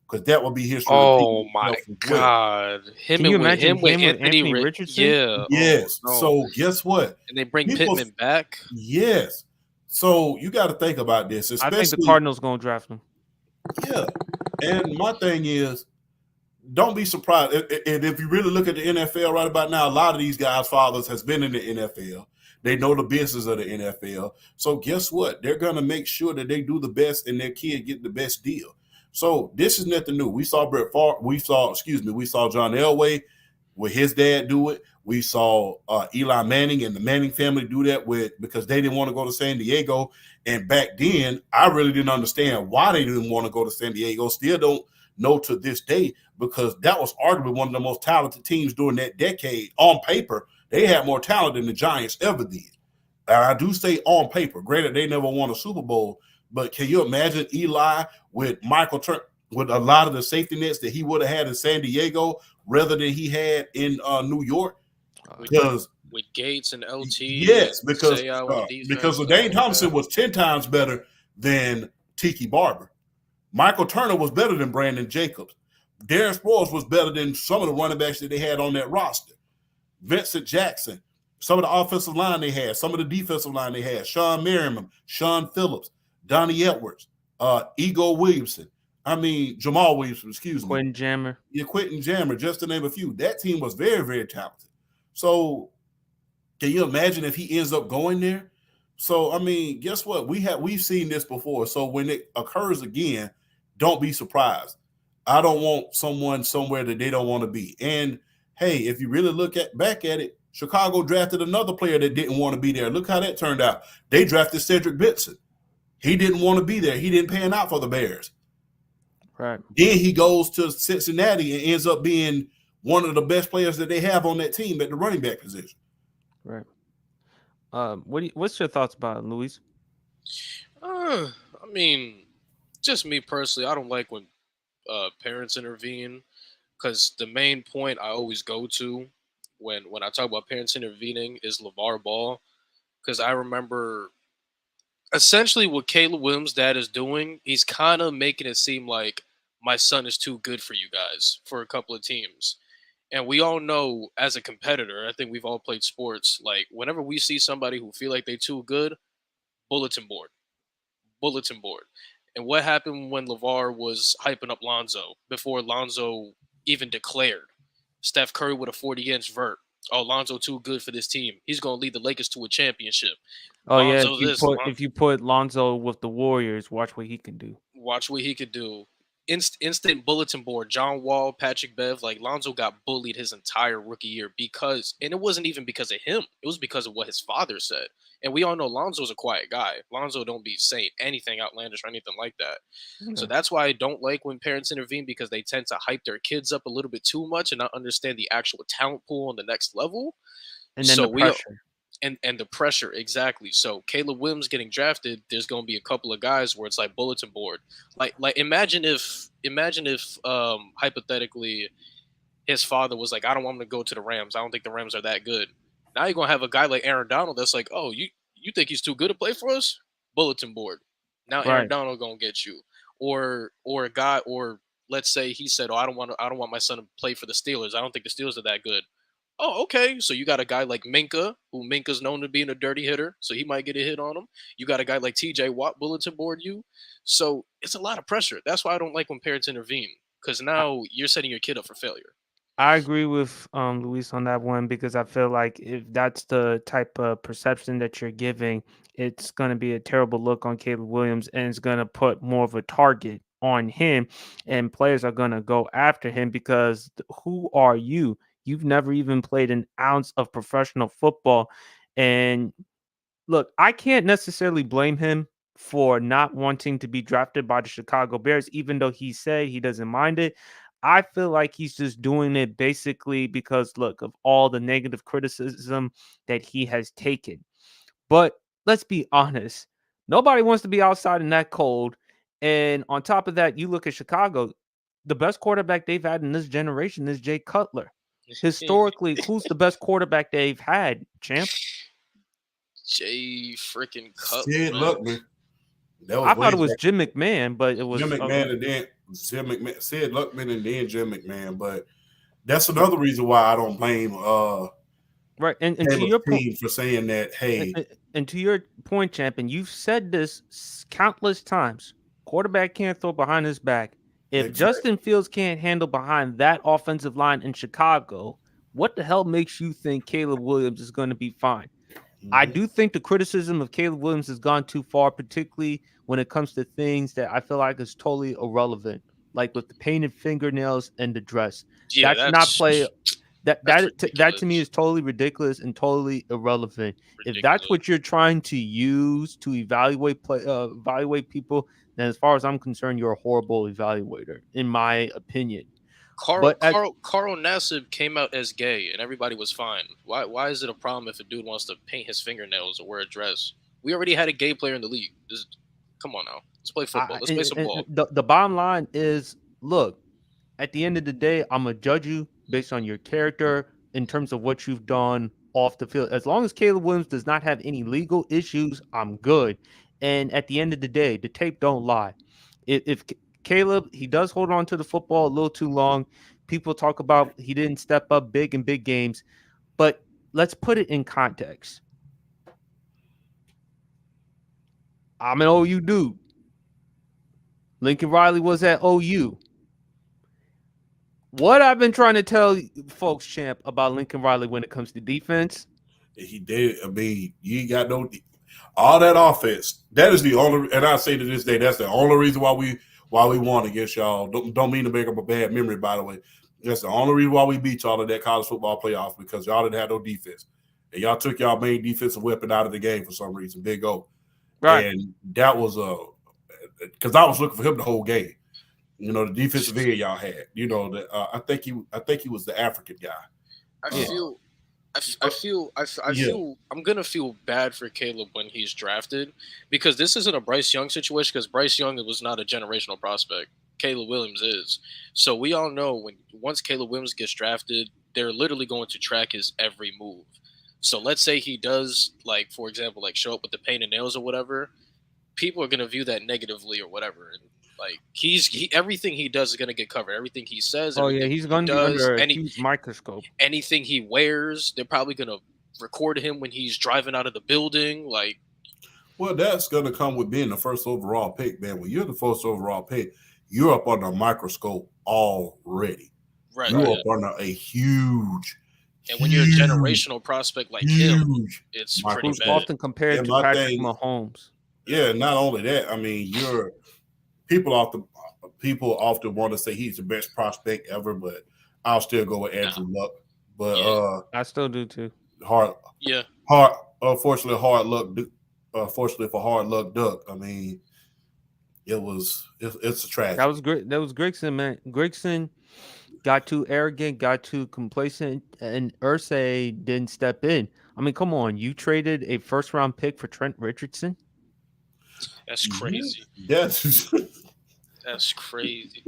because that would be history. Oh, my God. Can you imagine him with Anthony Richardson? Yeah. Yes. Oh, no. So guess what? And they bring Pittman back? Yes. So you got to think about this. I think the Cardinals going to draft him. Yeah. And my thing is, don't be surprised. And if you really look at the NFL right about now, a lot of these guys' fathers has been in the NFL. They know the business of the NFL. So guess what? They're going to make sure that they do the best and their kid get the best deal. So this is nothing new. We saw Brett Favre. We saw John Elway with his dad do it. We saw Eli Manning and the Manning family do that because they didn't want to go to San Diego. And back then, I really didn't understand why they didn't want to go to San Diego. Still don't know to this day, because that was arguably one of the most talented teams during that decade on paper. They had more talent than the Giants ever did. And I do say on paper, granted, they never won a Super Bowl, but can you imagine Eli with with a lot of the safety nets that he would have had in San Diego rather than he had in New York? Because with Gates and LT, yes, because defense, LaDaine Thompson was 10 times better than Tiki Barber. Michael Turner was better than Brandon Jacobs. Darren Sproles was better than some of the running backs that they had on that roster. Vincent Jackson, some of the offensive line they had, some of the defensive line they had, Sean Merriman, Sean Phillips, Donnie Edwards, Ego Williamson. I mean, Jamal Williamson, excuse me. Quentin Jammer. Yeah, Quentin Jammer, just to name a few. That team was very, very talented. So can you imagine if he ends up going there? So, I mean, guess what? We've seen this before. So when it occurs again, don't be surprised. I don't want someone somewhere that they don't want to be. And hey, if you really look back at it, Chicago drafted another player that didn't want to be there. Look how that turned out. They drafted Cedric Benson. He didn't want to be there. He didn't pan out for the Bears. Right. Then he goes to Cincinnati and ends up being one of the best players that they have on that team at the running back position. Right. What's your thoughts about it, Luis? I mean, just me personally, I don't like when parents intervene, because the main point I always go to when I talk about parents intervening is LeVar Ball, because I remember essentially what Caleb Williams' dad is doing. He's kind of making it seem like my son is too good for you guys for a couple of teams. And we all know, as a competitor, I think we've all played sports, like whenever we see somebody who feel like they're too good, bulletin board. And what happened when LeVar was hyping up Lonzo before Lonzo even declared? Steph Curry with a 40-inch vert. Oh, Lonzo too good for this team. He's going to lead the Lakers to a championship. Oh, Lonzo yeah. If you put Lonzo with the Warriors, watch what he can do. Instant bulletin board. John Wall, Patrick Bev, like Lonzo got bullied his entire rookie year and it wasn't even because of him. It was because of what his father said. And we all know Lonzo's a quiet guy. Lonzo don't be saying anything outlandish or anything like that. Mm-hmm. So that's why I don't like when parents intervene, because they tend to hype their kids up a little bit too much and not understand the actual talent pool on the next level. And then the pressure. And the pressure, exactly. So Caleb Williams getting drafted, there's going to be a couple of guys where it's like bulletin board. Like imagine if hypothetically his father was like, I don't want him to go to the Rams. I don't think the Rams are that good. Now you're going to have a guy like Aaron Donald that's like, oh, you think he's too good to play for us? Bulletin board. Now right. Aaron Donald going to get you. Or a guy, or let's say he said, oh, I don't want my son to play for the Steelers. I don't think the Steelers are that good. Oh, okay. So you got a guy like Minka, who Minka's known to being a dirty hitter, so he might get a hit on him. You got a guy like TJ Watt bulletin board you. So it's a lot of pressure. That's why I don't like when parents intervene, because now you're setting your kid up for failure. I agree with Luis on that one, because I feel like if that's the type of perception that you're giving, it's going to be a terrible look on Caleb Williams, and it's going to put more of a target on him, and players are going to go after him because who are you? You've never even played an ounce of professional football. And look, I can't necessarily blame him for not wanting to be drafted by the Chicago Bears, even though he said he doesn't mind it. I feel like he's just doing it basically because, look, of all the negative criticism that he has taken. But let's be honest, nobody wants to be outside in that cold. And on top of that, you look at Chicago, the best quarterback they've had in this generation is Jay Cutler. Historically, who's the best quarterback they've had, champ? Jay freaking Cutler. Sid Luckman. I thought it was Jim McMahon, but it was Jim McMahon and then Sid Luckman and then Jim McMahon. But that's another reason why I don't blame right. And to your point for saying that, hey. And to your point, champ, and you've said this countless times. Quarterback can't throw behind his back. If Justin Fields can't handle behind that offensive line in Chicago, what the hell makes you think Caleb Williams is going to be fine? Mm-hmm. I do think the criticism of Caleb Williams has gone too far, particularly when it comes to things that I feel like is totally irrelevant, like with the painted fingernails and the dress. Yeah, that's not play. That to me is totally ridiculous and totally irrelevant. If that's what you're trying to use to evaluate people, then as far as I'm concerned, you're a horrible evaluator, in my opinion. Carl Nassib came out as gay and everybody was fine. Why is it a problem if a dude wants to paint his fingernails or wear a dress? We already had a gay player in the league. Come on now. Let's play football. Let's play some ball. The bottom line is, look, at the end of the day, I'm going to judge you based on your character in terms of what you've done off the field. As long as Caleb Williams does not have any legal issues, I'm good. And at the end of the day, the tape don't lie. If Caleb, he does hold on to the football a little too long. People talk about he didn't step up big in big games. But let's put it in context. I'm an OU dude. Lincoln Riley was at OU. What I've been trying to tell folks, Champ, about Lincoln Riley when it comes to defense. He did. I mean, you ain't got no all that offense. That is the only, and I say to this day, that's the only reason why we won against y'all. Don't mean to make up a bad memory, by the way. That's the only reason why we beat y'all in that college football playoff, because y'all didn't have no defense. And y'all took y'all main defensive weapon out of the game for some reason. Big O. Right. And that was because I was looking for him the whole game. You know, the defensive end y'all had. You know, I think he was the African guy. I feel I'm gonna feel bad for Caleb when he's drafted, because this isn't a Bryce Young situation, because Bryce Young was not a generational prospect. Caleb Williams is. So we all know once Caleb Williams gets drafted, they're literally going to track his every move. So let's say he does, like, for example, like show up with the paint and nails or whatever, people are gonna view that negatively or whatever. And like everything he does is gonna get covered. Everything he says. He's gonna be under a huge microscope. Anything he wears, they're probably gonna record him when he's driving out of the building. Like, well, that's gonna come with being the first overall pick, man. When you're the first overall pick, you're up under a microscope already. Right. You're up under a huge. And when you're a generational prospect like him, it's pretty bad. Often compared to Patrick Mahomes. Yeah, not only that, I mean, people often want to say he's the best prospect ever, but I'll still go with Andrew Luck. But I still do too. Unfortunately, hard luck. Fortunately for hard luck, Duck. I mean, it's a tragedy. That was great. That was Grigson, man. Grigson got too arrogant, got too complacent, and Irsay didn't step in. I mean, come on, you traded a first-round pick for Trent Richardson. That's crazy. That's crazy.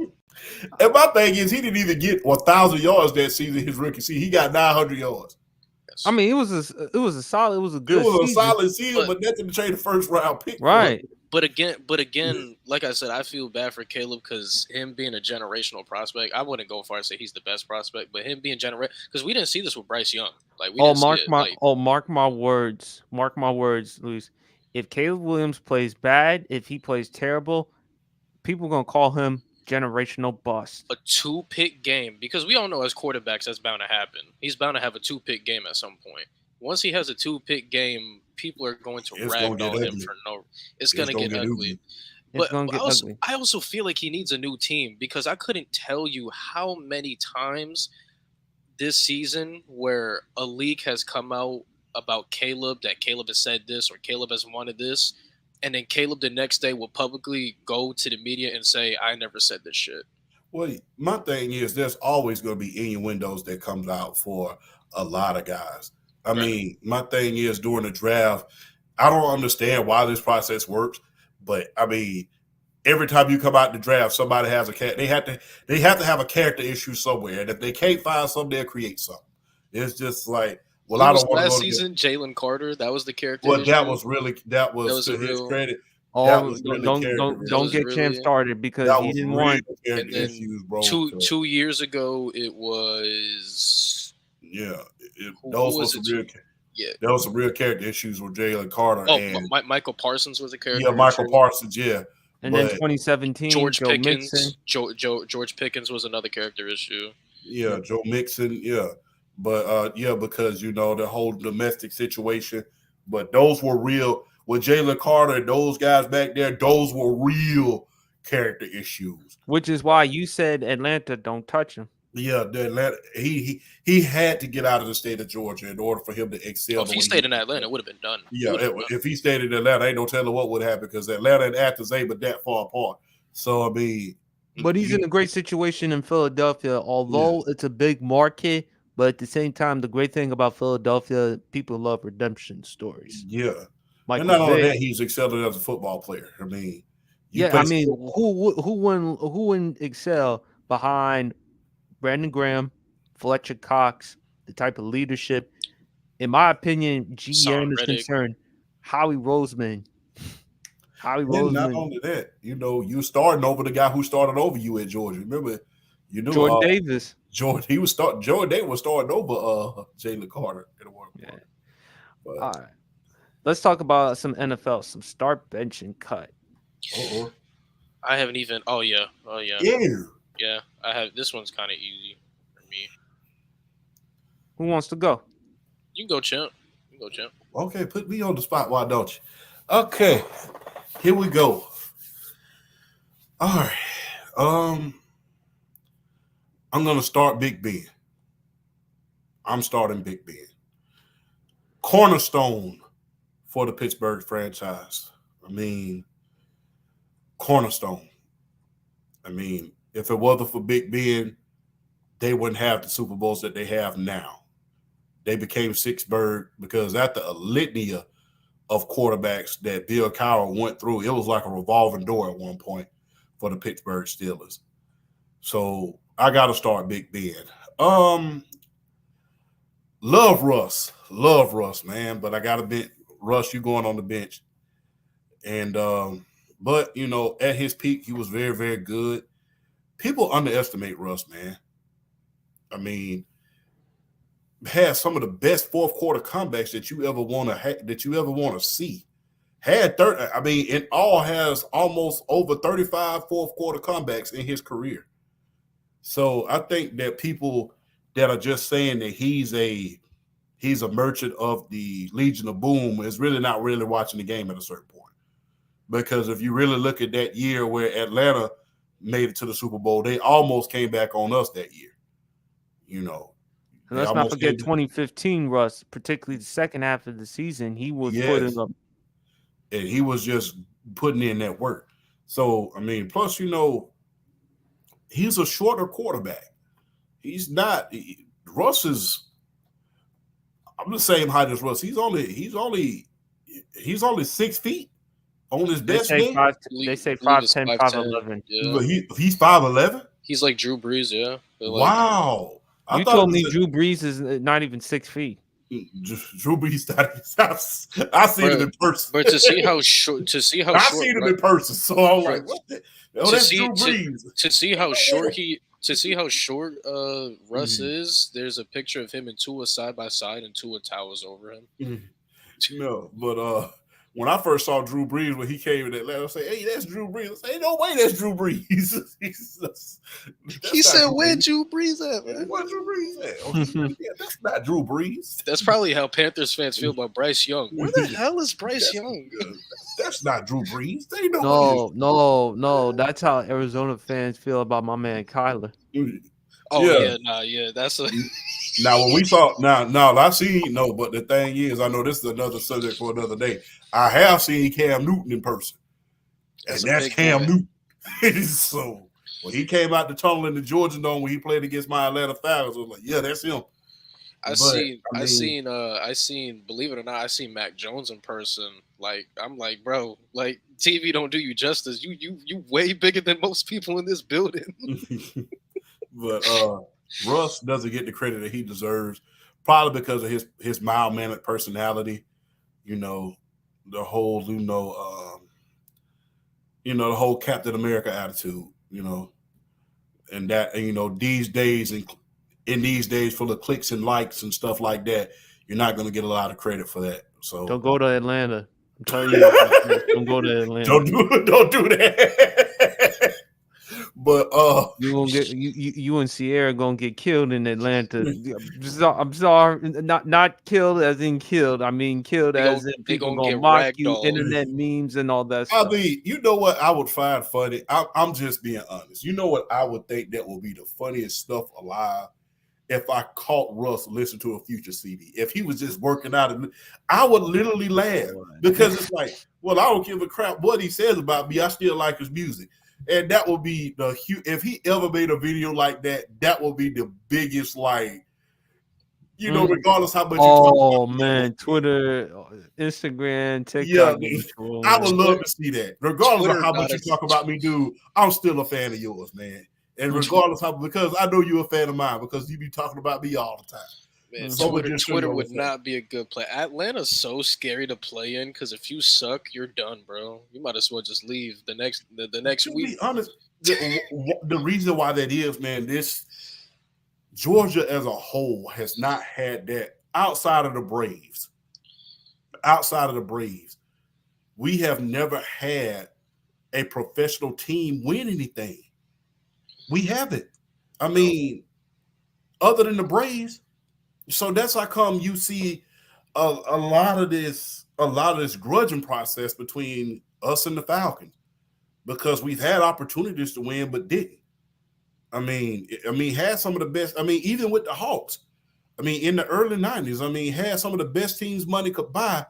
And my thing is, he didn't even get 1,000 yards that season. His rookie season, he got 900 yards. I mean, it was a good. It was a solid season, but nothing to trade a first round pick. Right. But again, like I said, I feel bad for Caleb because him being a generational prospect, I wouldn't go far and say he's the best prospect, but him being because we didn't see this with Bryce Young. Like, mark my words, Luis. If Caleb Williams plays bad, if he plays terrible, people are gonna call him generational bust. A 2-pick game, because we all know as quarterbacks that's bound to happen. He's bound to have a 2-pick game at some point. Once he has a 2-pick game, people are going to rag on him for no. It's gonna get ugly. But I also feel like he needs a new team, because I couldn't tell you how many times this season where a leak has come out about Caleb, that Caleb has said this or Caleb has wanted this, and then Caleb the next day will publicly go to the media and say, I never said this shit. Well, my thing is there's always going to be innuendos that comes out for a lot of guys. I mean, my thing is during the draft, I don't understand why this process works, but I mean, every time you come out the draft, somebody has they have to have a character issue somewhere, and if they can't find something, they'll create something. It's just like, well, I don't want to go last season. Jalen Carter, that was the character. Well, issue. that was to his credit. Don't get Champ started, because he didn't want issues, bro. 2 years ago, it was those were some real character issues with Jalen Carter. And Michael Parsons was a character. Yeah, Michael Parsons. Yeah. And then 2017, George Joe Pickens. Mixon. George Pickens was another character issue. Yeah, Joe Mixon. Yeah. But because the whole domestic situation, but those were real with Jalen Carter and those guys back there. Those were real character issues. Which is why you said Atlanta don't touch him. Yeah, the Atlanta, he had to get out of the state of Georgia in order for him to excel. If he stayed in Atlanta, it would have been done. Yeah, if he stayed in Atlanta, ain't no telling what would happen, because Atlanta and Athens ain't but that far apart. So I mean, But he's in a great situation in Philadelphia, although it's a big market. But at the same time, the great thing about Philadelphia, people love redemption stories. Yeah. And Michael not only Vick. that, he's excelling as a football player. I mean, Yeah, I mean, who wouldn't excel behind Brandon Graham, Fletcher Cox, the type of leadership? In my opinion, GM is Reddick. concerned. Howie Roseman. And not only that, you starting over the guy who started over you at Georgia. Remember, Jordan Davis. Jordan Davis was starting over Jalen Carter in the world. Yeah. But, All right. Let's talk about some NFL, some start, bench, and cut. I haven't even. Oh yeah. Yeah. Yeah, I have. This one's kind of easy for me. Who wants to go? You can go, champ. Okay, put me on the spot. Why don't you? Okay, here we go. All right. I'm gonna start Big Ben. I'm starting Big Ben. Cornerstone for the Pittsburgh franchise. I mean, cornerstone. I mean, if it wasn't for Big Ben, they wouldn't have the Super Bowls that they have now. They became Sixburg because after a litany of quarterbacks that Bill Cowher went through, it was like a revolving door at one point for the Pittsburgh Steelers. So I got to start Big Ben. Love Russ, man, but I got to bench Russ. You going on the bench, and but at his peak, he was very, very good. People underestimate Russ, man. I mean, had some of the best fourth quarter comebacks that you ever want to see. In all has almost over 35 fourth quarter comebacks in his career. So I think that people that are just saying that he's a merchant of the Legion of Boom is really not really watching the game at a certain point. Because if you really look at that year where Atlanta made it to the Super Bowl, they almost came back on us that year. And let's not forget 2015 Russ, particularly the second half of the season. He was putting up. And he was just putting in that work. So, I mean, plus, he's a shorter quarterback. He's not – Russ is – I'm the same height as Russ. He's only 6 feet on his best day. They say 5'10", 5'11". Yeah. He's 5'11"? He's like Drew Brees, yeah. Wow. You told me Drew Brees is not even 6 feet. Drew Brees, I seen him in person. But to see how short, I seen him in person. So I'm like, what? That's Drew Brees. To see how short Russ is, there's a picture of him and Tua side by side, and Tua towers over him. No, but when I first saw Drew Brees when he came in Atlanta, I said, "Hey, that's Drew Brees." I said, "Ain't no way that's Drew Brees." He said, "Where Drew Brees at, man? Where Drew Brees at?" Yeah, that's not Drew Brees. That's probably how Panthers fans feel about Bryce Young. Where the hell is Bryce Young? That's not Drew Brees. They No. That's how Arizona fans feel about my man Kyler. That's a. Now, when we saw I seen but the thing is, I know this is another subject for another day. I have seen Cam Newton in person, and that's Cam Newton. So when he came out the tunnel in the Georgia Dome when he played against my Atlanta Falcons, I was like, yeah, that's him. I seen, believe it or not, I seen Mac Jones in person. Like, I'm like, bro, like TV don't do you justice. You way bigger than most people in this building. But Russ doesn't get the credit that he deserves, probably because of his mild-mannered personality. The whole the whole Captain America attitude. And that these days in these days full of clicks and likes and stuff like that, you're not going to get a lot of credit for that. So don't go to Atlanta. I'm telling you, don't go to Atlanta. Don't do that. But you gonna get you and Sierra gonna get killed in Atlanta. I'm sorry, not killed as in killed. I mean killed as in people gonna mock you, internet memes and all that stuff. I mean, you know what I would find funny? I'm just being honest. You know what I would think that would be the funniest stuff alive? If I caught Russ listen to a Future CD, if he was just working out, I would literally laugh because it's like, well, I don't give a crap what he says about me. I still like his music. And that would be the if he ever made a video like that, that would be the biggest, like, regardless how much you talk Oh about. man, Twitter, Instagram, Yeah, TikTok. I would love to see that. Regardless Twitter of how much you talk about me, dude, I'm still a fan of yours, man. And regardless how, because I know you're a fan of mine because you be talking about me all the time. Man, So Twitter would not be a good play. Atlanta's so scary to play in because if you suck, you're done, bro. You might as well just leave the next week. To be honest, the reason why that is, man, this Georgia as a whole has not had that outside of the Braves. Outside of the Braves, we have never had a professional team win anything. We haven't. I mean, other than the Braves. So that's how come you see a lot of this grudging process between us and the Falcons, because we've had opportunities to win but didn't. I mean, had some of the best. I mean, even with the Hawks, I mean, in the early 90s, I mean, had some of the best teams money could buy,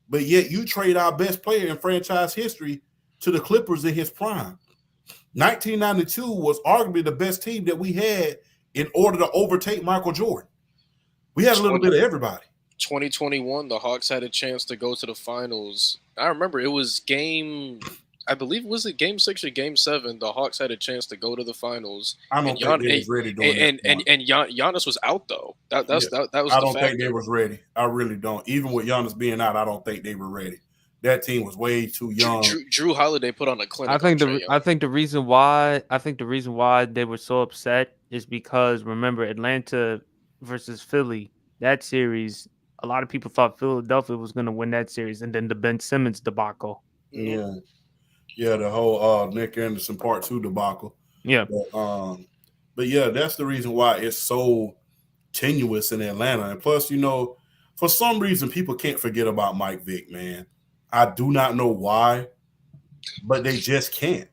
but yet you trade our best player in franchise history to the Clippers in his prime. 1992 was arguably the best team that we had in order to overtake Michael Jordan. We had a little bit of everybody. 2021, the Hawks had a chance to go to the finals. I remember it was I believe, was it game 6 or game 7? The Hawks had a chance to go to the finals. I don't think they was ready doing that. And Giannis was out though. That was. I don't think they was ready. I really don't. Even with Giannis being out, I don't think they were ready. That team was way too young. Drew Holiday put on a clinic. I think the reason why they were so upset is because, remember, Atlanta versus Philly, that series, a lot of people thought Philadelphia was going to win that series, and then the Ben Simmons debacle. Yeah, the whole Nick Anderson Part 2 debacle. Yeah, but yeah, that's the reason why it's so tenuous in Atlanta. And plus, for some reason, people can't forget about Mike Vick, man. I do not know why, but they just can't.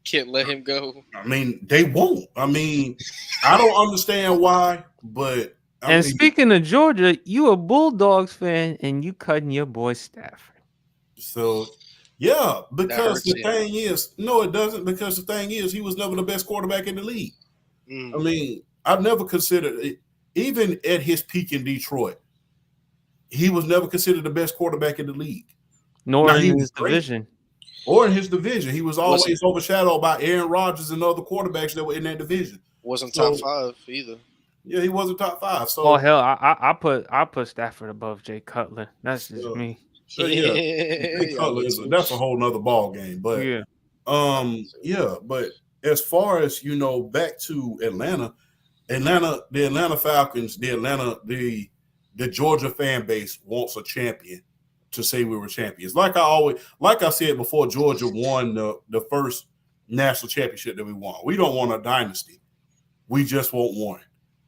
Can't let him go. I mean, they won't. I mean, I don't understand why, but speaking of Georgia, you a Bulldogs fan and you cutting your boy Stafford. So, yeah, because the thing is, no, it doesn't. Because the thing is, he was never the best quarterback in the league. I mean, I've never considered it, even at his peak in Detroit, he was never considered the best quarterback in the league. Nor in his division. Or in his division. He was always overshadowed by Aaron Rodgers and other quarterbacks that were in that division. Wasn't top 5 either. Yeah, he wasn't top 5. So hell, I put Stafford above Jay Cutler. That's just me. So Jay Cutler that's a whole nother ball game. But but as far as back to Atlanta, the Atlanta Falcons, the Georgia fan base wants a champion to say we were champions. Like I said before, Georgia won the first national championship that we won. We don't want a dynasty. We just want one.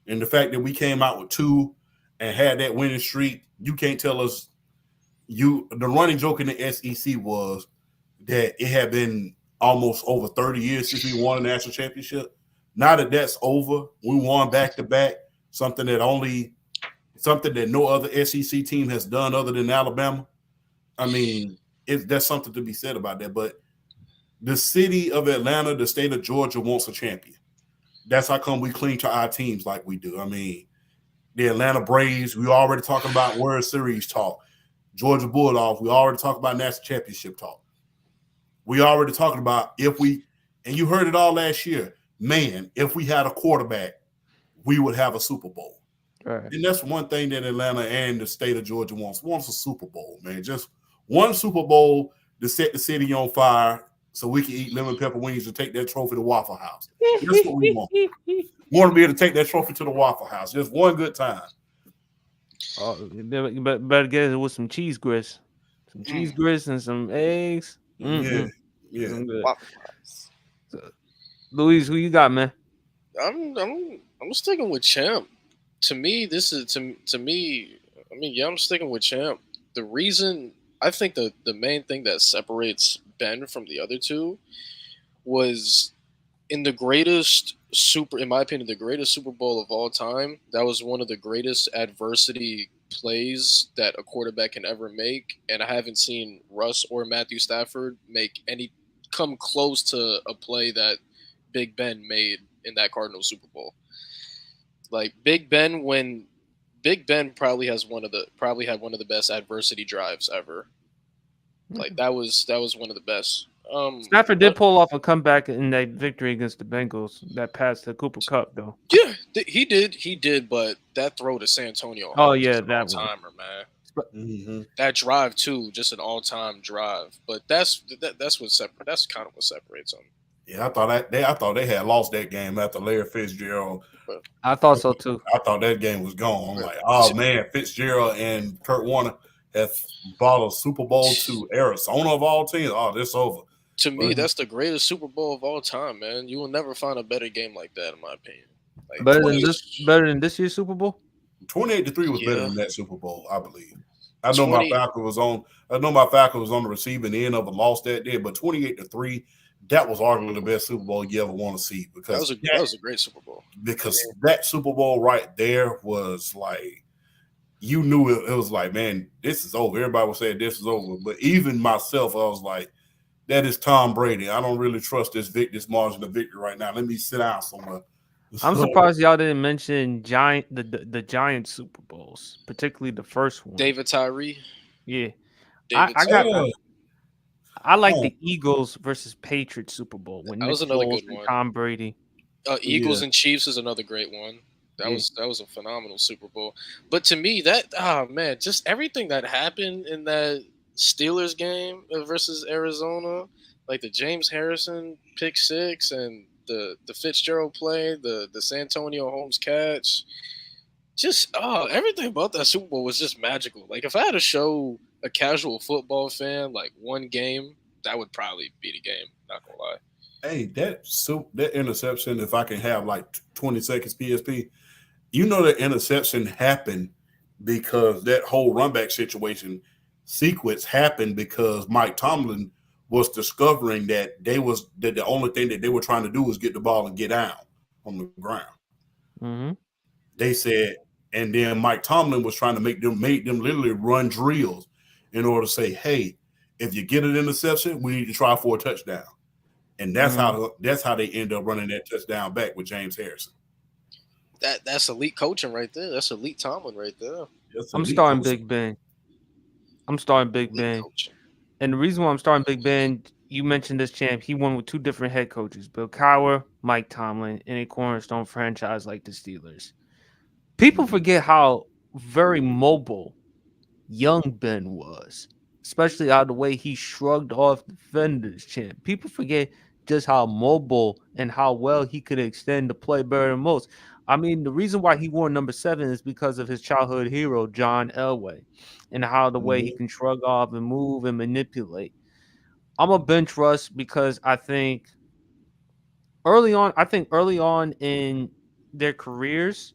And the fact that we came out with 2 and had that winning streak, you can't tell us. The running joke in the SEC was that it had been almost over 30 years since we won a national championship. Now that that's over, we won back-to-back, something that no other SEC team has done other than Alabama. I mean, that's something to be said about that. But the city of Atlanta, the state of Georgia wants a champion. That's how come we cling to our teams like we do. I mean, the Atlanta Braves, we already talking about World Series talk. Georgia Bulldogs, we already talked about national championship talk. We already talking about and you heard it all last year, man, if we had a quarterback, we would have a Super Bowl. Right. And that's one thing that Atlanta and the state of Georgia wants a Super Bowl, man. Just one Super Bowl to set the city on fire so we can eat lemon pepper wings and take that trophy to Waffle House. That's what we want. We want to be able to take that trophy to the Waffle House. Just one good time. But better get it with some cheese grits. Some cheese grits and some eggs. Yeah. So, Luis, who you got, man? I'm sticking with Champ. To me, I'm sticking with Champ. The reason, I think the main thing that separates Ben from the other two was in my opinion, the greatest Super Bowl of all time. That was one of the greatest adversity plays that a quarterback can ever make. And I haven't seen Russ or Matthew Stafford make any come close to a play that Big Ben made in that Cardinals Super Bowl. Like Big Ben, when Big Ben probably had one of the best adversity drives ever. Like that was one of the best. Stafford did pull off a comeback in that victory against the Bengals that passed the Cooper Cup, though. Yeah, he did, but that throw to San Antonio. Oh yeah, an that all-timer, man. Mm-hmm. That drive too, just an all-time drive. But that's kind of what separates them. Yeah, I thought they had lost that game after Larry Fitzgerald. I thought so too. I thought that game was gone. I'm like, oh man, Fitzgerald and Kurt Warner have brought a Super Bowl to Arizona of all teams. Oh, this over. To me, that's the greatest Super Bowl of all time, man. You will never find a better game like that, in my opinion. Like, better than this year's Super Bowl? 28-3 was better than that Super Bowl, I believe. I know my Falcons was on the receiving end of a loss that day, but 28-3, that was arguably the best Super Bowl you ever want to see, because that was a great Super Bowl. Because that Super Bowl right there was like, you knew it was like, man, this is over. Everybody was saying this is over, but even myself, I was like, that is Tom Brady. I don't really trust this margin of victory right now. Let me sit down somewhere. I'm surprised y'all didn't mention the Giant Super Bowls, particularly the first one. David Tyree. Yeah. I like the Eagles versus Patriots Super Bowl when that was Nick another Foles good one. Tom Brady. Eagles and Chiefs is another great one. That was a phenomenal Super Bowl. But to me, just everything that happened in that Steelers game versus Arizona, like the James Harrison pick six and the Fitzgerald play, the Santonio Holmes catch, just everything about that Super Bowl was just magical. Like if I had to show a casual football fan like one game, that would probably be the game. Not gonna lie. Hey, that interception, if I can have like 20 seconds PSP, you know that interception happened because that whole runback situation sequence happened because Mike Tomlin was discovering that the only thing that they were trying to do was get the ball and get down on the ground. Mm-hmm. They said, and then Mike Tomlin was trying to make them literally run drills in order to say, hey, if you get an interception, we need to try for a touchdown. And that's how they end up running that touchdown back with James Harrison. That's elite coaching right there. That's elite Tomlin right there. I'm starting Big Ben. And the reason why I'm starting Big Ben, you mentioned this champ, he won with two different head coaches, Bill Cowher, Mike Tomlin, in a cornerstone franchise like the Steelers. People forget how very mobile young Ben was, especially out of the way he shrugged off defenders, champ. People forget just how mobile and how well he could extend the play better than most. I mean, the reason why he wore number 7 is because of his childhood hero, John Elway, and how the way he can shrug off and move and manipulate. I'm a bench Russ because I think early on in their careers,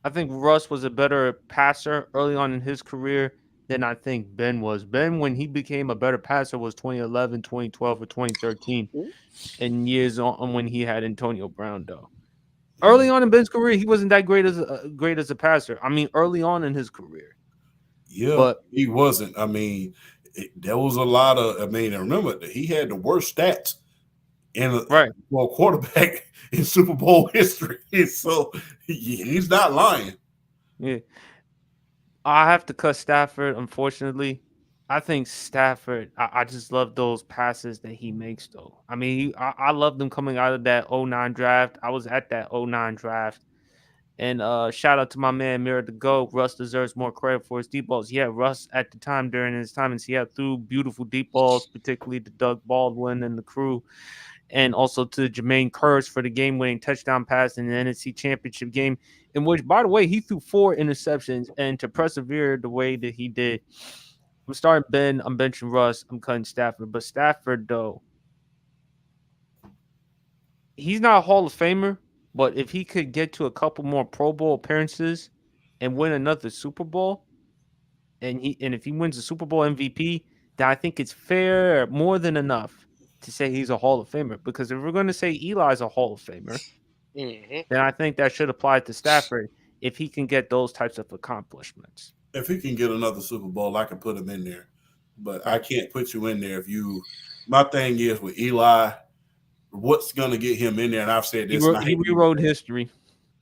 I think Russ was a better passer early on in his career than I think Ben was. Ben, when he became a better passer, was 2011, 2012, or 2013, and years on when he had Antonio Brown, though. Early on in Ben's career, he wasn't that great as a passer. I mean, early on in his career. Yeah, but he wasn't. I mean, there was a lot of. I mean, remember he had the worst stats for a quarterback in Super Bowl history. So he's not lying. Yeah, I have to cut Stafford. Unfortunately, I think Stafford. I just love those passes that he makes, though. I mean, I love them coming out of that 2009 draft. I was at that 2009 draft. And shout out to my man, Mirror the GOAT. Russ deserves more credit for his deep balls. Yeah, Russ at the time, during his time in Seattle, threw beautiful deep balls, particularly to Doug Baldwin and the crew. And also to Jermaine Kearse for the game-winning touchdown pass in the NFC Championship game, in which, by the way, he threw 4 interceptions. And to persevere the way that he did, I'm starting Ben. I'm benching Russ. I'm cutting Stafford. But Stafford, though, he's not a Hall of Famer. But if he could get to a couple more Pro Bowl appearances and win another Super Bowl, and if he wins the Super Bowl MVP, then I think it's fair, more than enough, to say he's a Hall of Famer. Because if we're going to say Eli's a Hall of Famer, then I think that should apply to Stafford if he can get those types of accomplishments. If he can get another Super Bowl, I can put him in there. but I can't put you in there if you. My thing is with Eli, what's gonna get him in there? And I've said He this. he rewrote history.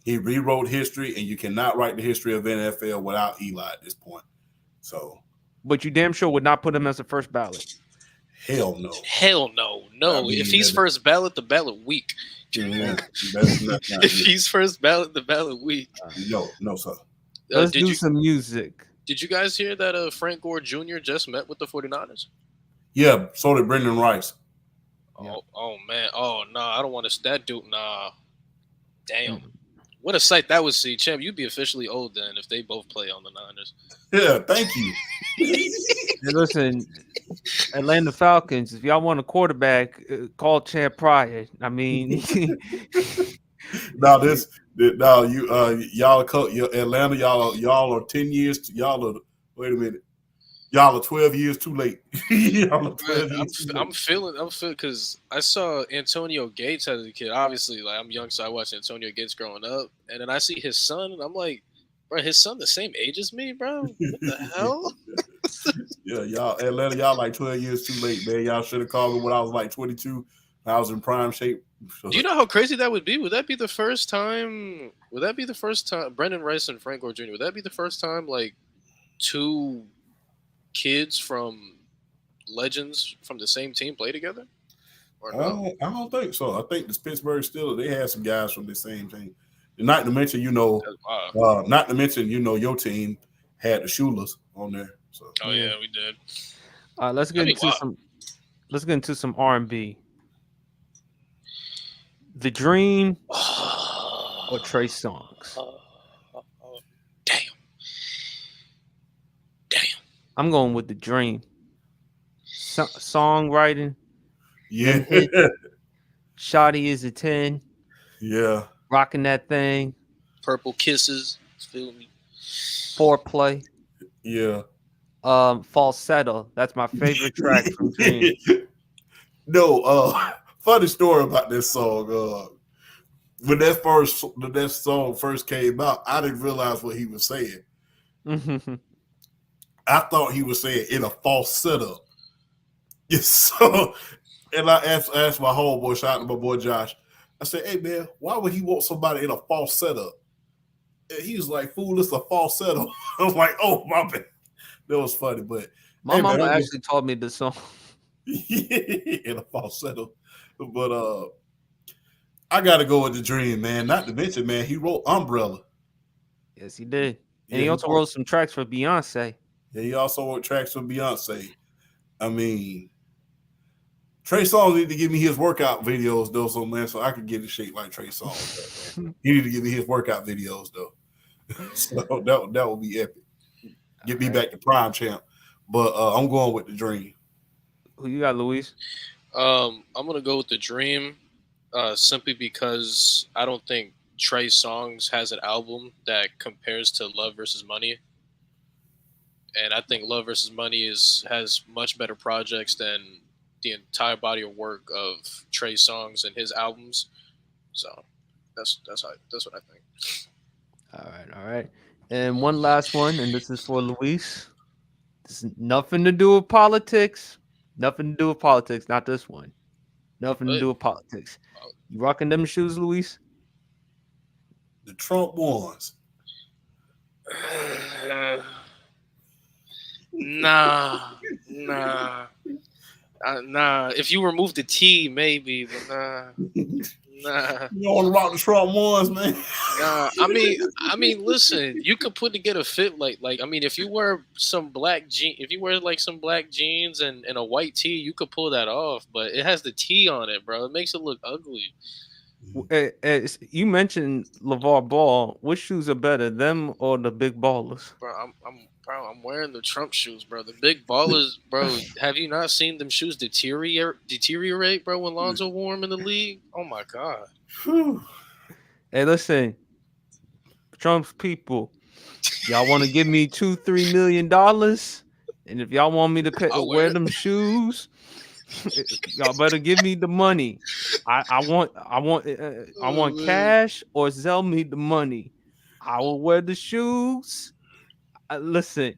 He rewrote history, and you cannot write the history of NFL without Eli at this point. So, But you damn sure would not put him as a first ballot. hell no. Hell no. No. I mean, if he's first ballot, the ballot weak. That's not If good. he's first ballot, the ballot weak. No, sir. Let's did do you some music. did you guys hear that Frank Gore Jr. just met with the 49ers? Yeah, so did Brendan Rice. Oh man. Oh no, I don't want to that dude. Nah. Damn. What a sight that would see. Champ, you'd be officially old then if they both play on the Niners. Yeah, thank you. Hey, listen, Atlanta Falcons, if y'all want a quarterback, call Champ Pryor. I mean, Now you Atlanta, y'all are 10 years. Wait a minute. Y'all are 12 years too late. Y'all are 12 years too late. I'm feeling because I saw Antonio Gates as a kid. Obviously, like I'm young, so I watched Antonio Gates growing up, and then I see his son, and I'm like, bro, his son the same age as me, bro. What the hell? Yeah, y'all Atlanta, y'all like 12 years too late, man. Y'all should have called me when I was like 22. I was in prime shape. So, Do you know how crazy that would be? Would that be the first time? Brendan Rice and Frank Gore Jr. Would that be the first time like two kids from legends from the same team play together? Or no? I don't think so. I think the Pittsburgh Steelers, they had some guys from the same team. Not to mention, your team had the Shulers on there. So Oh yeah, we did. let's get That'd be into wild. let's get into some R&B. The Dream or Trey Songz? Damn. I'm going with The Dream. Songwriting, yeah, Shawty is a 10, yeah, rocking that thing, Purple Kisses. Feel me? foreplay, yeah. falsetto. That's my favorite track from Dream. No, funny story about this song. When that song first came out, I didn't realize what he was saying. I thought he was saying in a falsetto. So, and I asked my homeboy, shout out to my boy Josh. I said, "Hey man, why would he want somebody in a falsetto?" And he was like, "Fool, it's a falsetto." I was like, "Oh my bad." That was funny, but My hey, mama man, actually taught me the song. in a falsetto. But I gotta go with The Dream, man. Not to mention, man, he wrote Umbrella. Yes, he did. And Yeah, he also wrote some tracks for Beyonce. Yeah, he also wrote tracks for Beyonce. I mean, Trey Songz need to give me his workout videos though, so I can get in shape like Trey Songz. He need to give me his workout videos though. So that would be epic. Get me back to prime champ. But I'm going with The Dream. Who you got, Luis? I'm gonna go with The Dream, simply because I don't think Trey Songz has an album that compares to Love vs. Money, and I think Love vs. Money has much better projects than the entire body of work of Trey Songz and his albums. So that's what I think. All right. And one last one, and this is for Luis. This is nothing to do with politics. Nothing to do with politics. Not this one. Nothing to do with politics. You rocking them shoes, Luis? The Trump ones. Nah. If you remove the T, maybe, but nah. You don't want to rock the Trump ones, man. Nah. I mean, listen. You could put together a fit like I mean, if you wear some black some black jeans and a white tee, you could pull that off. But it has the T on it, bro. It makes it look ugly. You mentioned LeVar Ball. Which shoes are better, them or the big ballers? Bro, I'm wearing the Trump shoes, bro. The big ballers, bro. Have you not seen them shoes deteriorate, bro? When Lonzo wore them in the league, oh my god. Hey, listen, Trump's people, y'all want to give me $2-3 million, and if y'all want me to wear them shoes, y'all better give me the money. I want cash or sell me the money. I will wear the shoes. Listen,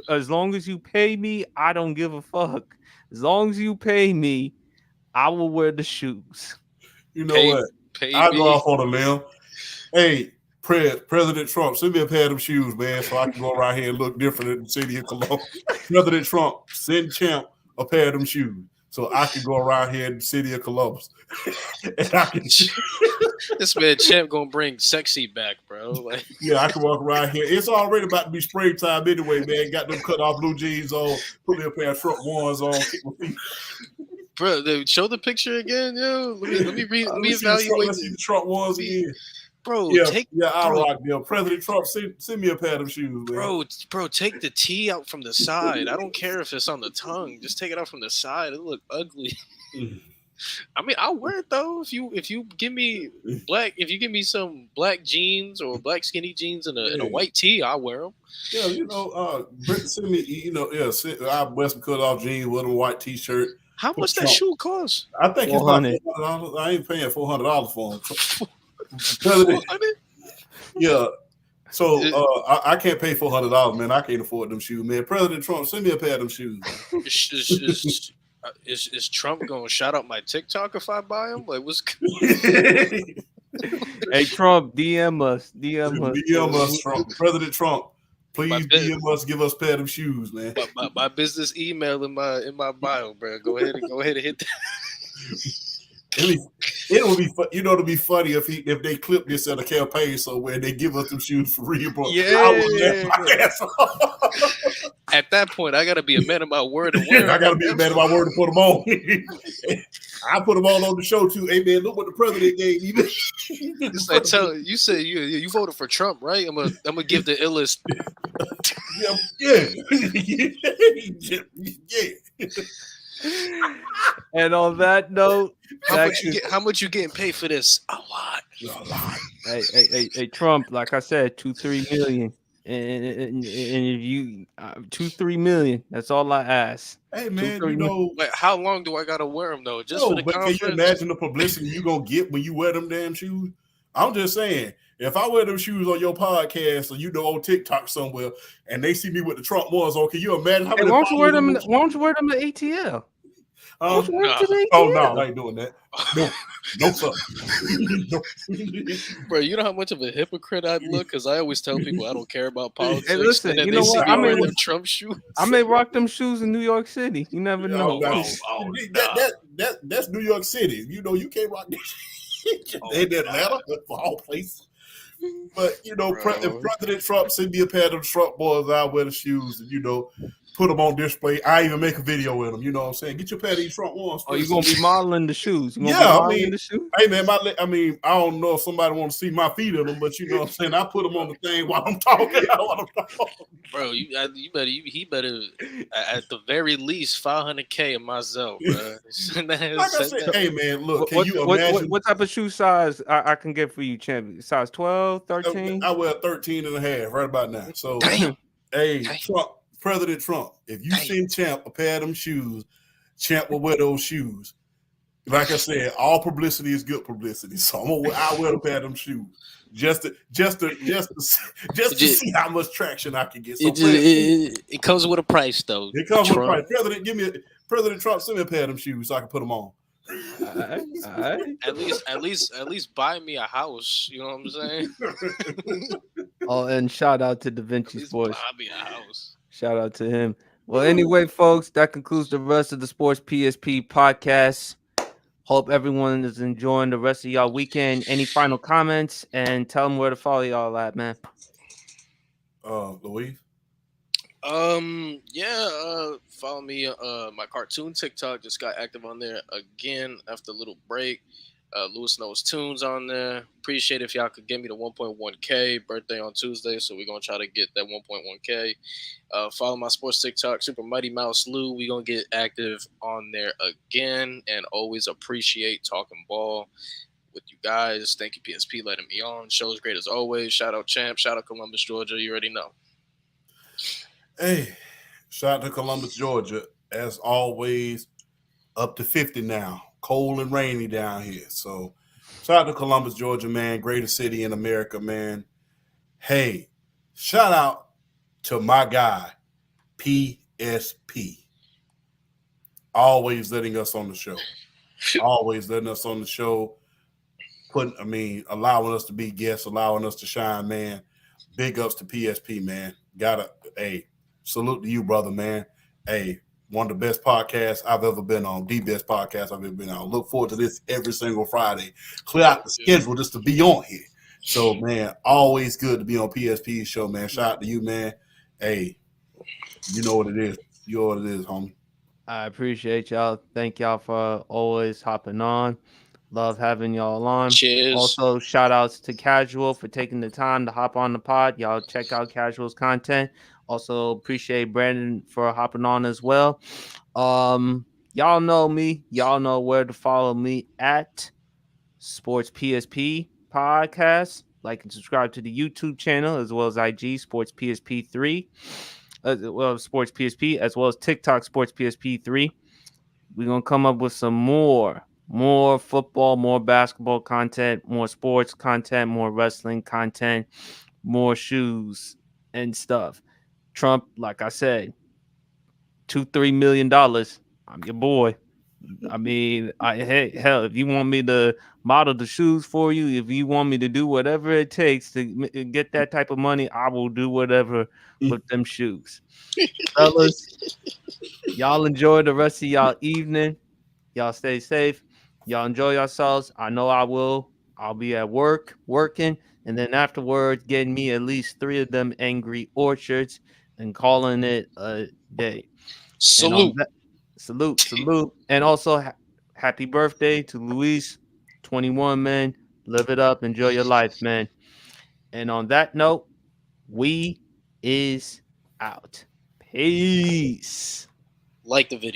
as long as you pay me, I don't give a fuck. As long as you pay me, I will wear the shoes. You know Pay, what? pay I go me. off on a limb. Hey, President Trump, send me a pair of them shoes, man, so I can go around here and look different in the city of Columbus. President Trump, send Champ a pair of them shoes so I can go around here in the city of Columbus. And I can, This man Champ gonna bring sexy back, bro. Like, yeah, I can walk around here. It's already about to be springtime anyway, man. Got them cut off blue jeans on, put me a pair of Trump ones on, kick my feet. bro, dude, show the picture again, yo. Let me read. Let me evaluate. Let's see the Trump ones again. Bro, I'll bro, rock them. President Trump, send me a pair of them shoes, man. bro, take the T out from the side. I don't care if it's on the tongue. Just take it out from the side. It look ugly. I mean, I'll wear it though. If you give me some black jeans or black skinny jeans and a white tee, I'll wear them. Yeah, send me, I'll wear some cut off jeans with a white t-shirt. How much that shoe cost? I think it's about $400. I ain't paying $400 for them. Yeah. So I can't pay $400, man. I can't afford them shoes, man. President Trump, send me a pair of them shoes. Is Trump gonna shout out my TikTok if I buy them? Like, what's Hey, Trump, DM us. DM us, Trump. President Trump, please DM us. Give us a pair of them shoes, man. My business email in my bio, bro. Go ahead and hit that. It would be it'll be funny if they clip this at a campaign somewhere and they give us some shoes for real, bro. Yeah. I would laugh my ass off. At that point, I gotta be a man of my word. I gotta be a man of my word to put them on. I put them all on the show too. Hey man, look what the president gave me. It's like you say you voted for Trump, right? I'm gonna give the illest. Yeah. And on that note, how much you getting paid for this? A lot. Hey, Trump, like I said, 2-3 million, and if you 2-3 million, that's all I ask. Hey man, like, how long do I gotta wear them though? Just for the conference? Can you imagine the publicity you gonna get when you wear them damn shoes? I'm just saying, if I wear them shoes on your podcast or on TikTok somewhere, and they see me with the Trump ones on, can you imagine how many? Why don't you wear them at ATL? Oh no, I ain't doing that. No, sir. No. Bro, you know how much of a hypocrite I look? Because I always tell people I don't care about politics. Hey, listen, you know what? Trump shoes. I may rock them shoes in New York City. You never know. That's New York City. You can't rock this. In Atlanta, for all places. But if President Trump send me a pair of them Trump boys, I'll wear the shoes and put them on display. I even make a video with them. You know what I'm saying? Get your pair of these Trump ones. Oh, you gonna be modeling the shoes? The shoes? Hey man, I don't know if somebody want to see my feet in them, but you know what I'm saying. I put them on the thing while I'm talking. Bro, he better at the very least $500K in my zone, bro. Like I said, hey man, look, can you imagine what type of shoe size I can get for you, champion? Size 12, 13? I wear 13 and a half right about now. So hey, President Trump, if you send Champ a pair of them shoes, Champ will wear those shoes. Like I said, all publicity is good publicity. So I'll wear a pair of them shoes just to see how much traction I can get. So it comes with a price, though. It comes with a price. President Trump, send me a pair of them shoes so I can put them on. All right. At least buy me a house. You know what I'm saying? Oh, and shout out to Da Vinci Sports. Buy me a house. Shout out to him. Well, anyway, folks, that concludes the rest of the Sports PSP podcast. Hope everyone is enjoying the rest of y'all weekend. Any final comments? And tell them where to follow y'all at, man. Louise? Follow me. My cartoon TikTok just got active on there again after a little break. Lewis Knows Tunes on there. Appreciate if y'all could get me to 1.1K. Birthday on Tuesday, so we're gonna try to get that 1.1K. Follow my sports TikTok, Super Mighty Mouse Lou. We're gonna get active on there again, and always appreciate talking ball with you guys. Thank you, PSP, letting me on. Show's great as always. Shout out Champ. Shout out Columbus, Georgia. You already know. Hey, shout out to Columbus, Georgia. As always, up to 50 now. Cold and rainy down here. So shout out to Columbus, Georgia, man. Greatest city in America, man. Hey, shout out to my guy, PSP. Always letting us on the show. Always letting us on the show. Allowing us to be guests, allowing us to shine, man. Big ups to PSP, man. Salute to you, brother, man. Hey, one of the best podcasts I've ever been on. The best podcast I've ever been on. Look forward to this every single Friday. Clear out the schedule just to be on here. So, man, always good to be on PSP's show, man. Shout out to you, man. Hey, you know what it is. You know what it is, homie. I appreciate y'all. Thank y'all for always hopping on. Love having y'all on. Cheers. Also, shout outs to Casual for taking the time to hop on the pod. Y'all check out Casual's content. Also, appreciate Brandon for hopping on as well. Y'all know me. Y'all know where to follow me at Sports PSP Podcast. Like and subscribe to the YouTube channel as well as IG Sports PSP3. As well as Sports PSP, as well as TikTok Sports PSP3. We're gonna come up with some more football, more basketball content, more sports content, more wrestling content, more shoes and stuff. Trump, like I said, $2-3 million. I'm your boy. I mean, hell, if you want me to model the shoes for you, if you want me to do whatever it takes to get that type of money, I will do whatever with them shoes. Fellas, y'all enjoy the rest of y'all evening. Y'all stay safe. Y'all enjoy yourselves. I know I will. I'll be at work working, and then afterwards getting me at least 3 of them Angry Orchards and calling it a day. Salute. Salute. And also happy birthday to Luis, 21, man. Live it up. Enjoy your life, man. And on that note, we is out. Peace. Like the video.